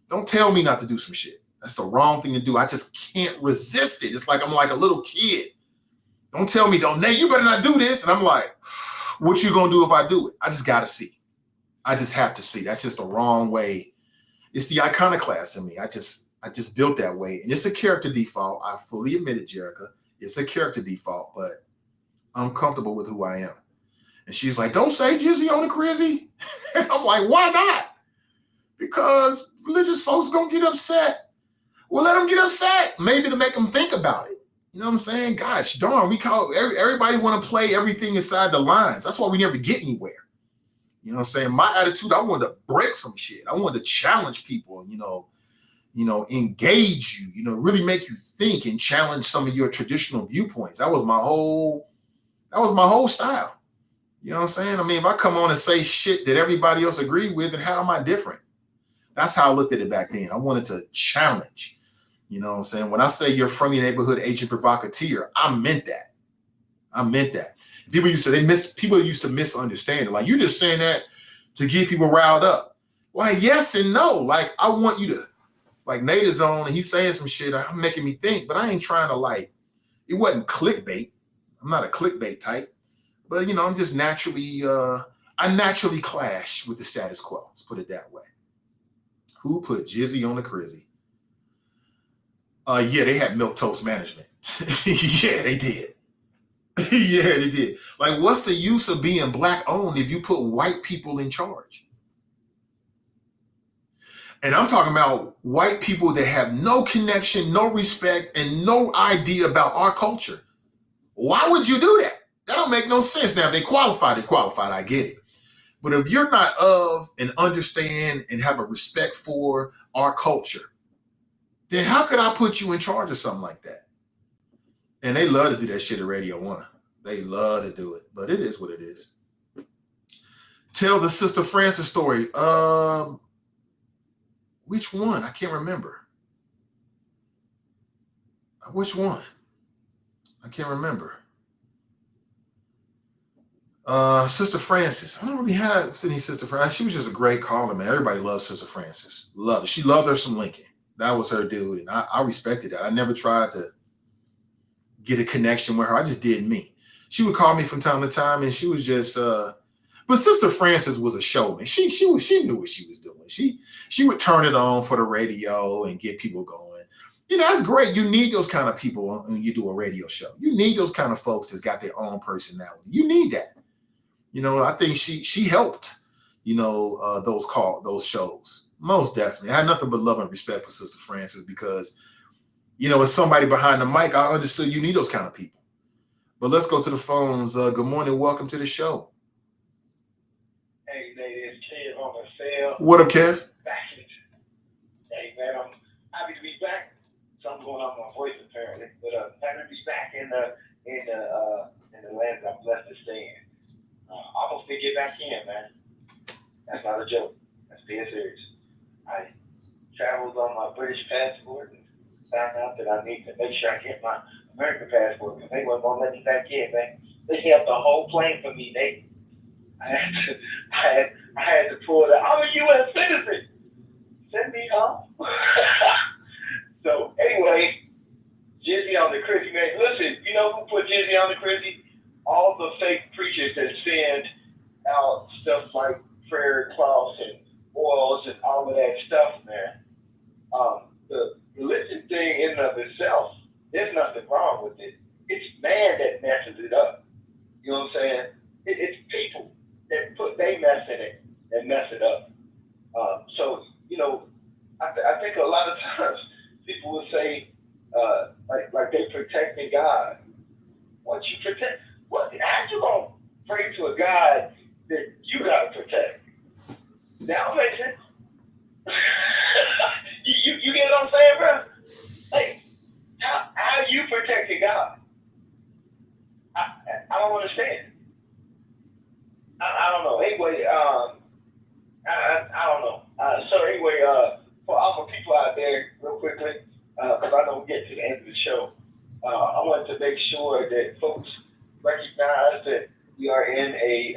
Don't tell me not to do some shit. That's the wrong thing to do. I just can't resist it. It's like I'm like a little kid. Don't tell me, Nate, you better not do this. And I'm like, what you going to do if I do it? I just got to see. I just have to see. That's just the wrong way. It's the iconoclast in me. I just built that way. And it's a character default. I fully admit it, Jerica. It's a character default, but I'm comfortable with who I am. And she's like, don't say Jizzy on the Crizzy. I'm like, why not? Because religious folks going to get upset. Well, let them get upset. Maybe to make them think about it. You know what I'm saying? Gosh, darn, we call everybody want to play everything inside the lines. That's why we never get anywhere. You know what I'm saying? My attitude, I wanted to break some shit. I wanted to challenge people, engage you, really make you think and challenge some of your traditional viewpoints. That was my whole style. You know what I'm saying? I mean, if I come on and say shit that everybody else agreed with, then how am I different? That's how I looked at it back then. I wanted to challenge. You know what I'm saying? When I say you're friendly neighborhood agent provocateur, I meant that. People used to misunderstand it. Like, you're just saying that to get people riled up. Like, yes and no. Like, I want you to, like, Nate is on and he's saying some shit. I'm making me think, but I ain't trying to, it wasn't clickbait. I'm not a clickbait type. But, I'm just naturally, I naturally clash with the status quo. Let's put it that way. Who put Jizzy on the Crizzy? Yeah, they had milquetoast management. Yeah, they did. Yeah, they did. Like, what's the use of being black owned if you put white people in charge? And I'm talking about white people that have no connection, no respect, and no idea about our culture. Why would you do that? That don't make no sense. Now, if they qualified, I get it. But if you're not of and understand and have a respect for our culture, then how could I put you in charge of something like that? And they love to do that shit at Radio 1. They love to do it, but it is what it is. Tell the Sister Francis story. Which one? I can't remember. Which one? I can't remember. Sister Francis. I don't really have any Sister Francis. She was just a great caller, man. Everybody loves Sister Francis. Love her. She loved her some Lincoln. That was her dude, and I respected that. I never tried to get a connection with her. I just did me. She would call me from time to time, and she was just. But Sister Francis was a showman. She knew what she was doing. She would turn it on for the radio and get people going. That's great. You need those kind of people when you do a radio show. You need those kind of folks that's got their own personality. You need that. I think she helped. Those shows. Most definitely. I had nothing but love and respect for Sister Francis because, as somebody behind the mic, I understood you need those kind of people. But let's go to the phones. Good morning. Welcome to the show. Hey, it's Kev on the cell. What up, Kev? Hey, man, I'm happy to be back. Something going on with my voice apparently, but happy to be back in the land I'm blessed to stay in. Almost did get back in, man. That's not a joke. That's being serious. I traveled on my British passport and found out that I need to make sure I get my American passport because they weren't gonna let me back in, man. They held the whole plane for me. I had to pull it. I'm a U.S. citizen. Send me home. So anyway, Jizzy on the Crizzy, man. Listen, you know who put Jizzy on the Crizzy? All the fake preachers that send out stuff like prayer cloths and oils and all of that stuff, man. The religion thing in and of itself, there's nothing wrong with it. It's man that messes it up. You know what I'm saying? It's people that put they mess in it and mess it up. So I think a lot of times people will say, like they protecting God. What you protect? What? How you gonna pray to a God that you gotta protect? That don't make sense. you get what I'm saying, bro? Like, how you protecting God? I don't understand. I don't know. Anyway, I don't know. So anyway, for all the people out there, real quickly, because I know we get to the end of the show, I wanted to make sure that folks recognize that we are in a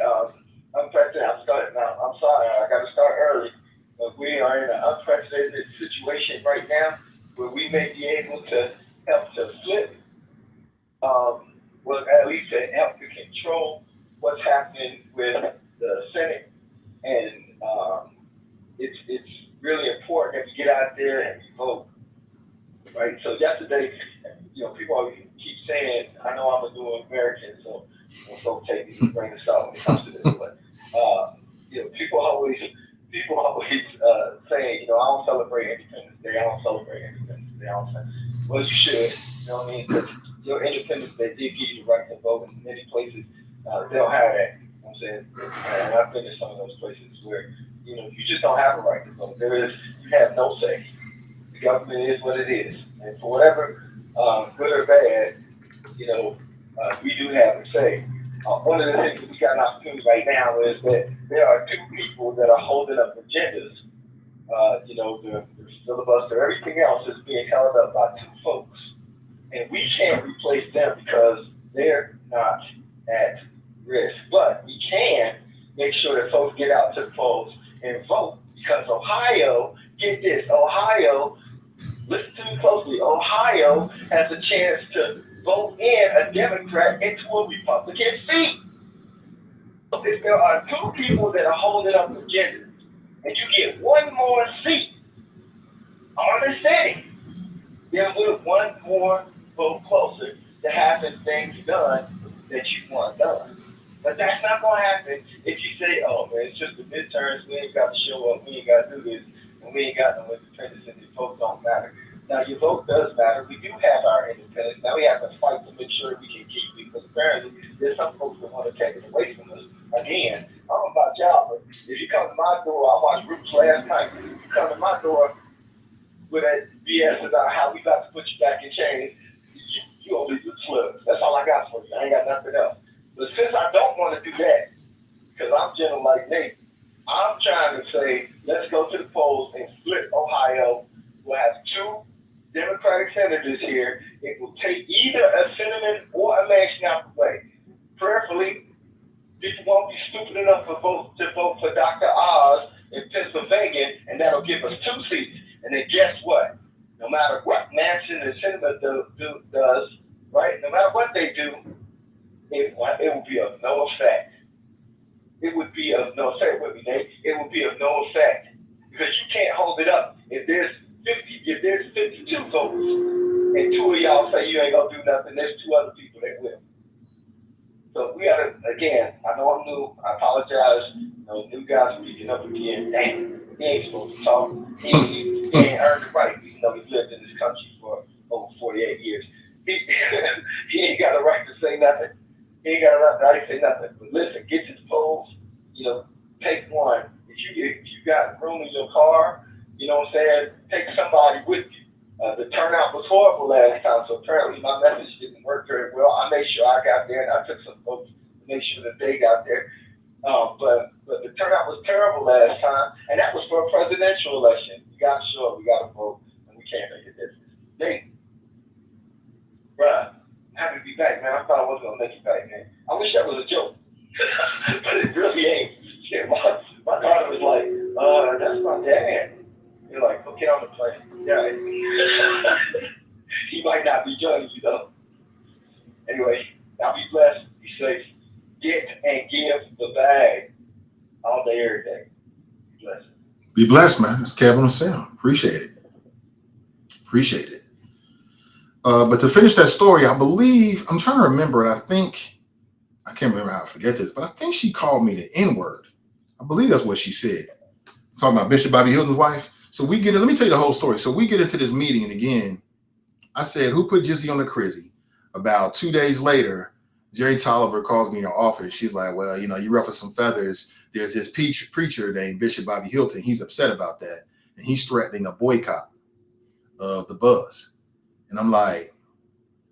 unprecedented. I'm sorry, I got to start early, but we are in an unprecedented situation right now where we may be able to help to flip, well, at least to help to control what's happening with the Senate, and it's really important that we get out there and we vote, right? So yesterday, people always keep saying, I know I'm a new American, so don't take it with a grain of salt when it comes to this, but people always saying, I don't celebrate Independence Day, I don't celebrate Independence Day, well, you should, you know what I mean? Because your Independence Day did give you the right to vote in many places. They don't have that. You know what I'm saying? And I've been to some of those places where, you just don't have a right to vote. You have no say. The government is what it is. And for whatever, good or bad, we do have a say. One of the things that we got an opportunity right now is that there are two people that are holding up agendas. The filibuster, everything else is being held up by two folks. And we can't replace them because they're not at risk. But we can make sure that folks get out to the polls and vote, because Ohio, get this, listen to me closely, Ohio has a chance to vote in a Democrat into a Republican seat. So if there are two people that are holding up agendas, and you get one more seat on the Senate, then we're one more vote closer to having things done that you want done. But that's not going to happen if you say, oh, man, it's just the midterms, we ain't got to show up, we ain't got to do this, and we ain't got no independence, and your vote don't matter. Now, your vote does matter. We do have our independence. Now we have to fight to make sure we can keep it, because apparently there's some folks that want to take it away from us. Again, I don't know about y'all, but if you come to my door, I watched Roots last night, if you come to my door with that BS about how we got to put you back in chains, you gonna leave with slugs. That's all I got for you. I ain't got nothing else. But since I don't want to do that, because I'm gentle like Nate, I'm trying to say, let's go to the polls and split Ohio. We'll have two Democratic senators here. It will take either a senator or a man out the way. Prayerfully, people won't be stupid enough to vote for Dr. Oz in Pennsylvania, and that'll give us 2 seats. And then guess what? No matter what Manchin and Sinema does, right? No matter what they do, it will be of no effect. It would be of no, say it with me, Nate. It would be of no effect, because you can't hold it up. If there's 52 votes, and 2 of y'all say you ain't gonna do nothing, there's 2 other people that will. So we gotta, again, I know I'm new, I apologize. New guys speaking up again. Dang, he ain't supposed to talk. He ain't earned the right, even though he's lived in this country for over 48 years. He ain't got a right to say nothing. He ain't got a right to say nothing. But listen, get to the polls, take one. If you got room in your car, take somebody with you. The turnout was horrible last time, so apparently my message didn't work very well. I made sure I got there, and I took some folks to make sure that they got there. But the turnout was terrible last time, and that was for a presidential election. We got to show up, we got to vote, and we can't make a difference. Nate, bruh, happy to be back, man. I thought I wasn't going to make it back, man. I wish that was a joke, but it really ain't. Shit, my daughter was like, that's my dad. You're like, okay, on the plane. Yeah. He might not be joining you, though. Anyway, y'all be blessed, be safe. Get and give the bag all day, every day. Be blessed. Be blessed, man. It's Kevin on sound. Appreciate it. But to finish that story, I believe, I'm trying to remember it. I can't remember how I forget this, but I think she called me the N-word. I believe that's what she said. I'm talking about Bishop Bobby Hilton's wife. So we get in, let me tell you the whole story. So we get into this meeting, and again, I said, who put Jizzy on the Crizzy? About 2 days later, Jerry Tolliver calls me in her office. She's like, well, you ruffled some feathers. There's this preacher named Bishop Bobby Hilton. He's upset about that. And he's threatening a boycott of the Buzz. And I'm like,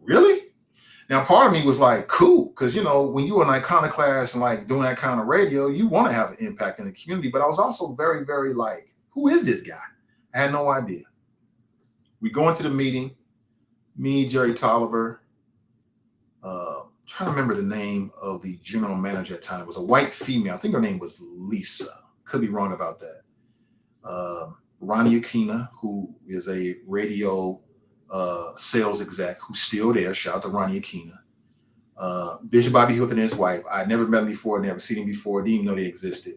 really? Now, part of me was like, cool. Because, when you're an iconoclast and like doing that kind of radio, you want to have an impact in the community. But I was also very, very like, who is this guy? I had no idea. We go into the meeting, me, Jerry Tolliver, trying to remember the name of the general manager at the time. It was a white female. I think her name was Lisa. Could be wrong about that. Ronnie Akina, who is a radio sales exec who's still there. Shout out to Ronnie Akina. Bishop Bobby Hilton and his wife. I had never met him before, never seen him before, didn't even know they existed.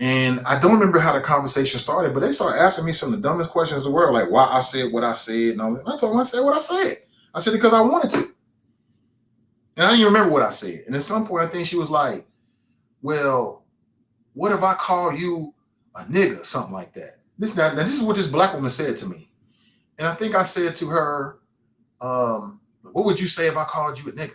And I don't remember how the conversation started, but they started asking me some of the dumbest questions in the world, like why I said what I said. And I told them I said what I said. I said it because I wanted to. And I didn't even remember what I said. And at some point, I think she was like, well, what if I call you a nigga, something like that? This is what this black woman said to me. And I think I said to her, what would you say if I called you a nigga?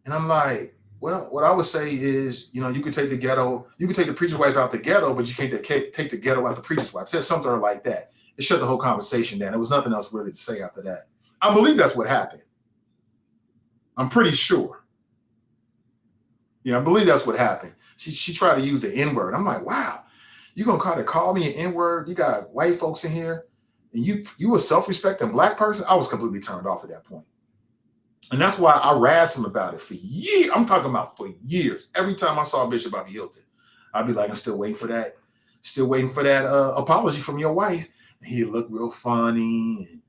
And I'm like, well, what I would say is, you could take the ghetto, you could take the preacher's wife out the ghetto, but you can't take the ghetto out the preacher's wife. I said something like that. It shut the whole conversation down. There was nothing else really to say after that. I believe that's what happened. I'm pretty sure. Yeah, I believe that's what happened. She tried to use the N-word. I'm like, wow, you gonna call me an N-word? You got white folks in here, and you a self-respecting black person? I was completely turned off at that point. And that's why I razzed him about it for years. I'm talking about for years. Every time I saw Bishop Bobby Hilton, I'd be like, I'm still waiting for that. Still waiting for that apology from your wife. And he'd look real funny. And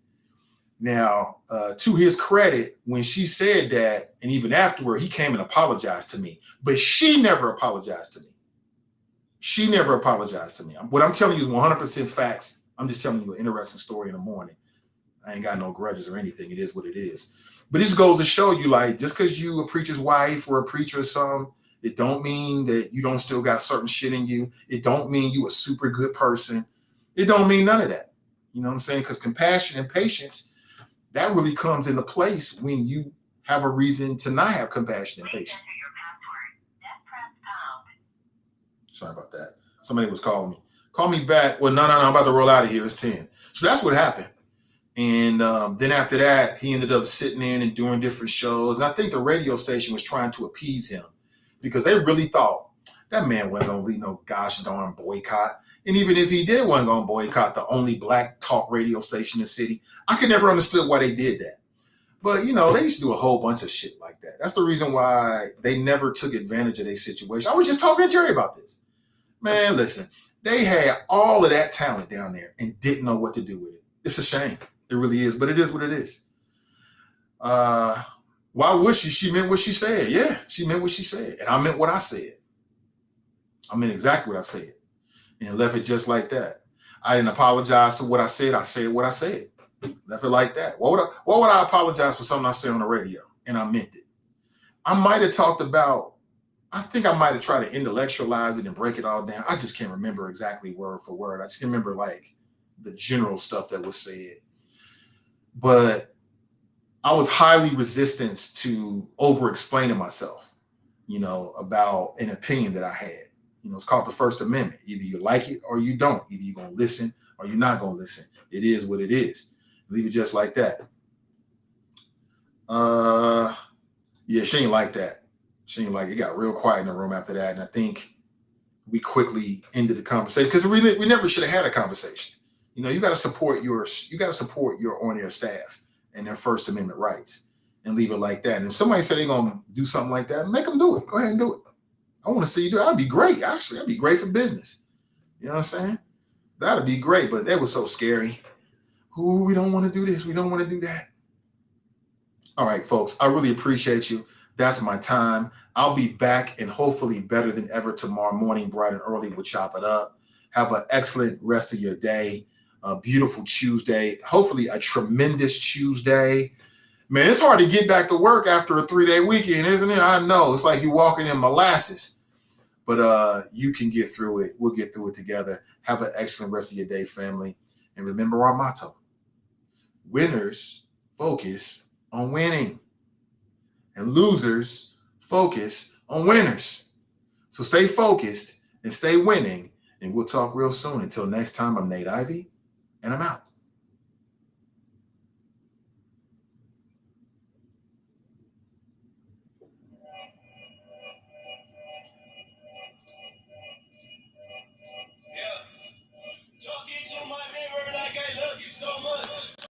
now, to his credit, when she said that, and even afterward, he came and apologized to me. But she never apologized to me. She never apologized to me. What I'm telling you is 100% facts. I'm just telling you an interesting story in the morning. I ain't got no grudges or anything. It is what it is. But this goes to show you, like, just because you a preacher's wife or a preacher or something, it don't mean that you don't still got certain shit in you. It don't mean you a super good person. It don't mean none of that. You know what I'm saying? Because compassion and patience, that really comes into place when you have a reason to not have compassion and patience. Sorry about that. Somebody was calling me. Call me back. Well, no, I'm about to roll out of here. It's 10. So that's what happened. And then after that, he ended up sitting in and doing different shows. And I think the radio station was trying to appease him because they really thought that man wasn't going to lead no gosh darn boycott. And even if he did wasn't going to boycott the only black talk radio station in the city, I could never understood why they did that. But, they used to do a whole bunch of shit like that. That's the reason why they never took advantage of their situation. I was just talking to Jerry about this. Man, listen, they had all of that talent down there and didn't know what to do with it. It's a shame. It really is, but it is what it is. Why would she? She meant what she said. Yeah, she meant what she said. And I meant what I said. I meant exactly what I said. And left it just like that. I didn't apologize to what I said. I said what I said. Left it like that. Why would I apologize for something I said on the radio? And I meant it. I might have talked about, I think I might have tried to intellectualize it and break it all down. I just can't remember exactly word for word. I just can remember like the general stuff that was said. But I was highly resistant to over-explaining myself, about an opinion that I had. It's called the First Amendment. Either you like it or you don't. Either you're going to listen or you're not going to listen. It is what it is. Leave it just like that. Yeah, she ain't like that. She ain't like it. Got real quiet in the room after that. And I think we quickly ended the conversation because we never should have had a conversation. You got to support your on-air staff and their First Amendment rights and leave it like that. And if somebody said they're going to do something like that, make them do it. Go ahead and do it. I want to see you do it. That'd be great. Actually, that'd be great for business. You know what I'm saying? That'd be great. But that was so scary. Ooh, we don't want to do this. We don't want to do that. All right, folks, I really appreciate you. That's my time. I'll be back and hopefully better than ever tomorrow morning, bright and early. We'll chop it up. Have an excellent rest of your day. A beautiful Tuesday. Hopefully a tremendous Tuesday. Man, it's hard to get back to work after a 3-day weekend, isn't it? I know. It's like you walking in molasses. But you can get through it. We'll get through it together. Have an excellent rest of your day, family. And remember our motto: winners focus on winning, and losers focus on winners. So stay focused and stay winning, and we'll talk real soon. Until next time, I'm Nate Ivey, and I'm out. Yeah. Talking to my mirror like I love you so much.